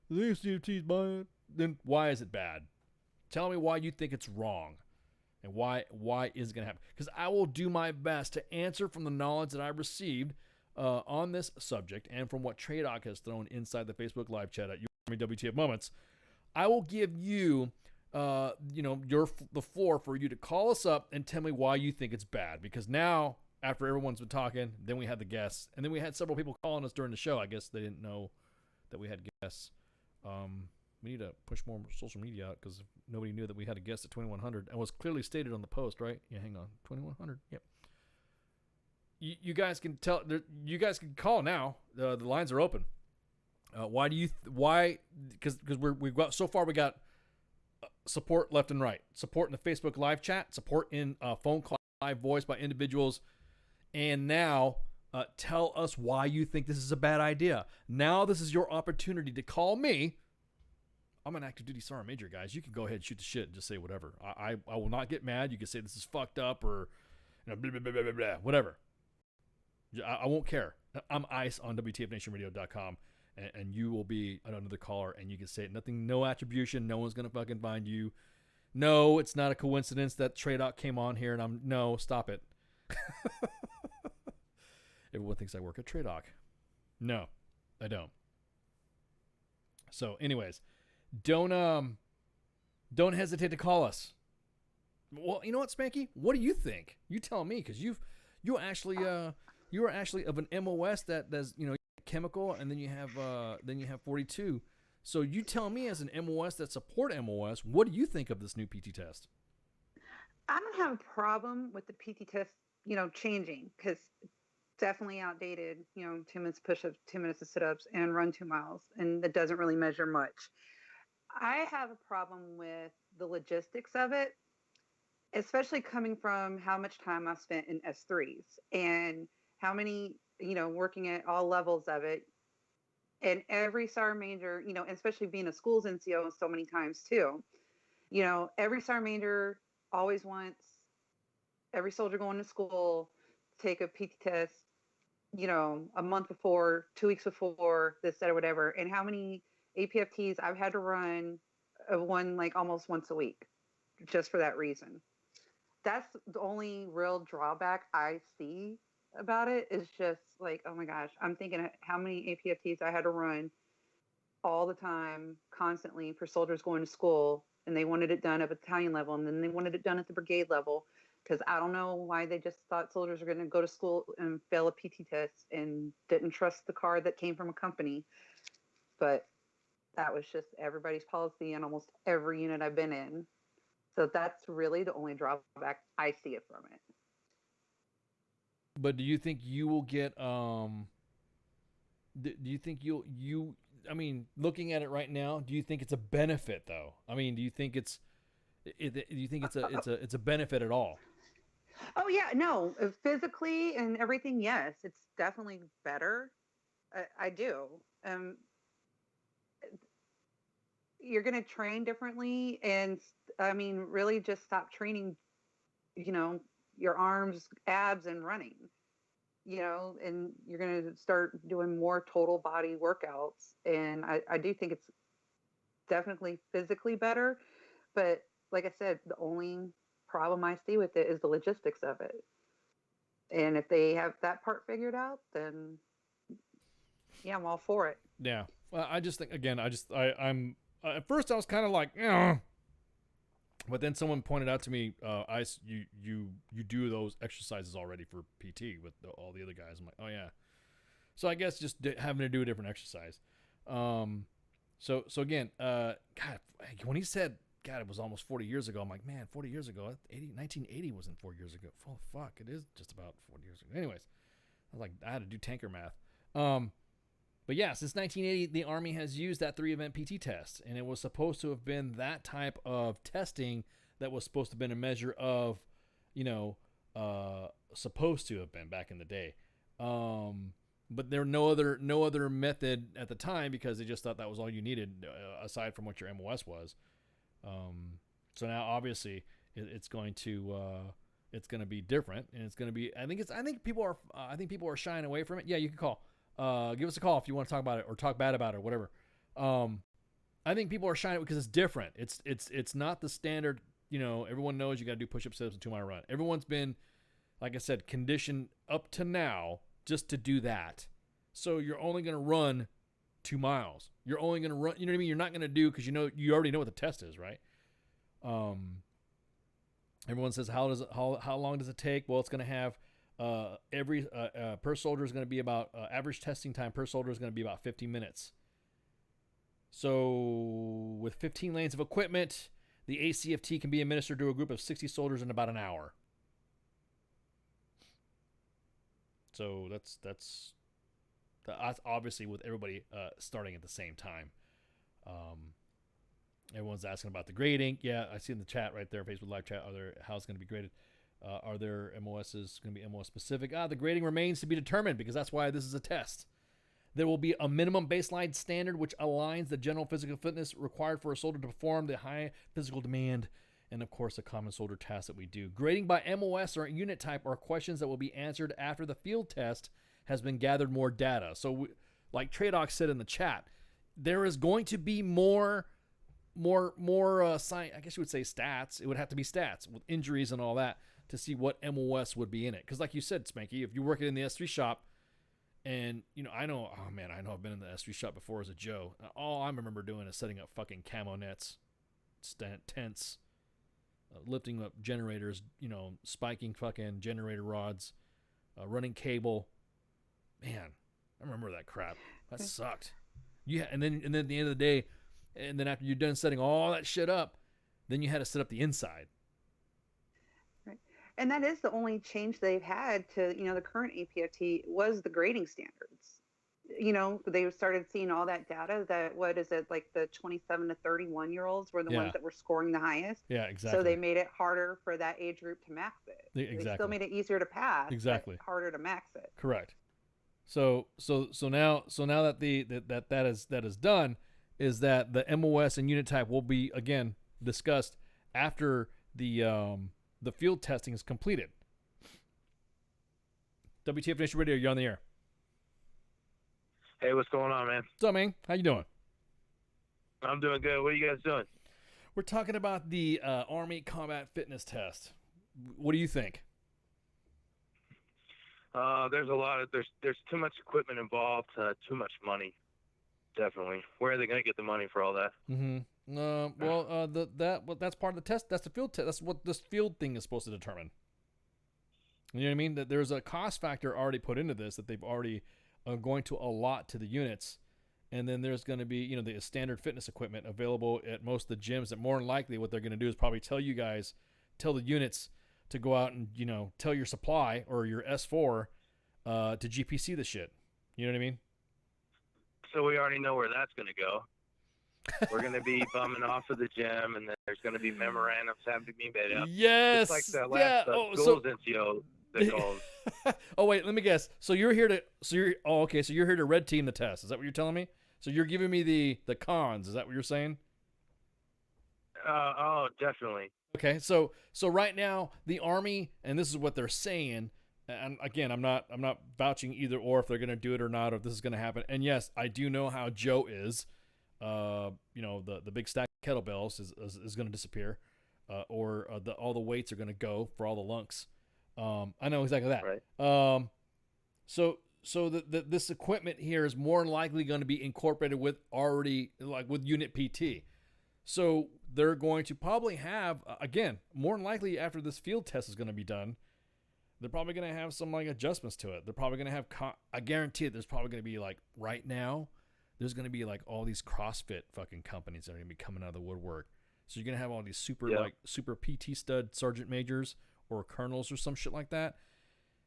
The ACFT is bad. Then why is it bad? Tell me why you think it's wrong, and why is it going to happen? Because I will do my best to answer from the knowledge that I received on this subject and from what Tradoc has thrown inside the Facebook live chat at WTF Moments. I will give you the floor for you to call us up and tell me why you think it's bad. Because now, after everyone's been talking, then we had the guests, and then we had several people calling us during the show. I guess they didn't know that we had guests. We need to push more social media out because nobody knew that we had a guest at 2100. And was clearly stated on the post, right? Yeah, hang on, 2100. Yep. You guys can tell. You guys can call now. The lines are open. Why do you? Why? Because we've got so far. We got support left and right. Support in the Facebook live chat. Support in phone call, live voice by individuals. And now, tell us why you think this is a bad idea. Now this is your opportunity to call me. I'm an active duty sergeant major, guys. You can go ahead and shoot the shit and just say whatever. I will not get mad. You can say this is fucked up or blah, blah, blah, blah, blah, blah, whatever. I won't care. I'm ICE on WTFNationRadio.com. And you will be another caller, and you can say it. Nothing, no attribution. No one's going to fucking find you. No, it's not a coincidence that Tradoc came on here, and no, stop it. Everyone thinks I work at Tradoc. No, I don't. So, anyways, don't hesitate to call us. Well, you know what, Spanky? What do you think? You tell me, because you are actually of an MOS that's chemical, and then you have 42. So you tell me, as an MOS that support MOS, what do you think of this new PT test? I don't have a problem with the PT test, changing, because definitely outdated. 2 minutes push-ups, 2 minutes of sit-ups, and run 2 miles, and it doesn't really measure much. I have a problem with the logistics of it, especially coming from how much time I've spent in S3s and how many, working at all levels of it. And every sergeant major, especially being a schools NCO so many times too, every sergeant major always wants every soldier going to school to take a PT test, a month before, 2 weeks before, this, that, or whatever. And how many APFTs I've had to run of one, like almost once a week, just for that reason. That's the only real drawback I see about it, is just like, oh my gosh, I'm thinking how many APFTs I had to run all the time, constantly, for soldiers going to school, and they wanted it done at battalion level, and then they wanted it done at the brigade level, because I don't know why they just thought soldiers were going to go to school and fail a PT test and didn't trust the card that came from a company. But that was just everybody's policy in almost every unit I've been in. So that's really the only drawback I see it from it. But do you think you will get? Do you think I mean, looking at it right now, do you think it's a benefit though? I mean, do you think it's a benefit at all? Oh yeah, no, physically and everything, yes, it's definitely better. I do. You're going to train differently, and I mean, really just stop training, your arms, abs, and running, and you're going to start doing more total body workouts. And I do think it's definitely physically better, but like I said, the only problem I see with it is the logistics of it. And if they have that part figured out, then yeah, I'm all for it. Yeah. Well, I just think again, I'm at first I was kind of like, "Ugh." But then someone pointed out to me, you do those exercises already for PT with all the other guys. I'm like, oh yeah. So I guess just having to do a different exercise. So again, God, when he said, God, it was almost 40 years ago. I'm like, man, 40 years ago, 1980 wasn't 4 years ago. Oh fuck, it is just about 40 years ago. Anyways, I was like, I had to do tanker math. But yeah, since 1980, the Army has used that 3-event PT test, and it was supposed to have been that type of testing that was supposed to have been a measure of, supposed to have been back in the day. But there no other method at the time because they just thought that was all you needed aside from what your MOS was. So now obviously it's going to be different, and it's going to be. I think people are shying away from it. Yeah, you can call. Give us a call if you want to talk about it or talk bad about it or whatever. I think people are shying because it's different. It's not the standard. Everyone knows you got to do push-up, sit-ups, and 2-mile run. Everyone's been, like I said, conditioned up to now just to do that. So you're only going to run 2 miles. You're only going to run. You know what I mean? You're not going to do because you already know what the test is, right? Everyone says how long does it take? Well, it's going to have. Every per soldier is going to be about average testing time per soldier is going to be about 50 minutes. So with 15 lanes of equipment, the ACFT can be administered to a group of 60 soldiers in about an hour. So that's obviously with everybody starting at the same time. Everyone's asking about the grading. Yeah, I see in the chat right there, Facebook Live chat, how it's going to be graded. Are there MOSs going to be MOS specific? The grading remains to be determined because that's why this is a test. There will be a minimum baseline standard which aligns the general physical fitness required for a soldier to perform the high physical demand and, of course, a common soldier task that we do. Grading by MOS or unit type are questions that will be answered after the field test has been gathered more data. So, like Tradox said in the chat, there is going to be more I guess you would say stats. It would have to be stats with injuries and all that to see what MOS would be in it. Because like you said, Spanky, if you're working in the S3 shop, and I know I've been in the S3 shop before as a Joe. All I remember doing is setting up fucking camo nets, tents, lifting up generators, spiking fucking generator rods, running cable. Man, I remember that crap. That sucked. Yeah, and then at the end of the day, and then after you're done setting all that shit up, then you had to set up the inside. Right. And that is the only change they've had to, the current APFT was the grading standards. They started seeing all that data that, what is it, like the 27 to 31 year olds were the ones that were scoring the highest. Yeah, exactly. So they made it harder for that age group to max it. Exactly. They still made it easier to pass. Exactly. But harder to max it. Correct. So now that is done, is that the MOS and unit type will be again discussed after the field testing is completed. WTF Nation Radio, you're on the air. Hey, what's going on, man? What's up, man? How you doing? I'm doing good. What are you guys doing? We're talking about the Army Combat Fitness Test. What do you think? There's too much equipment involved, too much money. Definitely. Where are they going to get the money for all that? Mm-hmm. That's part of the test. That's the field test. That's what this field thing is supposed to determine. You know what I mean? That there's a cost factor already put into this that they've already going to allot to the units, and then there's going to be the standard fitness equipment available at most of the gyms. That more than likely what they're going to do is probably tell the units to go out and tell your supply or your S4 to GPC the shit. You know what I mean? So we already know where that's going to go. We're going to be bumming off of the gym, and then there's going to be memorandums having to be made up. Yes. It's like that last schools NCO that calls. Oh wait, let me guess. So you're here to so you're here to red team the test. Is that what you're telling me? So you're giving me the cons. Is that what you're saying? Oh, definitely. Okay, so right now the Army, and this is what they're saying. And again, I'm not vouching either or if they're going to do it or not, or if this is going to happen. And yes, I do know how Joe is. The big stack of kettlebells is going to disappear, or all the weights are going to go for all the lunks. I know exactly that. Right. So this equipment here is more than likely going to be incorporated with with unit PT. So they're going to probably have, again, more than likely after this field test is going to be done, they're probably going to have some like adjustments to it. They're probably going to have, I guarantee it, there's probably going to be like right now, there's going to be like all these CrossFit fucking companies that are going to be coming out of the woodwork. So you're going to have all these super PT stud sergeant majors or colonels or some shit like that.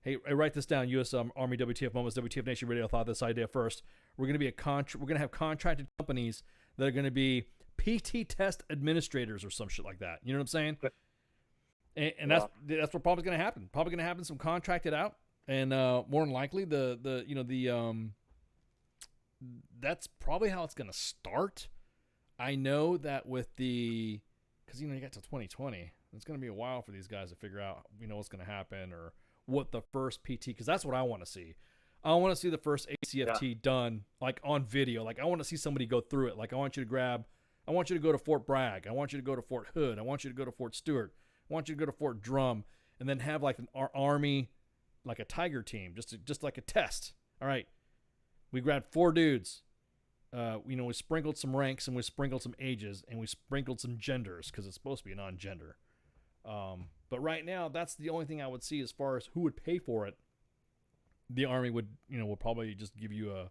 Hey, write this down. U.S. Army WTF Moments, WTF Nation Radio thought this idea first. We're going to be we're going to have contracted companies that are going to be PT test administrators or some shit like that. You know what I'm saying? And that's what probably going to happen. Probably going to happen some contracted out, and more than likely that's probably how it's going to start. I know that with because you got to 2020, it's going to be a while for these guys to figure out what's going to happen or what the first PT, because that's what I want to see. I want to see the first ACFT done like on video. Like I want to see somebody go through it. Like I want you to go to Fort Bragg. I want you to go to Fort Hood. I want you to go to Fort Stewart. I want you to go to Fort Drum, and then have like an Army, like a Tiger team, just like a test. All right, we grabbed 4 dudes. We sprinkled some ranks and we sprinkled some ages and we sprinkled some genders because it's supposed to be a non-gender. But right now, that's the only thing I would see as far as who would pay for it. The Army would probably just give you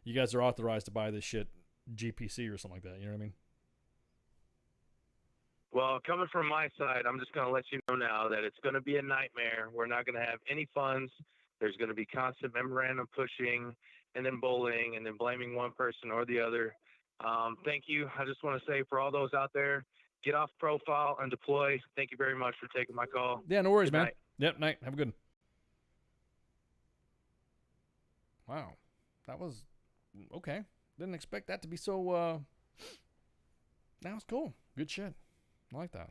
you guys are authorized to buy this shit GPC or something like that. You know what I mean? Well, coming from my side, I'm just going to let you know now that it's going to be a nightmare. We're not going to have any funds. There's going to be constant memorandum pushing and then bullying and then blaming one person or the other. Thank you. I just want to say for all those out there, get off profile and deploy. Thank you very much for taking my call. Yeah, no worries, Good man. night. Yep, night. Have a good one. Wow. That was okay. Didn't expect that to be so that was cool. Good shit. I like that.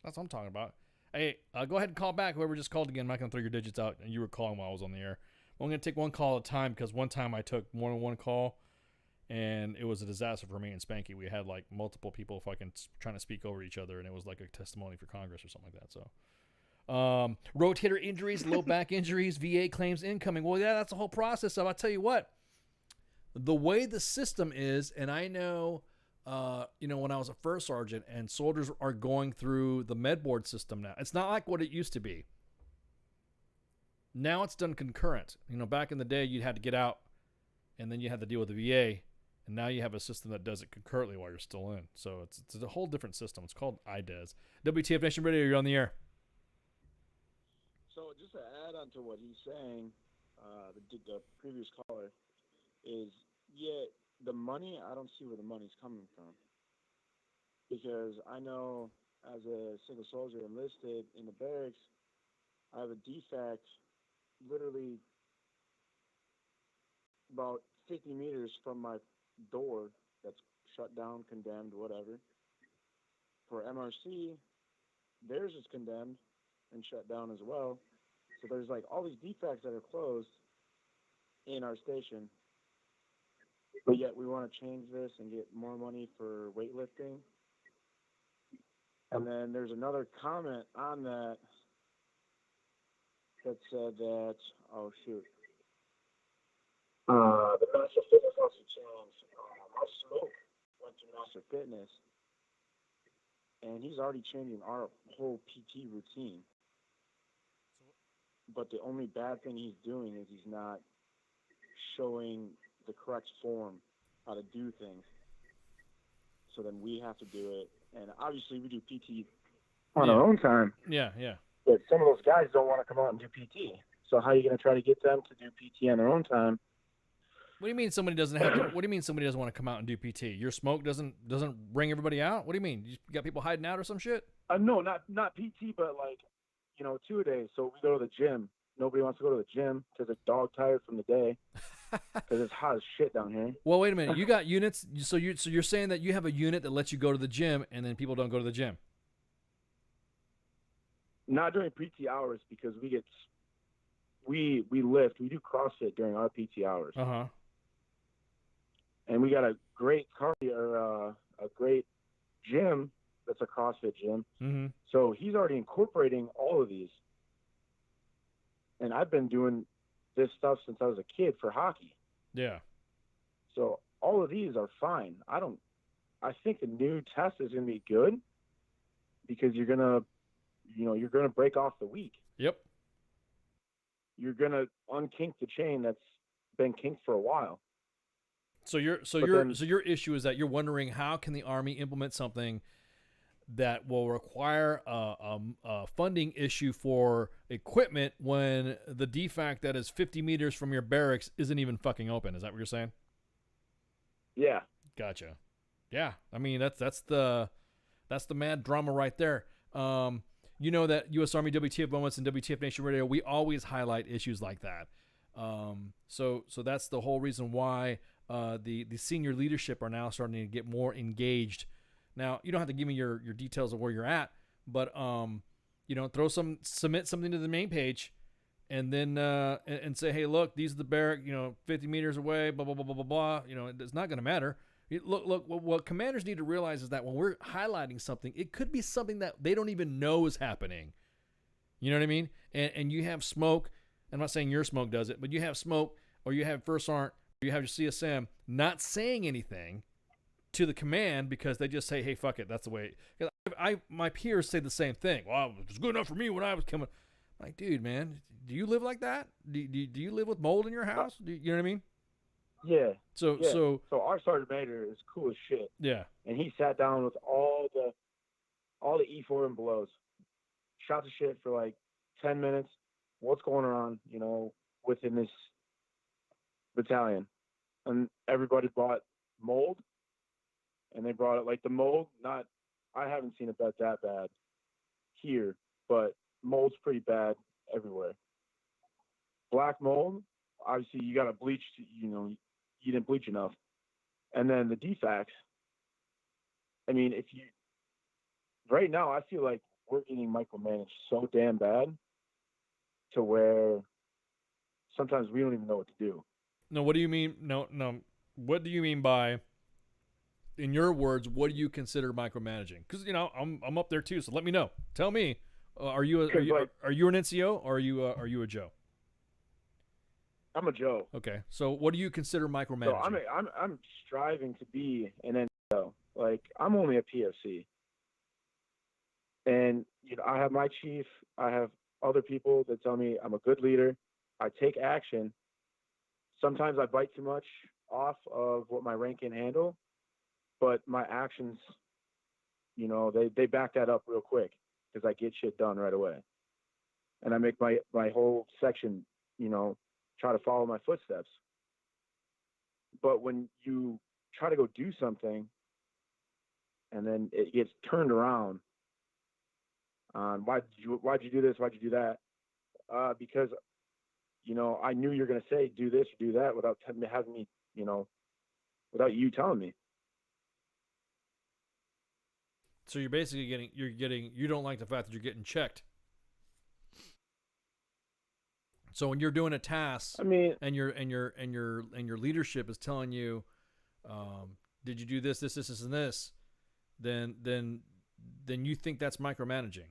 That's what I'm talking about. Hey, go ahead and call back. Whoever just called again, I'm not going to throw your digits out. And you were calling while I was on the air. I'm going to take one call at a time because one time I took more than one call, and it was a disaster for me and Spanky. We had like multiple people fucking trying to speak over each other, and it was like a testimony for Congress or something like that. So, rotator injuries, low back injuries, VA claims incoming. Well, yeah, that's the whole process of. I'll tell you what, the way the system is, and I know. When I was a first sergeant and soldiers are going through the med board system now, it's not like what it used to be. Now it's done concurrent. Back in the day, you had to get out and then you had to deal with the VA, and now you have a system that does it concurrently while you're still in. So it's a whole different system. It's called IDES. WTF Nation Radio, you're on the air. So just to add on to what he's saying, the previous caller is, the money, I don't see where the money's coming from. Because I know as a single soldier enlisted in the barracks, I have a defect literally about 50 meters from my door that's shut down, condemned, whatever. For MRC, theirs is condemned and shut down as well. So there's like all these defects that are closed in our station. But yet we want to change this and get more money for weightlifting. And then there's another comment on that said that, oh shoot, the Master Fitness wants to change. Our smoke went to Master Fitness, and he's already changing our whole PT routine. But the only bad thing he's doing is he's not showing the correct form how to do things. So then we have to do it. And obviously we do PT on our own time. Yeah. But some of those guys don't want to come out and do PT. So how are you going to try to get them to do PT on their own time? What do you mean somebody doesn't have to, what do you mean somebody doesn't want to come out and do PT? Your smoke doesn't bring everybody out? What do you mean? You got people hiding out or some shit? No, not PT, but like, 2 a day. So we go to the gym. Nobody wants to go to the gym because they're dog tired from the day because it's hot as shit down here. Well, wait a minute. You got units. So you're saying that you have a unit that lets you go to the gym and then people don't go to the gym? Not during PT hours because we lift. We do CrossFit during our PT hours. Uh-huh. And we got a great a great gym that's a CrossFit gym. Mm-hmm. So he's already incorporating all of these. and I've been doing this stuff since I was a kid for hockey. Yeah. So all of these are fine. I think the new test is going to be good because you're going to break off the weak. Yep. You're going to unkink the chain that's been kinked for a while. So your issue is that you're wondering how can the Army implement something that will require a funding issue for equipment when the DFAC that is 50 meters from your barracks isn't even fucking open. Is that what you're saying? Yeah. Gotcha. Yeah. I mean, that's the mad drama right there. You know that U.S. Army WTF Moments and WTF Nation Radio, we always highlight issues like that. So that's the whole reason why the senior leadership are now starting to get more engaged. Now, you don't have to give me your details of where you're at, but submit something to the main page, and then and say, hey, look, these are the barrack, 50 meters away, blah blah blah blah blah blah. It's not going to matter. Look, what commanders need to realize is that when we're highlighting something, it could be something that they don't even know is happening. You know what I mean? And you have smoke. I'm not saying your smoke does it, but you have smoke, or you have First Sergeant, or you have your CSM not saying anything to the command because they just say, hey, fuck it, that's the way. My peers say the same thing. Well, it was good enough for me when I was coming. I'm like, dude, man, do you live like that? Do you live with mold in your house? You know what I mean? Yeah. So our sergeant major is cool as shit. Yeah. And he sat down with all the E4 and belows, shot the shit for like 10 minutes. What's going on, within this battalion? And everybody brought mold, and they brought it like the mold. I haven't seen it that bad here, but mold's pretty bad everywhere. Black mold, obviously you got to bleach. You didn't bleach enough, and then the DFACs. I mean, right now, I feel like we're getting micromanaged so damn bad to where sometimes we don't even know what to do. No, what do you mean? No. What do you mean by, in your words, what do you consider micromanaging? Because I'm up there too. So let me know. Tell me, are you an NCO or are you a Joe? I'm a Joe. Okay, so what do you consider micromanaging? So I'm striving to be an NCO. Like, I'm only a PFC, and I have my chief. I have other people that tell me I'm a good leader. I take action. Sometimes I bite too much off of what my rank can handle, but my actions, they back that up real quick because I get shit done right away, and I make my whole section, try to follow my footsteps. But when you try to go do something and then it gets turned around on why'd you do this, why'd you do that, because I knew you're going to say do this or do that without having me, without you telling me. So you're basically you don't like the fact that you're getting checked. So when you're doing a task, I mean, and your leadership is telling you, did you do this, and this, then you think that's micromanaging.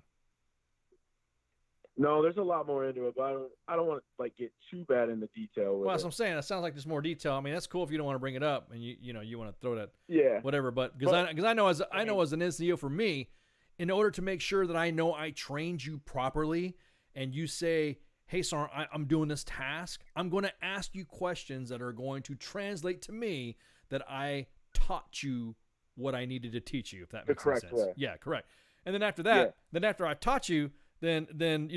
No, there's a lot more into it, but I don't want to get too bad in the detail. Well, that's what I'm saying. That sounds like there's more detail. I mean, that's cool if you don't want to bring it up and you want to throw that, whatever. But because I know as an NCO, for me, in order to make sure that I know I trained you properly, and you say, hey, Sergeant, I'm doing this task, I'm going to ask you questions that are going to translate to me that I taught you what I needed to teach you, if that makes sense. Way. Yeah, correct. And then after that, after I taught you, then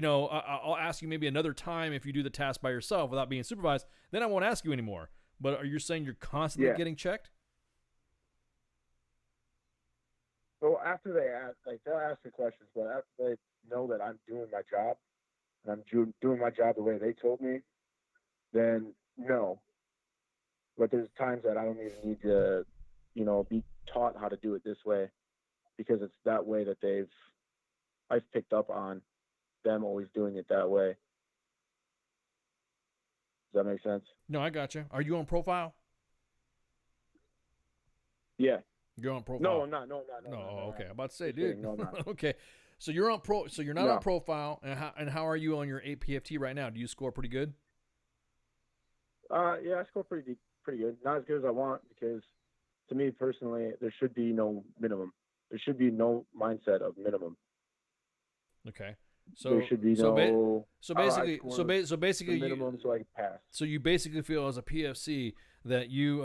I'll ask you maybe another time if you do the task by yourself without being supervised. Then I won't ask you anymore. But are you saying you're constantly getting checked? Well, after they ask, they'll ask the questions, but after they know that I'm doing my job and I'm doing my job the way they told me, then no. But there's times that I don't even need to, be taught how to do it this way, because it's that way that I've picked up on them always doing it that way. Does that make sense? No, I got you. Are you on profile? Yeah. You're on profile? No, I'm not. No. Okay. I'm about to say, Just dude. kidding. No, I'm not. Okay. So you're on pro. So you're not No. on profile. And how are you on your APFT right now? Do you score pretty good? Yeah, I score pretty good. Not as good as I want, because to me personally, there should be no minimum. There should be no mindset of minimum. Okay. So there should be so no. so "Oh, I basically scored so basically the minimum so I can pass. So you basically feel as a PFC that you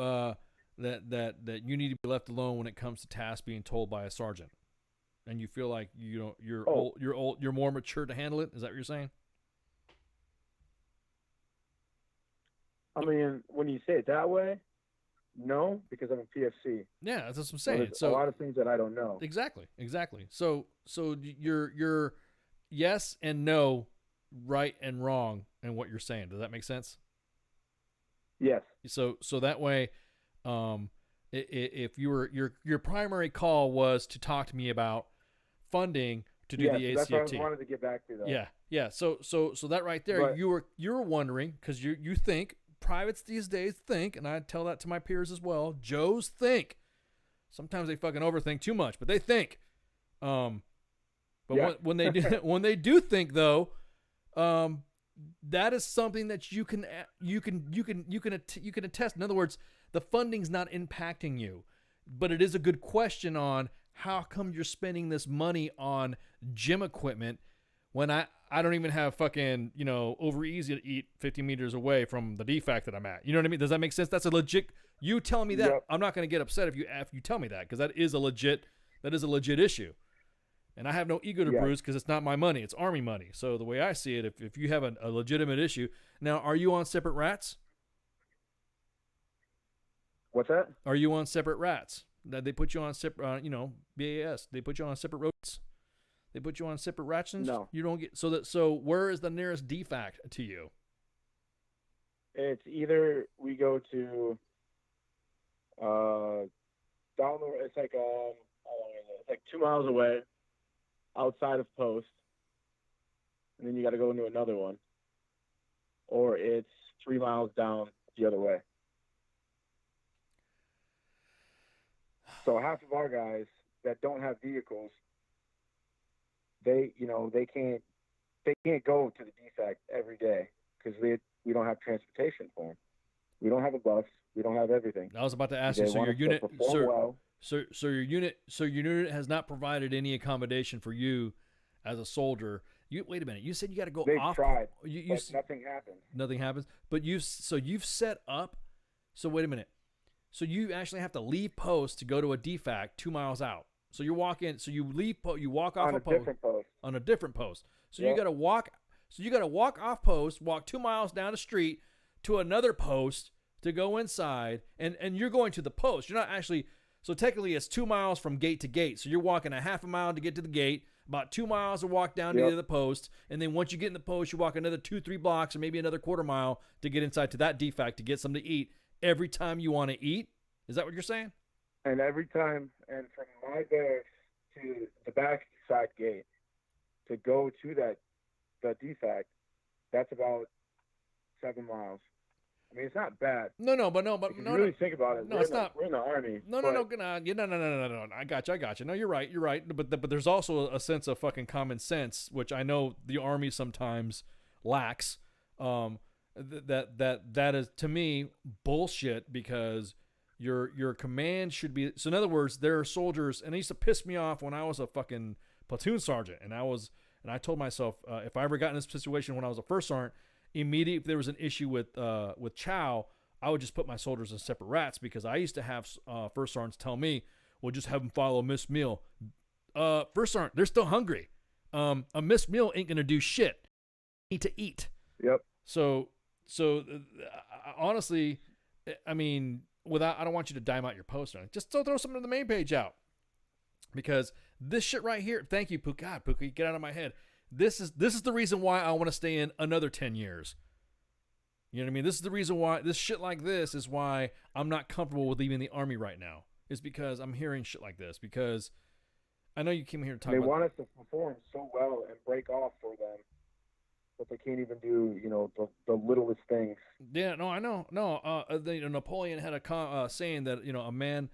that you need to be left alone when it comes to tasks being told by a sergeant, and you feel like you're more mature to handle it. Is that what you're saying? I mean, when you say it that way, no, because I'm a PFC. Yeah, that's what I'm So saying. there's So a lot of things that I don't know. Exactly. So you're yes and no, right and wrong in what you're saying. Does that make sense? Yes. So that way, if your primary call was to talk to me about funding to do the ACFT. That's what I wanted to get back to, though. Yeah. So that right there, But- you're wondering, because you think privates these days think, and I tell that to my peers as well. Joes think. Sometimes they fucking overthink too much, but they think. But when they do think though, that is something that you can attest. In other words, the funding's not impacting you, but it is a good question on how come you're spending this money on gym equipment when I don't even have fucking, over easy to eat 50 meters away from the DFAC that I'm at. You know what I mean? Does that make sense? That's a legit. You telling me that, Yep. I'm not going to get upset if you tell me that, because that is a legit issue. And I have no ego to bruise, because it's not my money. It's Army money. So the way I see it, if you have a legitimate issue. Now, are you on separate rats? What's that? Are you on separate rats? That they put you on separate, BAS. They put you on separate roads. They put you on separate rations. No. You don't get so where is the nearest DFAC to you? It's either we go to down the. It's like how long is it? It's like 2 miles away, outside of post, and then you got to go into another one, or it's 3 miles down the other way. So half of our guys that don't have vehicles, they can't go to the DFAC every day because we don't have transportation for them. We don't have a bus. We don't have everything. I was about to ask They you. So want your us to unit, perform well. so your unit has not provided any accommodation for you as a soldier. Wait a minute. You said you got to go They've off. tried, but nothing happens. Nothing happens. But you've set up. So wait a minute. So you actually have to leave post to go to a DFAC 2 miles out. So you walk in. So you leave. You walk off On a different post. On a different post. So Yep. you got to walk. So you got to walk off post, walk 2 miles down the street to another post to go inside, and you're going to the post. You're not actually. So technically, it's 2 miles from gate to gate. So you're walking a half a mile to get to the gate, about 2 miles to walk down to get to the post, and then once you get in the post, you walk another 2-3 blocks, or maybe another quarter mile to get inside to that DFAC to get something to eat. Every time you want to eat, is that what you're saying? And every time, and from my barracks to the backside gate to go to the DFAC, that's about 7 miles. I mean, it's not bad. But if you really think about it, No, we're it's in the- not. We're in the Army. No. I got you. No, you're right. But there's also a sense of fucking common sense, which I know the Army sometimes lacks. That is, to me, bullshit, because your command should be. So in other words, there are soldiers, and it used to piss me off when I was a fucking platoon sergeant, and I told myself, if I ever got in this situation when I was a first sergeant, immediately if there was an issue with chow, I would just put my soldiers in separate rats, because I used to have first sergeants tell me, well, just have them follow a missed meal. First sergeant, they're still hungry. A missed meal ain't gonna do shit. Need to eat. Yep. So honestly, I mean, I don't want you to dime out your post or anything. Just throw something on the main page out, because this shit right here. Thank you, Pookie. God, Pookie, get out of my head. This is the reason why I want to stay in another 10 years. You know what I mean? This is the reason why this shit like this is why I'm not comfortable with leaving the Army right now. Is because I'm hearing shit like this. Because I know you came here to talk They about. want us to perform so well and break off for them, but they can't even do, the littlest things. Yeah, no, I know. No, Napoleon had a saying that a man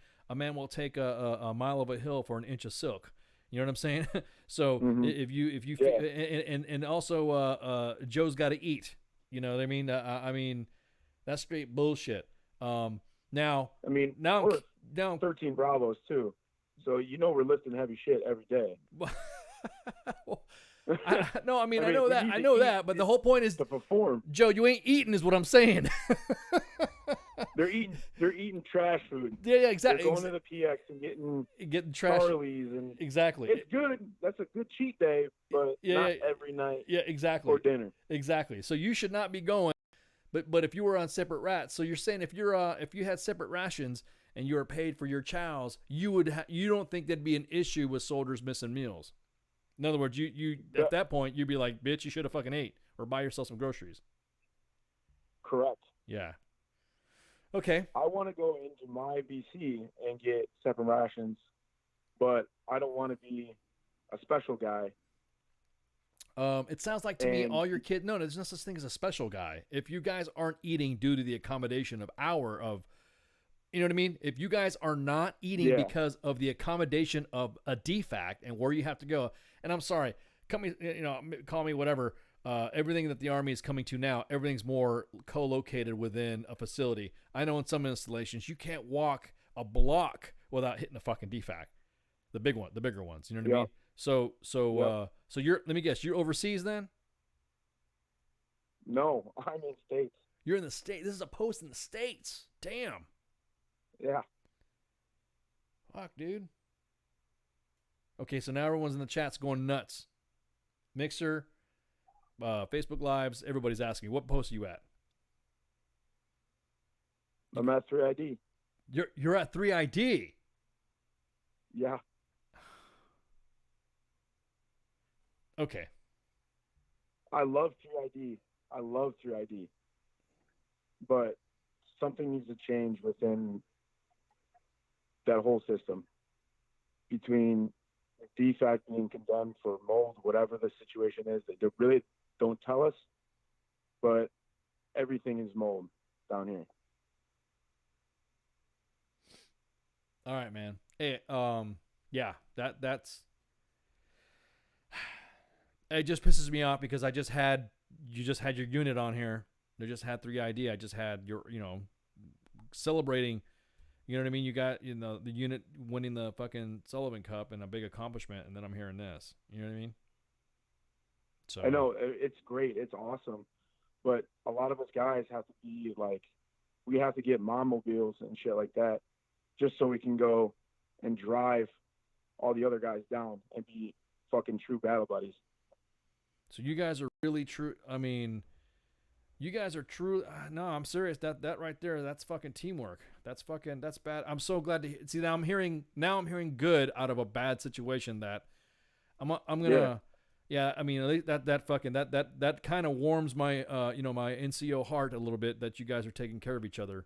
will take a mile of a hill for an inch of silk. You know what I'm saying? So if you and also Joe's got to eat. You know what I mean? I mean, that's straight bullshit. Now I mean, now we're 13 Bravos too, so we're lifting heavy shit every day. No, I mean, I we know that. need I to know eat that. But the whole point is to perform. Joe, you ain't eating, is what I'm saying. They're eating trash food. Yeah, exactly. They're going to the PX and getting trash. Charlie's and exactly. It's good. That's a good cheat day, but not every night. Yeah, exactly. Or dinner. Exactly. So you should not be going. But if you were on separate rats, so you're saying if you had separate rations and you were paid for your chows, you don't think there'd be an issue with soldiers missing meals. In other words, you at that point you'd be like, bitch, you should have fucking ate or buy yourself some groceries. Correct. Yeah. Okay. I want to go into my BC and get separate rations, but I don't want to be a special guy. It sounds like to me all your kids. No, there's no such thing as a special guy. If you guys aren't eating due to the accommodation of you know what I mean? If you guys are not eating because of the accommodation of a DFAC and where you have to go, and I'm sorry, call me whatever. Everything that the Army is coming to now, everything's more co-located within a facility. I know in some installations you can't walk a block without hitting a fucking DFAC. The bigger ones. You know what I mean? So you're. Let me guess. You're overseas then? No, I'm in States. You're in the States. This is a post in the States. Damn. Yeah. Fuck, dude. Okay, so now everyone's in the chat's going nuts. Mixer, Facebook Lives, everybody's asking, what post are you at? I'm at 3ID. You're at 3ID? Yeah. Okay. I love 3ID. But something needs to change within that whole system between DFAC being condemned for mold, whatever the situation is. They really don't tell us, but everything is mold down here. All right, man. Hey, yeah, that's it just pisses me off because you just had your unit on here. They just had 3ID. I just had your, celebrating, you know what I mean? You got, the unit winning the fucking Sullivan Cup and a big accomplishment, and then I'm hearing this. You know what I mean? So I know it's great. It's awesome. But a lot of us guys have to be like, we have to get mom mobiles and shit like that just so we can go and drive all the other guys down and be fucking true battle buddies. So you guys are really true. I mean, you guys are true. No, I'm serious. That right there, that's fucking teamwork. That's bad. I'm so glad to see. Now I'm hearing good out of a bad situation that I'm gonna. Yeah, I mean, at least that kind of warms my my NCO heart a little bit that you guys are taking care of each other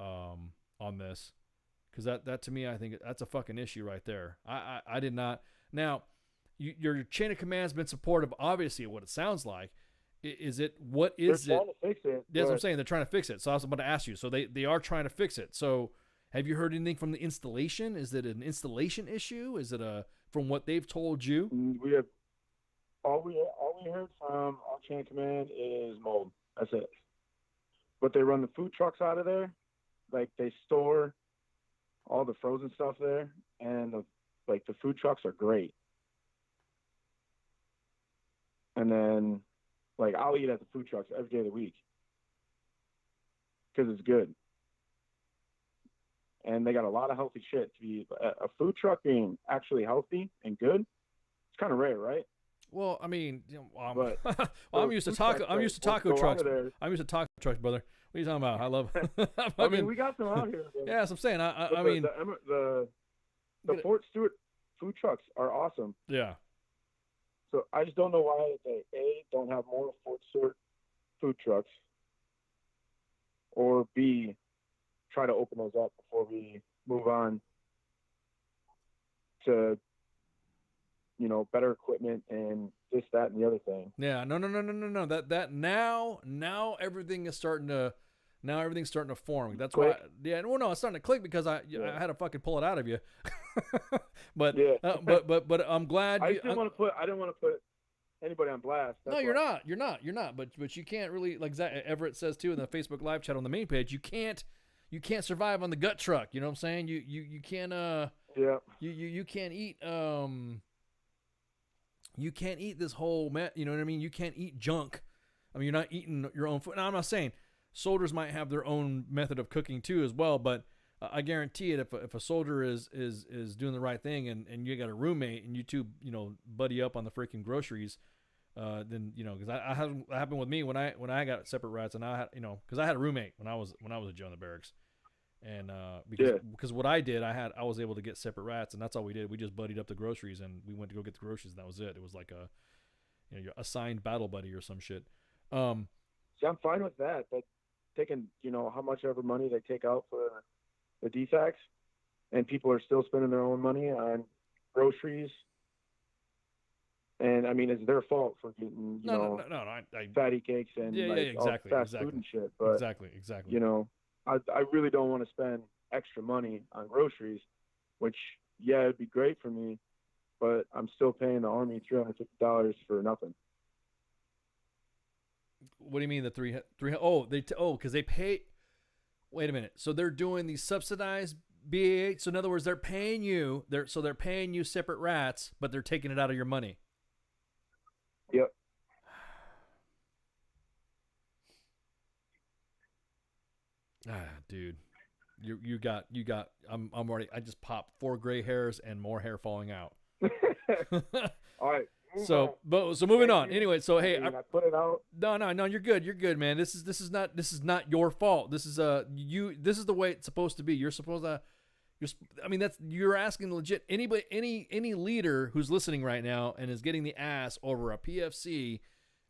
on this, because that to me, I think that's a fucking issue right there. I did not. Now your chain of command's been supportive, obviously, of what it sounds like. Is it, what is They're it? trying to fix it. That's what I'm saying. They're trying to fix it. So I was about to ask you. So they are trying to fix it. So have you heard anything from the installation? Is it an installation issue? Is it from what they've told you? We have all we heard from our chain of command is mold. That's it. But they run the food trucks out of there. Like, they store all the frozen stuff there, and the food trucks are great. And then, like, I'll eat at the food trucks every day of the week because it's good. And they got a lot of healthy shit. To be a food truck being actually healthy and good, it's kind of rare, right? Well, I mean, but I'm used to taco. I'm used to taco trucks. I'm used to taco trucks, brother. What are you talking about? I love. I mean, we got them out here. Yeah, that's what I'm saying. I mean, the Fort Stewart food trucks are awesome. Yeah. So I just don't know why they don't have more Fort Stewart food trucks, or B, try to open those up before we move on to, better equipment and this, that, and the other thing. Yeah, no. That now everything is starting to. Now everything's starting to form. That's Click. why. Yeah. Well, no, it's starting to click because I had to fucking pull it out of you. but Yeah. but I'm glad. I didn't want to put anybody on blast. No, you're not. You're not. But you can't really, like Everett says too in the Facebook live chat on the main page. You can't survive on the gut truck. You know what I'm saying? You can't. Yeah. You can't eat. You can't eat this whole. You know what I mean? You can't eat junk. I mean, you're not eating your own food. Now, I'm not saying soldiers might have their own method of cooking too as well, but I guarantee it. If a soldier is doing the right thing and you got a roommate and you two buddy up on the freaking groceries, then because I had that happened with me when I got separate rats, and I had because I had a roommate when I was a Joe in the barracks, and because what I did I was able to get separate rats, and that's all we did. We just buddied up the groceries and we went to go get the groceries, and that was it. It was like a your assigned battle buddy or some shit. See, I'm fine with that. But taking how much ever money they take out for the DFACs, and people are still spending their own money on groceries. And I mean, it's their fault for getting fatty cakes and exactly, all fast food and shit. But exactly. I really don't want to spend extra money on groceries, which it'd be great for me, but I'm still paying the Army $350 for nothing. What do you mean the three? Because they pay. Wait a minute. So they're doing these subsidized BA8. So in other words, they're paying you. They're paying you separate rats, but they're taking it out of your money. Yep. Dude, you got. I'm already. I just popped 4 gray hairs and more hair falling out. All right. So moving on. Anyway, so hey, I put it out. No, you're good. You're good, man. This is not your fault. This is This is the way it's supposed to be. You're supposed to. You're asking legit any leader who's listening right now and is getting the ass over a PFC,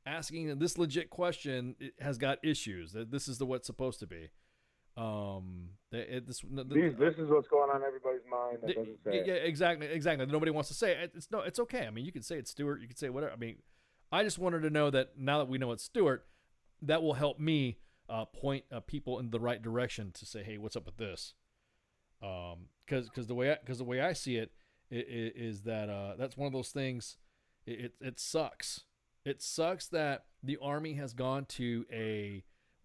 asking this legit question has got issues. This is the way it's supposed to be. This is what's going on in everybody's mind. That doesn't say yeah, exactly. Nobody wants to say it. It's okay. I mean, you can say it's Stuart. You can say whatever. I mean, I just wanted to know that now that we know it's Stuart, that will help me point people in the right direction to say, hey, what's up with this? Because the way I see it is that that's one of those things. It sucks. It sucks that the Army has gone to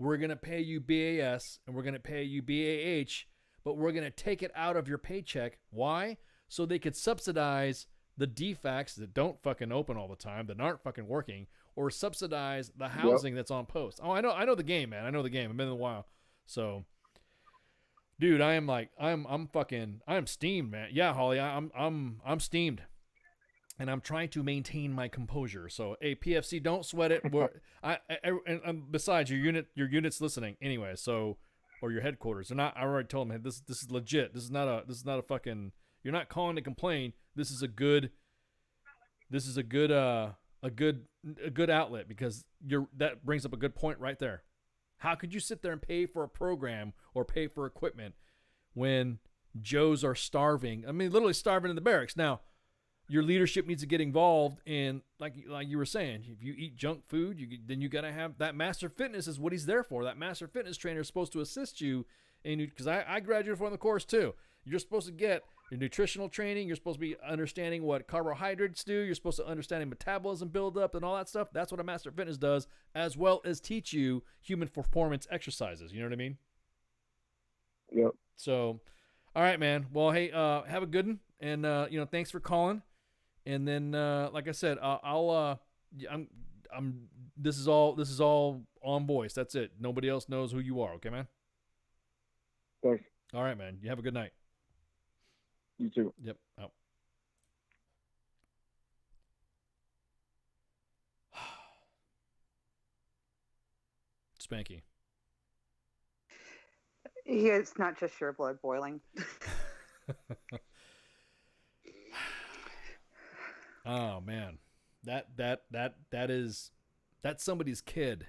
we're going to pay you BAS and we're going to pay you BAH, but we're going to take it out of your paycheck. Why? So they could subsidize the DFACs that don't fucking open all the time, that aren't fucking working, or subsidize the housing that's on post. Oh, I know the game, man. I know the game. I've been in a while. So, dude, I'm steamed, man. Yeah, Holly, I'm steamed. And I'm trying to maintain my composure. So, hey, PFC, don't sweat it. And besides, your unit's listening anyway. So, or your headquarters. They're not. I already told them, hey, this is legit. This is not a fucking. You're not calling to complain. This is a good outlet, because that brings up a good point right there. How could you sit there and pay for a program or pay for equipment when Joes are starving? I mean, literally starving in the barracks. Now, your leadership needs to get involved in, like you were saying, if you eat junk food, then you got to have that master fitness is what he's there for. That master fitness trainer is supposed to assist you, because I graduated from the course too. You're supposed to get your nutritional training. You're supposed to be understanding what carbohydrates do. You're supposed to understand metabolism buildup and all that stuff. That's what a master fitness does, as well as teach you human performance exercises. You know what I mean? Yep. So, all right, man. Well, hey, have a good one, and thanks for calling. And then, like I said, this is all on voice. That's it. Nobody else knows who you are. Okay, man? Thanks. All right, man. You have a good night. You too. Yep. Out. Spanky. Yeah, it's not just your blood boiling. Oh man, that's somebody's kid.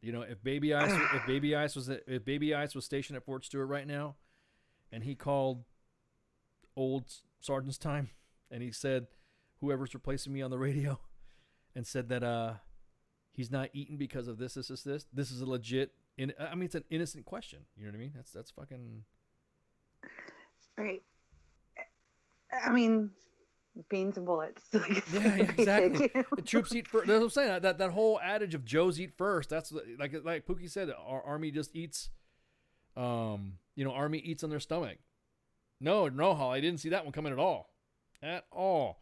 If Baby Ice was stationed at Fort Stewart right now, and he called old Sergeant's time, and he said, whoever's replacing me on the radio, and said that he's not eating because of this. This is a legit. I mean, it's an innocent question. You know what I mean? That's fucking. Right. I mean, beans and bullets. Yeah, exactly. The troops eat first. That's what I'm saying. That whole adage of Joes eat first. That's like Pookie said. Our army just eats. Army eats on their stomach. No, Holly, I didn't see that one coming at all. At all.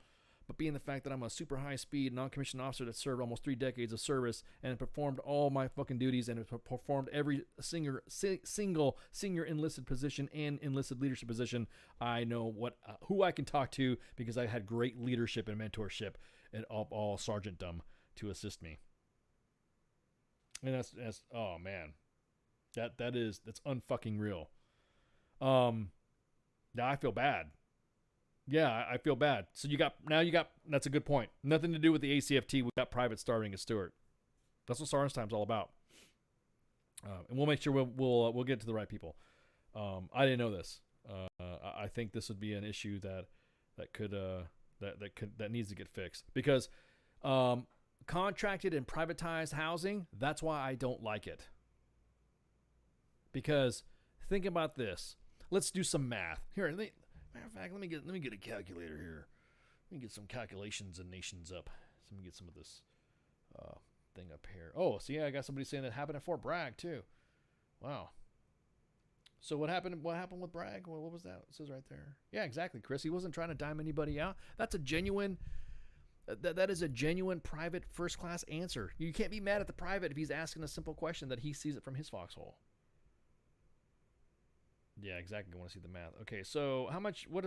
But being the fact that I'm a super high-speed, non-commissioned officer that served almost 3 decades of service and performed all my fucking duties and performed every single senior enlisted position and enlisted leadership position, I know who I can talk to because I had great leadership and mentorship and all sergeantdom to assist me. And that's oh man, that's unfucking real. Now I feel bad. Yeah, I feel bad. So you got that's a good point. Nothing to do with the ACFT. We got private starting as Stewart. That's what Sergeant's Time's all about. And we'll make sure we'll get to the right people. I didn't know this. I think this would be an issue that needs to get fixed because contracted and privatized housing. That's why I don't like it. Because think about this. Let's do some math here. Matter of fact, let me get a calculator here. Let me get some calculations and nations up. So let me get some of this thing up here. Oh, see, I got somebody saying that happened at Fort Bragg too. Wow. So what happened with Bragg? Well, what was that? It says right there. Yeah, exactly, Chris. He wasn't trying to dime anybody out. That's a genuine. That is a genuine private first class answer. You can't be mad at the private if he's asking a simple question that he sees it from his foxhole. Yeah, exactly. I want to see the math. Okay, so how much? How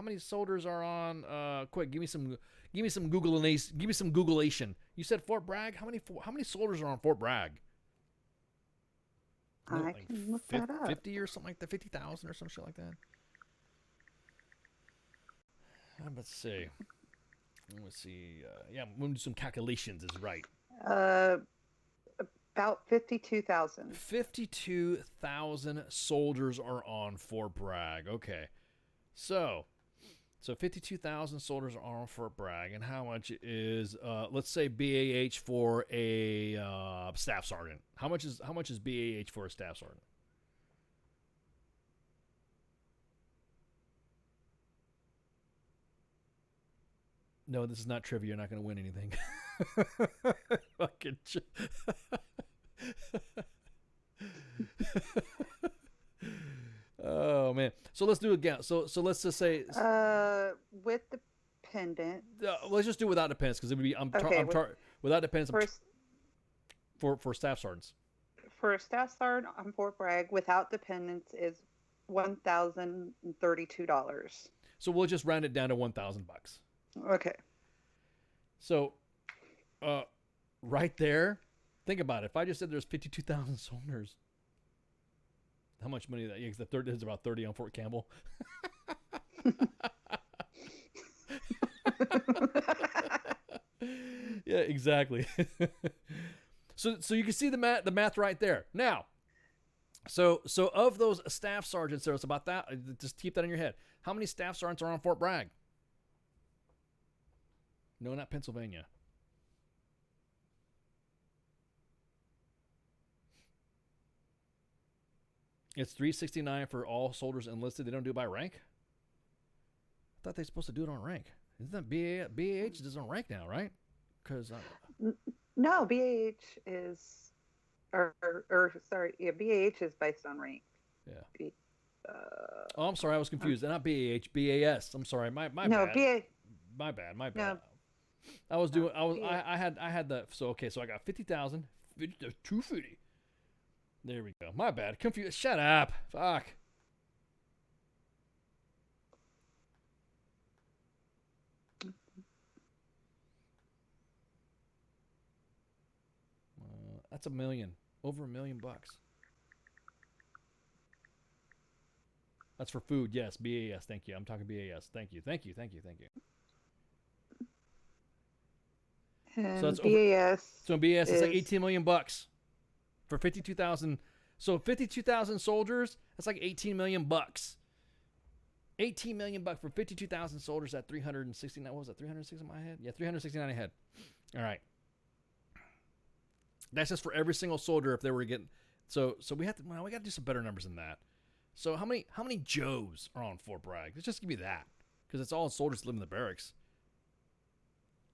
many soldiers are on? Quick, give me some Googleation. You said Fort Bragg. How many soldiers are on Fort Bragg? I can look that up. 50 or something like that. 50,000 or some shit like that. Let's see. Yeah, I'm gonna do some calculations. Is right. About 52,000. 52,000 soldiers are on Fort Bragg. Okay. So 52,000 soldiers are on Fort Bragg. And how much is, let's say, BAH for a staff sergeant? How much is BAH for a staff sergeant? No, this is not trivia. You're not going to win anything. Fucking oh man. So let's do it again. So let's just say with dependents. Let's just do without dependents because it would be without dependents for staff sergeants. For a staff sergeant on Fort Bragg without dependents is $1,032. So we'll just round it down to $1,000. Okay. So right there, think about it. If I just said there's 52,000 soldiers, how much money that? Yeah, because the third is about 30 on Fort Campbell. Yeah, exactly. So you can see the math right there. Now, so of those staff sergeants, there's about that. Just keep that in your head. How many staff sergeants are on Fort Bragg? No, not Pennsylvania. It's $369 for all soldiers enlisted. They don't do it by rank? I thought they're supposed to do it on rank. Isn't that BAH is on rank now, right? Because no, BAH is BAH is based on rank. Yeah. Oh, I'm sorry, I was confused. Not BAH, BAS. I'm sorry, my no, bad. My bad. No. I had the so I got 50,000, 250. There we go. My bad. Confused. Shut up. Fuck. That's $1 million. Over $1 million. That's for food. Yes. BAS. Thank you. I'm talking BAS. Thank you. And so that's BAS. So in BAS, it's like $18 million for 52,000. So 52,000 soldiers, that's like $18 million. $18 million for 52,000 soldiers at 369. What was that? 360 in my head? Yeah, 369 a head. All right. That's just for every single soldier if they were getting. So we have to. Well, we got to do some better numbers than that. So how many Joes are on Fort Bragg? Let's just give me that, because it's all soldiers that live in the barracks.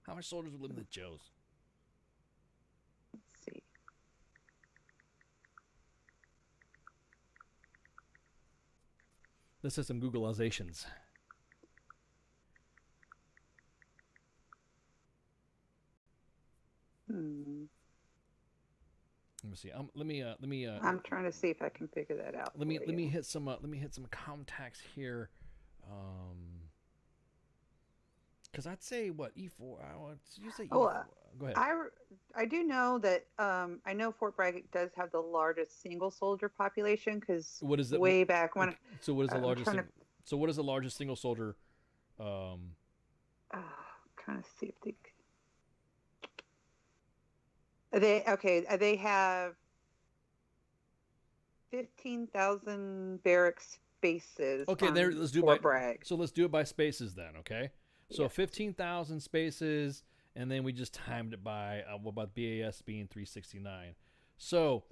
How many soldiers would live in the Joes? Let's see. This is some Googleizations. Let me see. Let me. I'm trying to see if I can figure that out. Let me hit some contacts here. Because I'd say what E4. You say E4. Go ahead. I do know that I know Fort Bragg does have the largest single soldier population because what is it? Way back when. So what is the largest? So what is the largest single soldier? Trying to see if they have 15,000 barrack spaces. Okay, there. Let's do Fort Bragg. So let's do it by spaces then. Okay. So 15,000 spaces, and then we just timed it by what about BAS being 369? So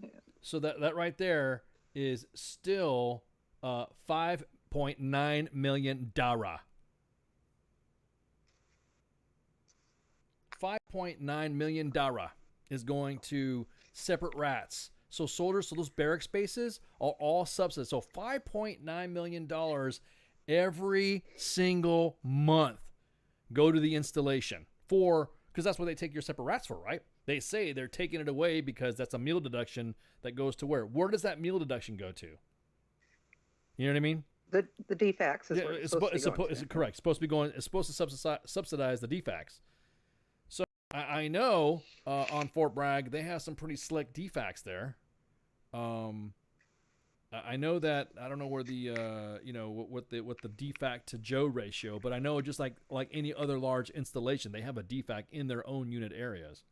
that right there is still $5.9 million. $5.9 million is going to separate rats. So soldiers, so those barrack spaces are all subsidized. So $5.9 million every single month go to the installation because that's what they take your separate rats for, right? They say they're taking it away because that's a meal deduction that goes to where? Where does that meal deduction go to? You know what I mean? The DFACs is it's correct. It's supposed to subsidize the DFACs. So I know on Fort Bragg they have some pretty slick DFACs there. I know that I don't know where the what the DFAC to Joe ratio, but I know just like any other large installation, they have a DFAC in their own unit areas.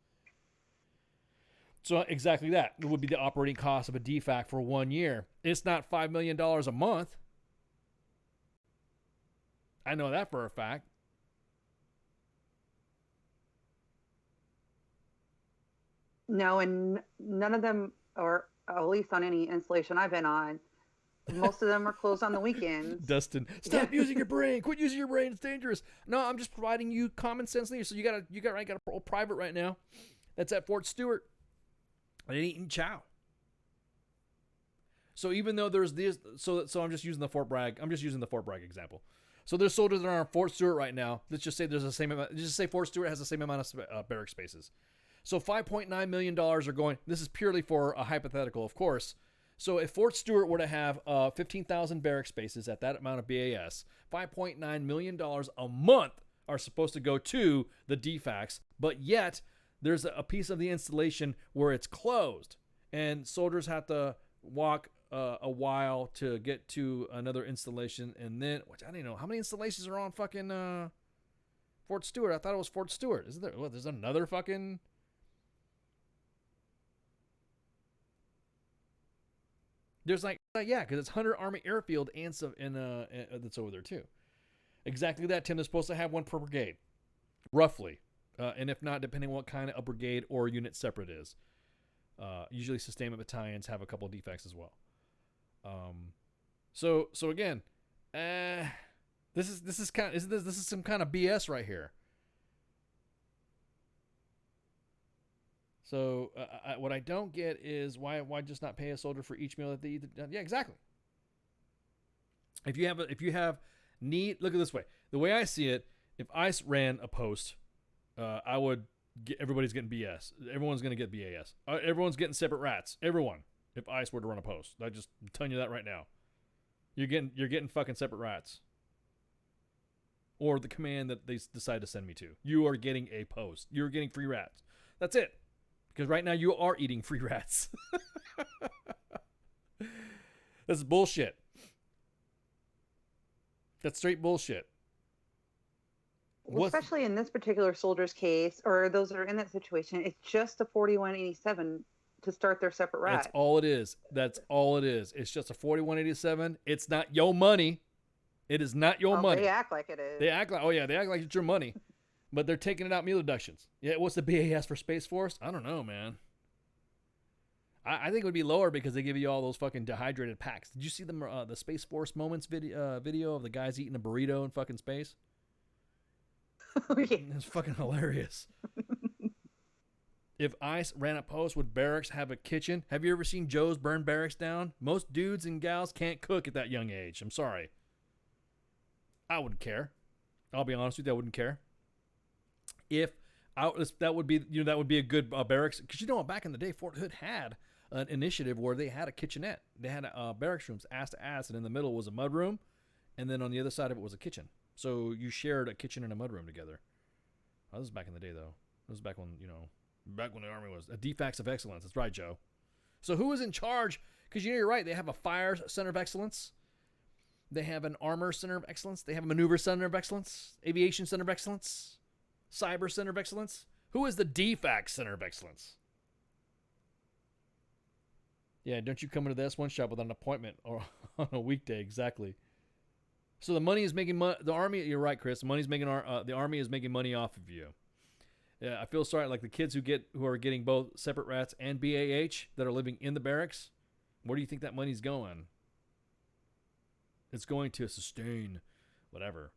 So exactly that would be the operating cost of a DFAC for 1 year. It's not $5 million a month. I know that for a fact. No, and none of them, or at least on any installation I've been on, most of them are closed on the weekends. Dustin, stop using your brain. Quit using your brain. It's dangerous. No, I'm just providing you common sense here. So you got a private right now that's at Fort Stewart. They ain't eating chow. So even though there's this, so I'm just using the Fort Bragg. I'm just using the Fort Bragg example. So there's soldiers that are on Fort Stewart right now. Let's just say there's the same amount. Just say Fort Stewart has the same amount of barrack spaces. So $5.9 million are going. This is purely for a hypothetical, of course. So if Fort Stewart were to have 15,000 barrack spaces at that amount of BAS, $5.9 million a month are supposed to go to the DFACs, but yet there's a piece of the installation where it's closed, and soldiers have to walk a while to get to another installation, and then, which I don't know, how many installations are on fucking Fort Stewart? I thought it was Fort Stewart. Isn't there? What, there's another fucking... There's like, yeah, because it's Hunter Army Airfield and that's over there too. Exactly that, Tim. They're supposed to have one per brigade, roughly. And if not, depending on what kind of a brigade or unit separate is. Usually sustainment battalions have a couple of defects as well. So again, this is some kind of BS right here. So what I don't get is why just not pay a soldier for each meal that they eat? Yeah, exactly. If you have need, look at it this way. The way I see it, if ICE ran a post, I would get, everybody's getting BS. Everyone's going to get BAS. Everyone's getting separate rats. Everyone. If ICE were to run a post, I'm telling you that right now. You're getting fucking separate rats. Or the command that they decide to send me to. You are getting a post. You're getting free rats. That's it. Because right now you are eating free rats. That's bullshit. That's straight bullshit. Well, especially in this particular soldier's case, or those that are in that situation, it's just a 4187 to start their separate rat. That's all it is. That's all it is. It's just a 4187. It's not your money. It is not your money. They act like it is. They act like it's your money. But they're taking it out meal deductions. Yeah, what's the BAS for Space Force? I don't know, man. I think it would be lower because they give you all those fucking dehydrated packs. Did you see the Space Force Moments video of the guys eating a burrito in fucking space? It's fucking hilarious. If ICE ran a post, would barracks have a kitchen? Have you ever seen Joe's burn barracks down? Most dudes and gals can't cook at that young age. I'm sorry. I wouldn't care. I'll be honest with you, I wouldn't care. That would be a good barracks, because back in the day, Fort Hood had an initiative where they had a kitchenette. They had barracks rooms, ass to ass, and in the middle was a mud room, and then on the other side of it was a kitchen. So you shared a kitchen and a mud room together. This was back in the day, though. This was back when the Army was a defects of excellence. That's right, Joe. So who is in charge? Because you're right. They have a fire center of excellence. They have an armor center of excellence. They have a maneuver center of excellence. Aviation center of excellence. Cyber center of excellence. Who is the defects center of excellence? Yeah, don't you come into the S1 shop without an appointment or on a weekday? Exactly. So the money is making money. The Army. You're right, Chris. The Army is making money off of you. Yeah, I feel sorry, like the kids who are getting both separate rats and BAH that are living in the barracks. Where do you think that money's going? It's going to sustain whatever.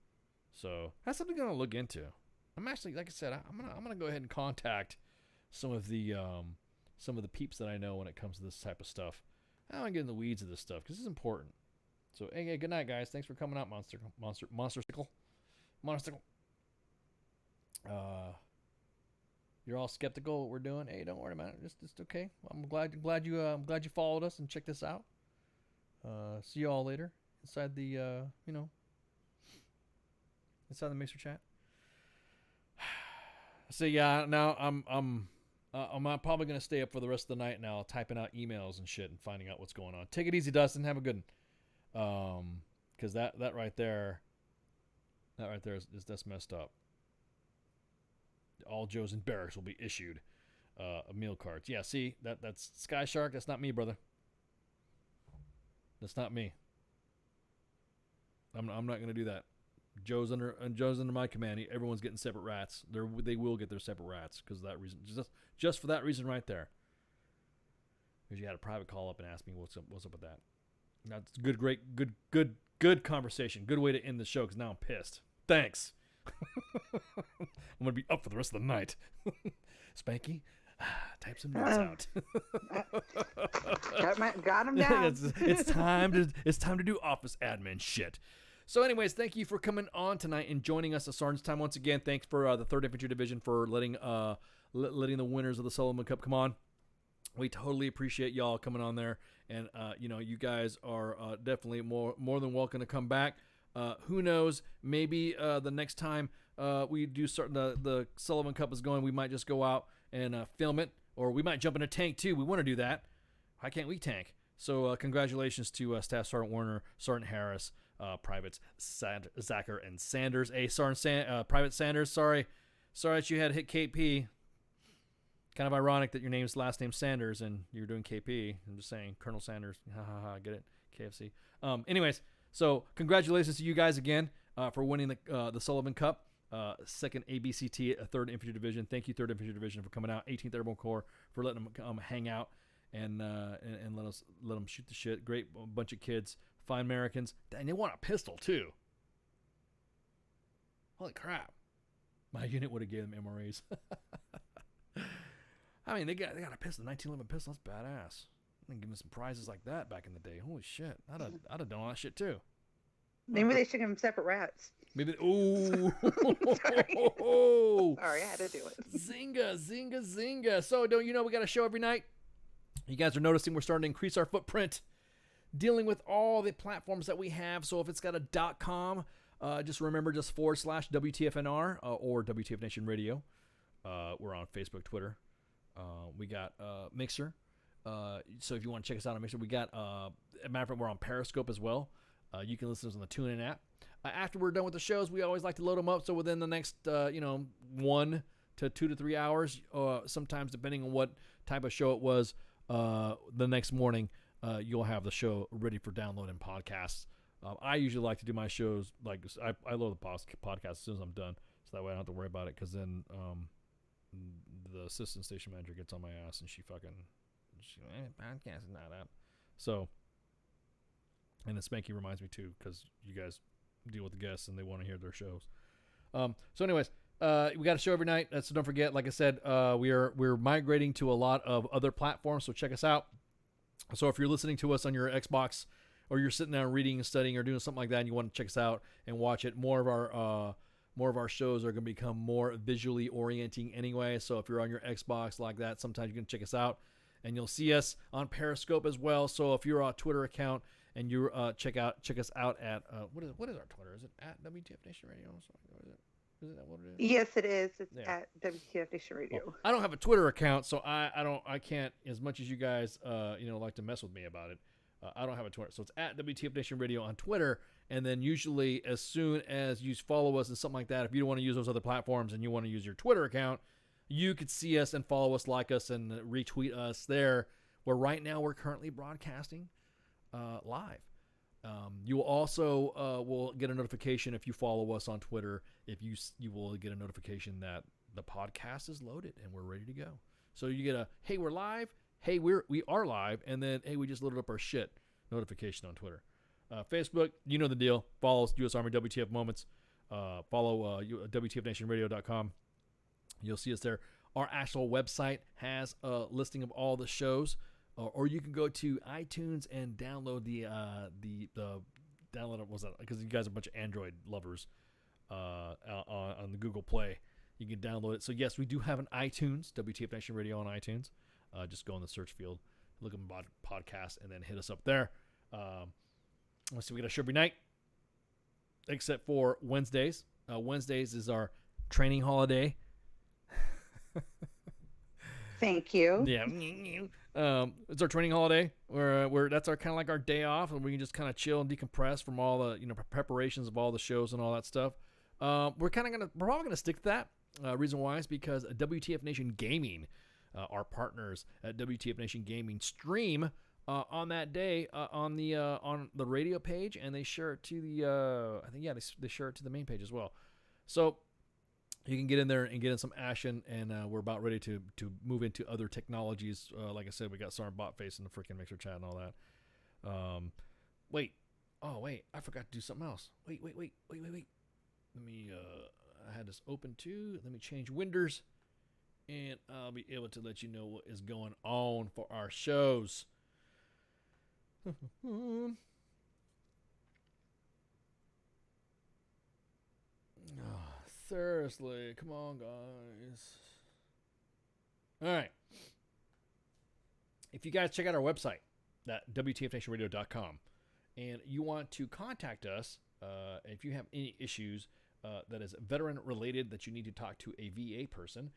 So that's something I'm gonna look into. I'm actually, like I said, I'm gonna go ahead and contact some of the peeps that I know when it comes to this type of stuff. I don't want to get in the weeds of this stuff because it's important. So hey, good night, guys. Thanks for coming out, Monstersicle. You're all skeptical of what we're doing. Hey, don't worry about it. It's okay. I'm glad you followed us and checked this out. See you all later inside the inside the Mixer chat. So yeah, now I'm probably gonna stay up for the rest of the night now, typing out emails and shit and finding out what's going on. Take it easy, Dustin. Have a good one. Because that right there is that's messed up. All Joes and barracks will be issued meal cards. Yeah, see, that's Sky Shark. That's not me, brother. That's not me. I'm not gonna do that. Joe's under my command. Everyone's getting separate rats. They will get their separate rats because of that reason. Just for that reason right there. Because you had a private call up and ask me what's up with that. That's good conversation. Good way to end the show because now I'm pissed. Thanks. I'm gonna be up for the rest of the night. Spanky, type some notes out. Got him down. It's time to do office admin shit. So anyways, thank you for coming on tonight and joining us at Sergeant's Time once again. Thanks for the 3rd Infantry Division for letting the winners of the Sullivan Cup come on. We totally appreciate y'all coming on there, and you guys are definitely more than welcome to come back. Who knows? Maybe the next time we do start the Sullivan Cup is going, we might just go out and film it, or we might jump in a tank too. We want to do that. Why can't we tank? So congratulations to Staff Sergeant Warner, Sergeant Harris, Privates Zacher and Sanders. Private Sanders, sorry that you had to hit KP. Kind of ironic that your last name's Sanders and you're doing KP. I'm just saying, Colonel Sanders. Ha ha ha. Get it? KFC. Anyways. So congratulations to you guys again for winning the Sullivan Cup, 2nd ABCT, 3rd Infantry Division. Thank you, 3rd Infantry Division, for coming out. 18th Airborne Corps for letting them hang out and let them shoot the shit. Great bunch of kids, fine Americans, and they want a pistol too. Holy crap! My unit would have gave them MRAs. I mean, they got a pistol, 1911 pistol. That's badass. And give them some prizes like that back in the day. Holy shit. I'd have done all that shit too. Maybe they should give them separate rats. Maybe. Ooh. Sorry, I had to do it. Zinga. So, don't you know we got a show every night? You guys are noticing we're starting to increase our footprint, dealing with all the platforms that we have. So if it's got a .com, just remember just / WTFNR or WTF Nation Radio. We're on Facebook, Twitter. We got Mixer. So if you want to check us out on Mixer, we got, a matter of fact, we're on Periscope as well. You can listen to us on the TuneIn app. After we're done with the shows, we always like to load them up. So within the next, 1 to 2 to 3 hours, sometimes depending on what type of show it was, the next morning, you'll have the show ready for download and podcasts. I usually like to do my shows, like I load the podcast as soon as I'm done. So that way I don't have to worry about it. Cause then, the assistant station manager gets on my ass and she podcast is not up. So, and then Spanky reminds me too, because you guys deal with the guests and they want to hear their shows. So anyways, we got a show every night. So don't forget, like I said, we're migrating to a lot of other platforms. So check us out. So if you're listening to us on your Xbox, or you're sitting down reading and studying or doing something like that, and you want to check us out and watch it, more of our shows are going to become more visually orienting anyway. So if you're on your Xbox like that, sometimes you can check us out, and you'll see us on Periscope as well. So if you're on a Twitter account and you check us out at what is our Twitter? Is it at WTF Nation Radio? Is that what it is? Yes, it is. It's at WTF Nation Radio. Well, I don't have a Twitter account, so I can't, as much as you guys like to mess with me about it. I don't have a Twitter, so it's at WTF Nation Radio on Twitter. And then usually, as soon as you follow us and something like that, if you don't want to use those other platforms and you want to use your Twitter account, you could see us and follow us, like us, and retweet us there. Where right now we're currently broadcasting live. You will also will get a notification if you follow us on Twitter. If you will get a notification that the podcast is loaded and we're ready to go. So you get a, hey, we're live. Hey, we are live, and then, hey, we just loaded up our shit notification on Twitter. Facebook, you know the deal. Follow us, U.S. Army WTF Moments. Follow WTFNationRadio.com. You'll see us there. Our actual website has a listing of all the shows, or you can go to iTunes and download the download. Was that because you guys are a bunch of Android lovers on the Google Play? You can download it. So yes, we do have an iTunes, WTF Nation Radio on iTunes. Just go in the search field, look at podcast, and then hit us up there. Let's see, we got a show every night, except for Wednesdays. Wednesdays is our training holiday. Thank you. Yeah, it's our training holiday. Where that's our kind of like our day off, and we can just kind of chill and decompress from all the preparations of all the shows and all that stuff. We're probably gonna stick to that. Reason why is because WTF Nation Gaming. Our partners at WTF Nation Gaming stream on that day on the radio page, and they share it to the they share it to the main page as well. So you can get in there and get in some action, and we're about ready to move into other technologies. Like I said, we got Sergeant Botface in the freaking mixer chat and all that. Wait, I forgot to do something else. Wait. Let me I had this open too. Let me change Windows. And I'll be able to let you know what is going on for our shows. Seriously, come on, guys. All right. If you guys check out our website, at WTFNationRadio.com, and you want to contact us, if you have any issues that is veteran related that you need to talk to a VA person,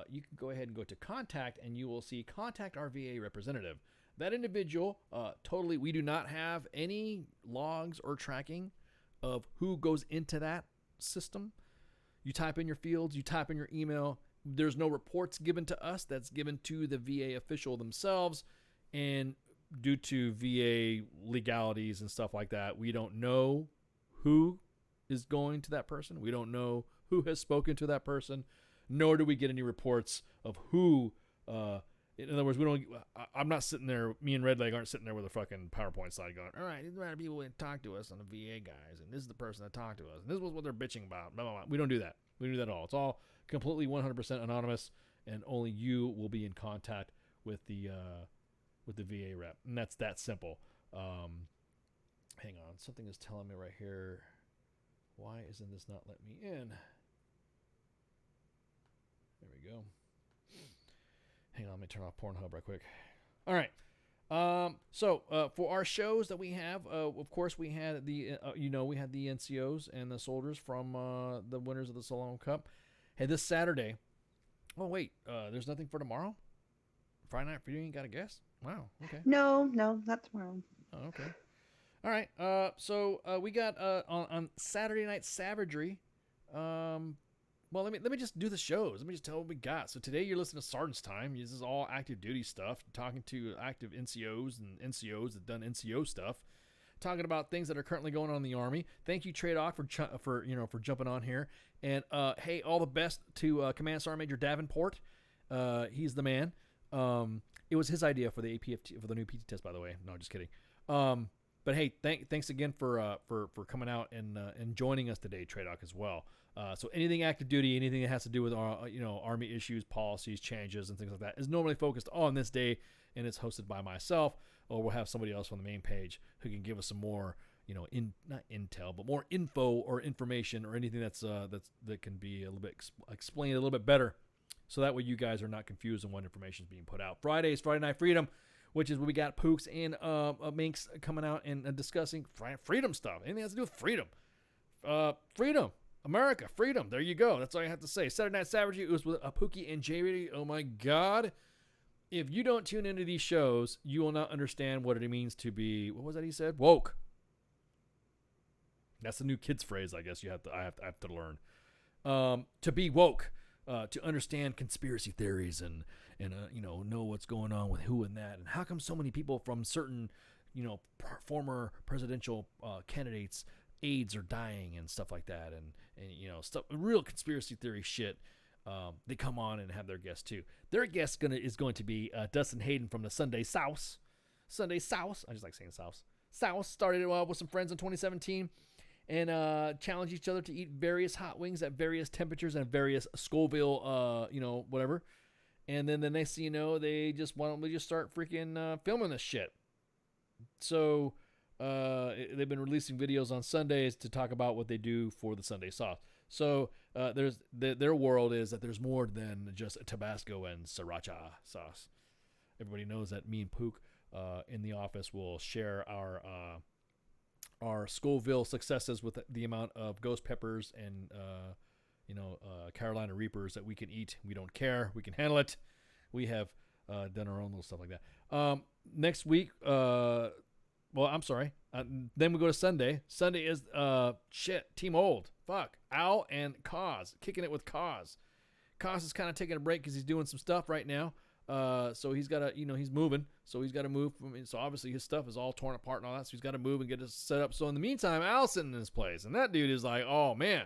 you can go ahead and go to contact, and you will see contact our VA representative. That individual, totally, we do not have any logs or tracking of who goes into that system. You type in your fields, you type in your email. There's no reports given to us. That's given to the VA official themselves. And due to VA legalities and stuff like that, we don't know who is going to that person. We don't know who has spoken to that person. Nor do we get any reports of who, in other words, I'm not sitting there, me and Redleg aren't sitting there with a fucking PowerPoint slide going, all right, these are the people that talk to us on the VA guys, and this is the person that talked to us, and this was what they're bitching about, blah, blah, blah. We don't do that. We don't do that at all. It's all completely 100% anonymous, and only you will be in contact with the VA rep, and that's that simple. Hang on, something is telling me right here. Why isn't this not letting me in? There we go. Hang on, let me turn off Pornhub right quick. All right. So for our shows that we have, of course, we had the we had the NCOs and the soldiers from the winners of the Sullivan Cup. Hey, this Saturday. Oh wait, there's nothing for tomorrow. Friday night for you? You got a guess? Wow. Okay. No, not tomorrow. Oh, okay. All right. So we got on Saturday Night Savagery. Well, let me just do the shows. Let me just tell what we got. So today you're listening to Sergeant's Time. This is all active duty stuff. Talking to active NCOs and NCOs that done NCO stuff. Talking about things that are currently going on in the Army. Thank you, Trade Off, for jumping on here. And hey, all the best to Command Sergeant Major Davenport. He's the man. It was his idea for the APFT, for the new PT test, by the way. No, just kidding. But hey, thanks again for coming out and joining us today, Tradoc, as well. So anything active duty, anything that has to do with Army issues, policies, changes, and things like that is normally focused on this day, and it's hosted by myself, or we'll have somebody else on the main page who can give us some more, not intel, but more info or information or anything that can be a little bit explained a little bit better, so that way you guys are not confused on what information is being put out. Friday is Friday Night Freedom, which is where we got Pooks and Minx coming out and discussing freedom stuff. Anything that has to do with freedom. Freedom. America. Freedom. There you go. That's all I have to say. Saturday Night Savagery, it was with Pookie and JD. Oh my God. If you don't tune into these shows, you will not understand what it means to be, what was that he said? Woke. That's the new kids phrase, I guess I have to learn. To be woke. To understand conspiracy theories and know what's going on with who and that, and how come so many people from certain former presidential candidates' aides are dying and stuff like that, and stuff, real conspiracy theory shit. They come on and have their guest too. Their guest is going to be Dustin Hayden from the Sunday Souse. Sunday Souse. I just like saying Souse. Souse started with some friends in 2017. And challenge each other to eat various hot wings at various temperatures and various Scoville, whatever. And then the next thing you know, they just start freaking filming this shit. So they've been releasing videos on Sundays to talk about what they do for the Sunday Sauce. So their world is that there's more than just Tabasco and Sriracha sauce. Everybody knows that me and Pook in the office will share our Scoville successes with the amount of ghost peppers and Carolina Reapers that we can eat. We don't care. We can handle it. We have done our own little stuff like that. Next week, I'm sorry. Then we go to Sunday. Sunday is Team Old. Fuck. Al and Kaz. Kicking it with Kaz. Kaz is kind of taking a break because he's doing some stuff right now. So he's got to, he's moving. So he's got to move. So obviously his stuff is all torn apart and all that. So he's got to move and get it set up. So in the meantime, Al's sitting in his place. And that dude is like, oh, man.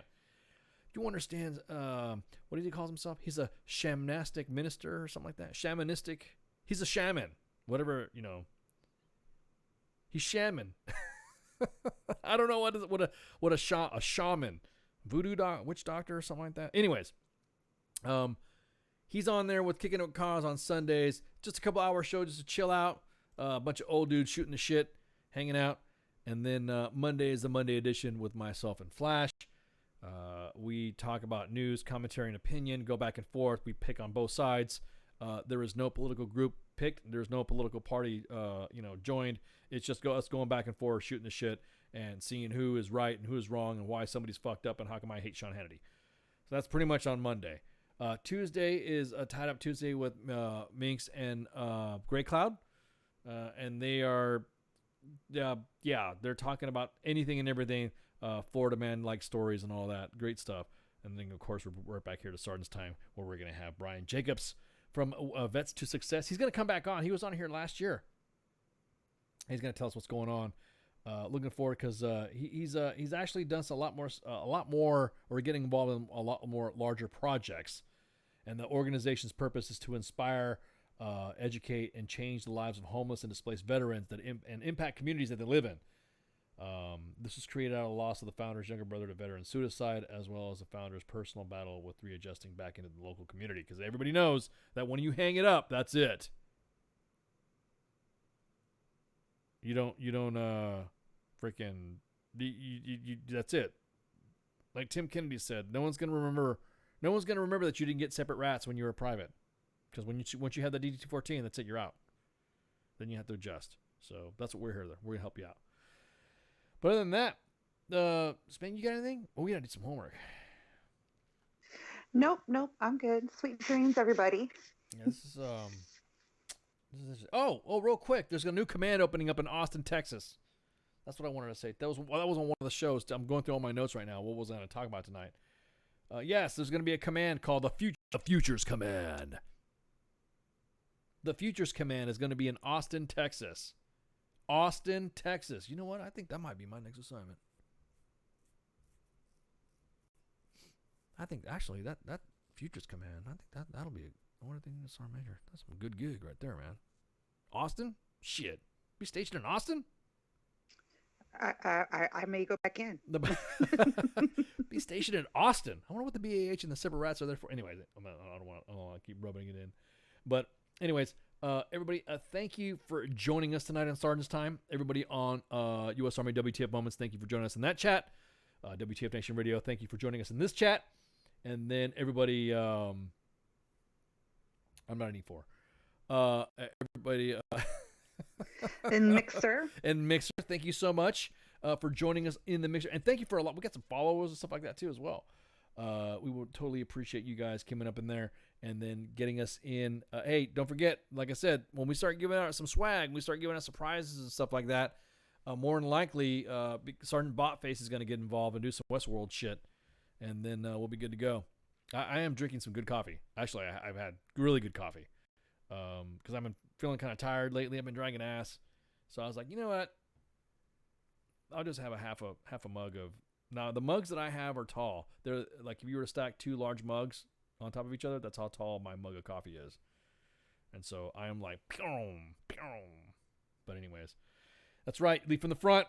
You understand, what does he call himself? He's a shamanistic minister or something like that. Shamanistic. He's a shaman. Whatever, He's shaman. I don't know what a shaman. Voodoo witch doctor or something like that. Anyways. He's on there with Kicking It With Cause on Sundays. Just a couple hour show just to chill out. A bunch of old dudes shooting the shit, hanging out. And then Monday is the Monday edition with myself and Flash. We talk about news, commentary, and opinion. Go back and forth. We pick on both sides. There is no political group picked. There's no political party, joined. It's just us going back and forth, shooting the shit, and seeing who is right and who is wrong and why somebody's fucked up and how come I hate Sean Hannity. So that's pretty much on Monday. Tuesday is a Tied Up Tuesday with Minx and Gray Cloud. And they are, they're talking about anything and everything. Florida man-like stories and all that. Great stuff. And then, of course, we're right back here to Sergeant's Time, where we're going to have Brian Jacobs from Vets to Success. He's going to come back on. He was on here last year. He's going to tell us what's going on. Looking forward because he's actually done a lot more, or getting involved in a lot more larger projects. And the organization's purpose is to inspire, educate, and change the lives of homeless and displaced veterans and impact communities that they live in. This was created out of the loss of the founder's younger brother to veteran suicide, as well as the founder's personal battle with readjusting back into the local community. Because everybody knows that when you hang it up, that's it. You don't freaking, that's it. Like Tim Kennedy said, no one's gonna remember that you didn't get separate rats when you were a private. Because once you have the DD-214, that's it, you're out. Then you have to adjust. So that's what we're here. We're gonna help you out. But other than that, Span, you got anything? Oh, we gotta do some homework. Nope. I'm good. Sweet dreams, everybody. Yeah, this is real quick. There's a new command opening up in Austin, Texas. That's what I wanted to say. That was on one of the shows. I'm going through all my notes right now. What was I going to talk about tonight? Yes, there's going to be a command called the Futures Command. The Futures Command is going to be in Austin, Texas. Austin, Texas. You know what? I think that might be my next assignment. I think actually that Futures Command, I think that'll be one of the things Sergeant Major. That's some good gig right there, man. Austin? Shit. Be stationed in Austin? I may go back in. Be stationed in Austin. I wonder what the BAH and the separate rats are there for. Anyways, I don't want to keep rubbing it in. But anyways, everybody, thank you for joining us tonight on Sergeant's Time. Everybody on U.S. Army WTF Moments, thank you for joining us in that chat. WTF Nation Radio, thank you for joining us in this chat. And then everybody, I'm not an E4. Everybody... And Mixer. And Mixer, thank you so much for joining us in the Mixer. And thank you for a lot. We got some followers and stuff like that too as well. We would totally appreciate you guys coming up in there and then getting us in. Hey, don't forget, like I said, when we start giving out some swag, we start giving out surprises and stuff like that, more than likely, Sergeant Botface is going to get involved and do some Westworld shit. And then we'll be good to go. I am drinking some good coffee. Actually, I've had really good coffee. Because I've been feeling kind of tired lately. I've been dragging ass. So I was like, you know what? I'll just have a half a mug of... Now, the mugs that I have are tall. They're like if you were to stack 2 large mugs on top of each other, that's how tall my mug of coffee is. And so I am like, pew, pew. But anyways, that's right. Lead from the front.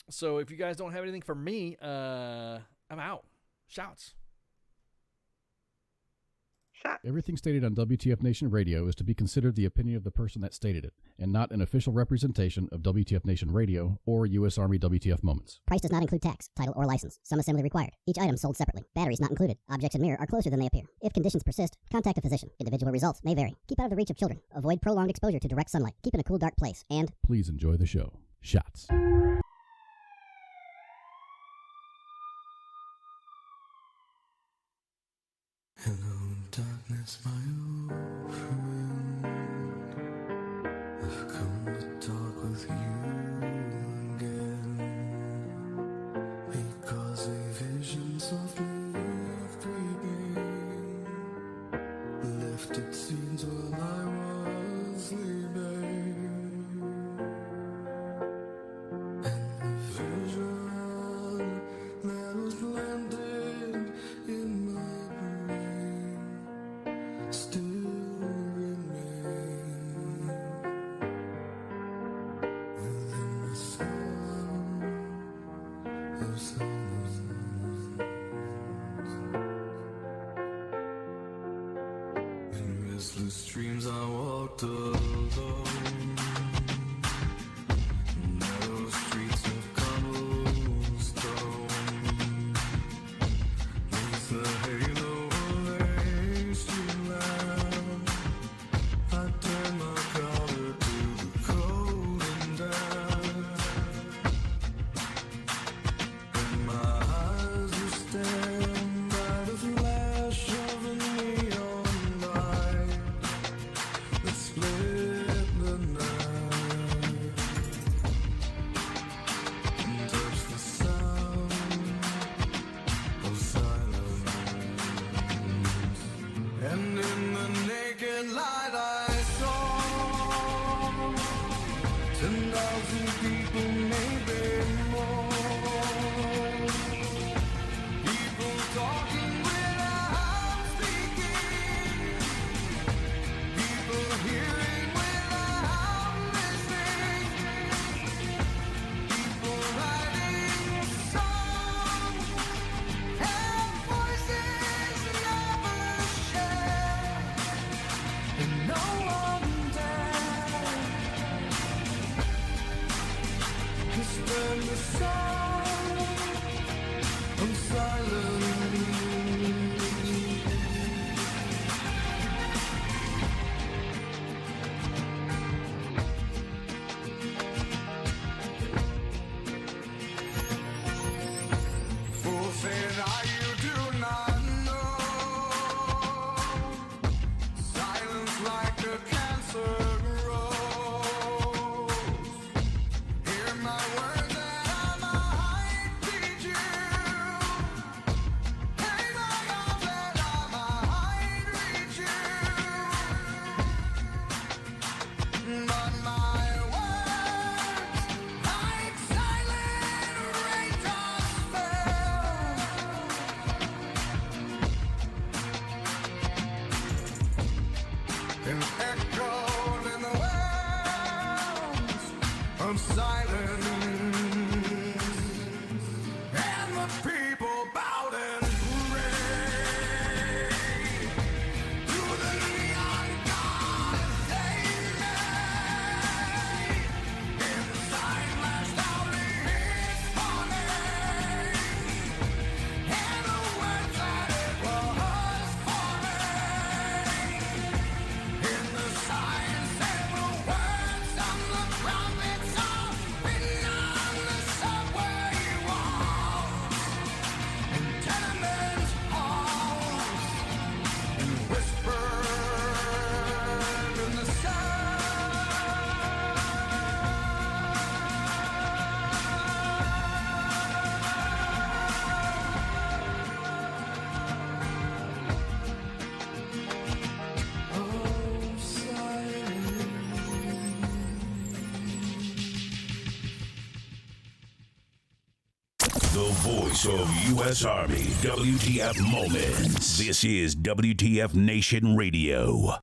So if you guys don't have anything for me, I'm out. Shouts. Everything stated on WTF Nation Radio is to be considered the opinion of the person that stated it, and not an official representation of WTF Nation Radio or U.S. Army WTF Moments. Price does not include tax, title, or license. Some assembly required. Each item sold separately. Batteries not included. Objects in mirror are closer than they appear. If conditions persist, contact a physician. Individual results may vary. Keep out of the reach of children. Avoid prolonged exposure to direct sunlight. Keep in a cool, dark place. And please enjoy the show. Shots. Hello, darkness, my old friend. I've come to talk with you again, because a vision softly creeping left its scenes while I was sleeping, and the vision that was planted in my still remain within the sound of silence. In restless dreams I walked alone, narrow streets of cobblestone, neath the halo I turn my collar to the cold and dark, and my eyes will stand by the flash of a neon light that split the night, and touch the sound of silence, and in the naked light I saw 10,000 people, maybe more. People talking without speaking. People hearing without listening. People writing songs and voices never shared. And no one dared to stand the sound of silence. Forfeit you do not know. Silence like a cancer grows. Hear my words that I might teach you. of silence, and the people bowed and prayed to the neon god they made. And the sign flashed out his warning, and the words that it was forming. In the sign said the words of the prophets are written on the subway walls and tenement halls, and whispered in the The voice of U.S. Army, WTF Moments. This is WTF Nation Radio.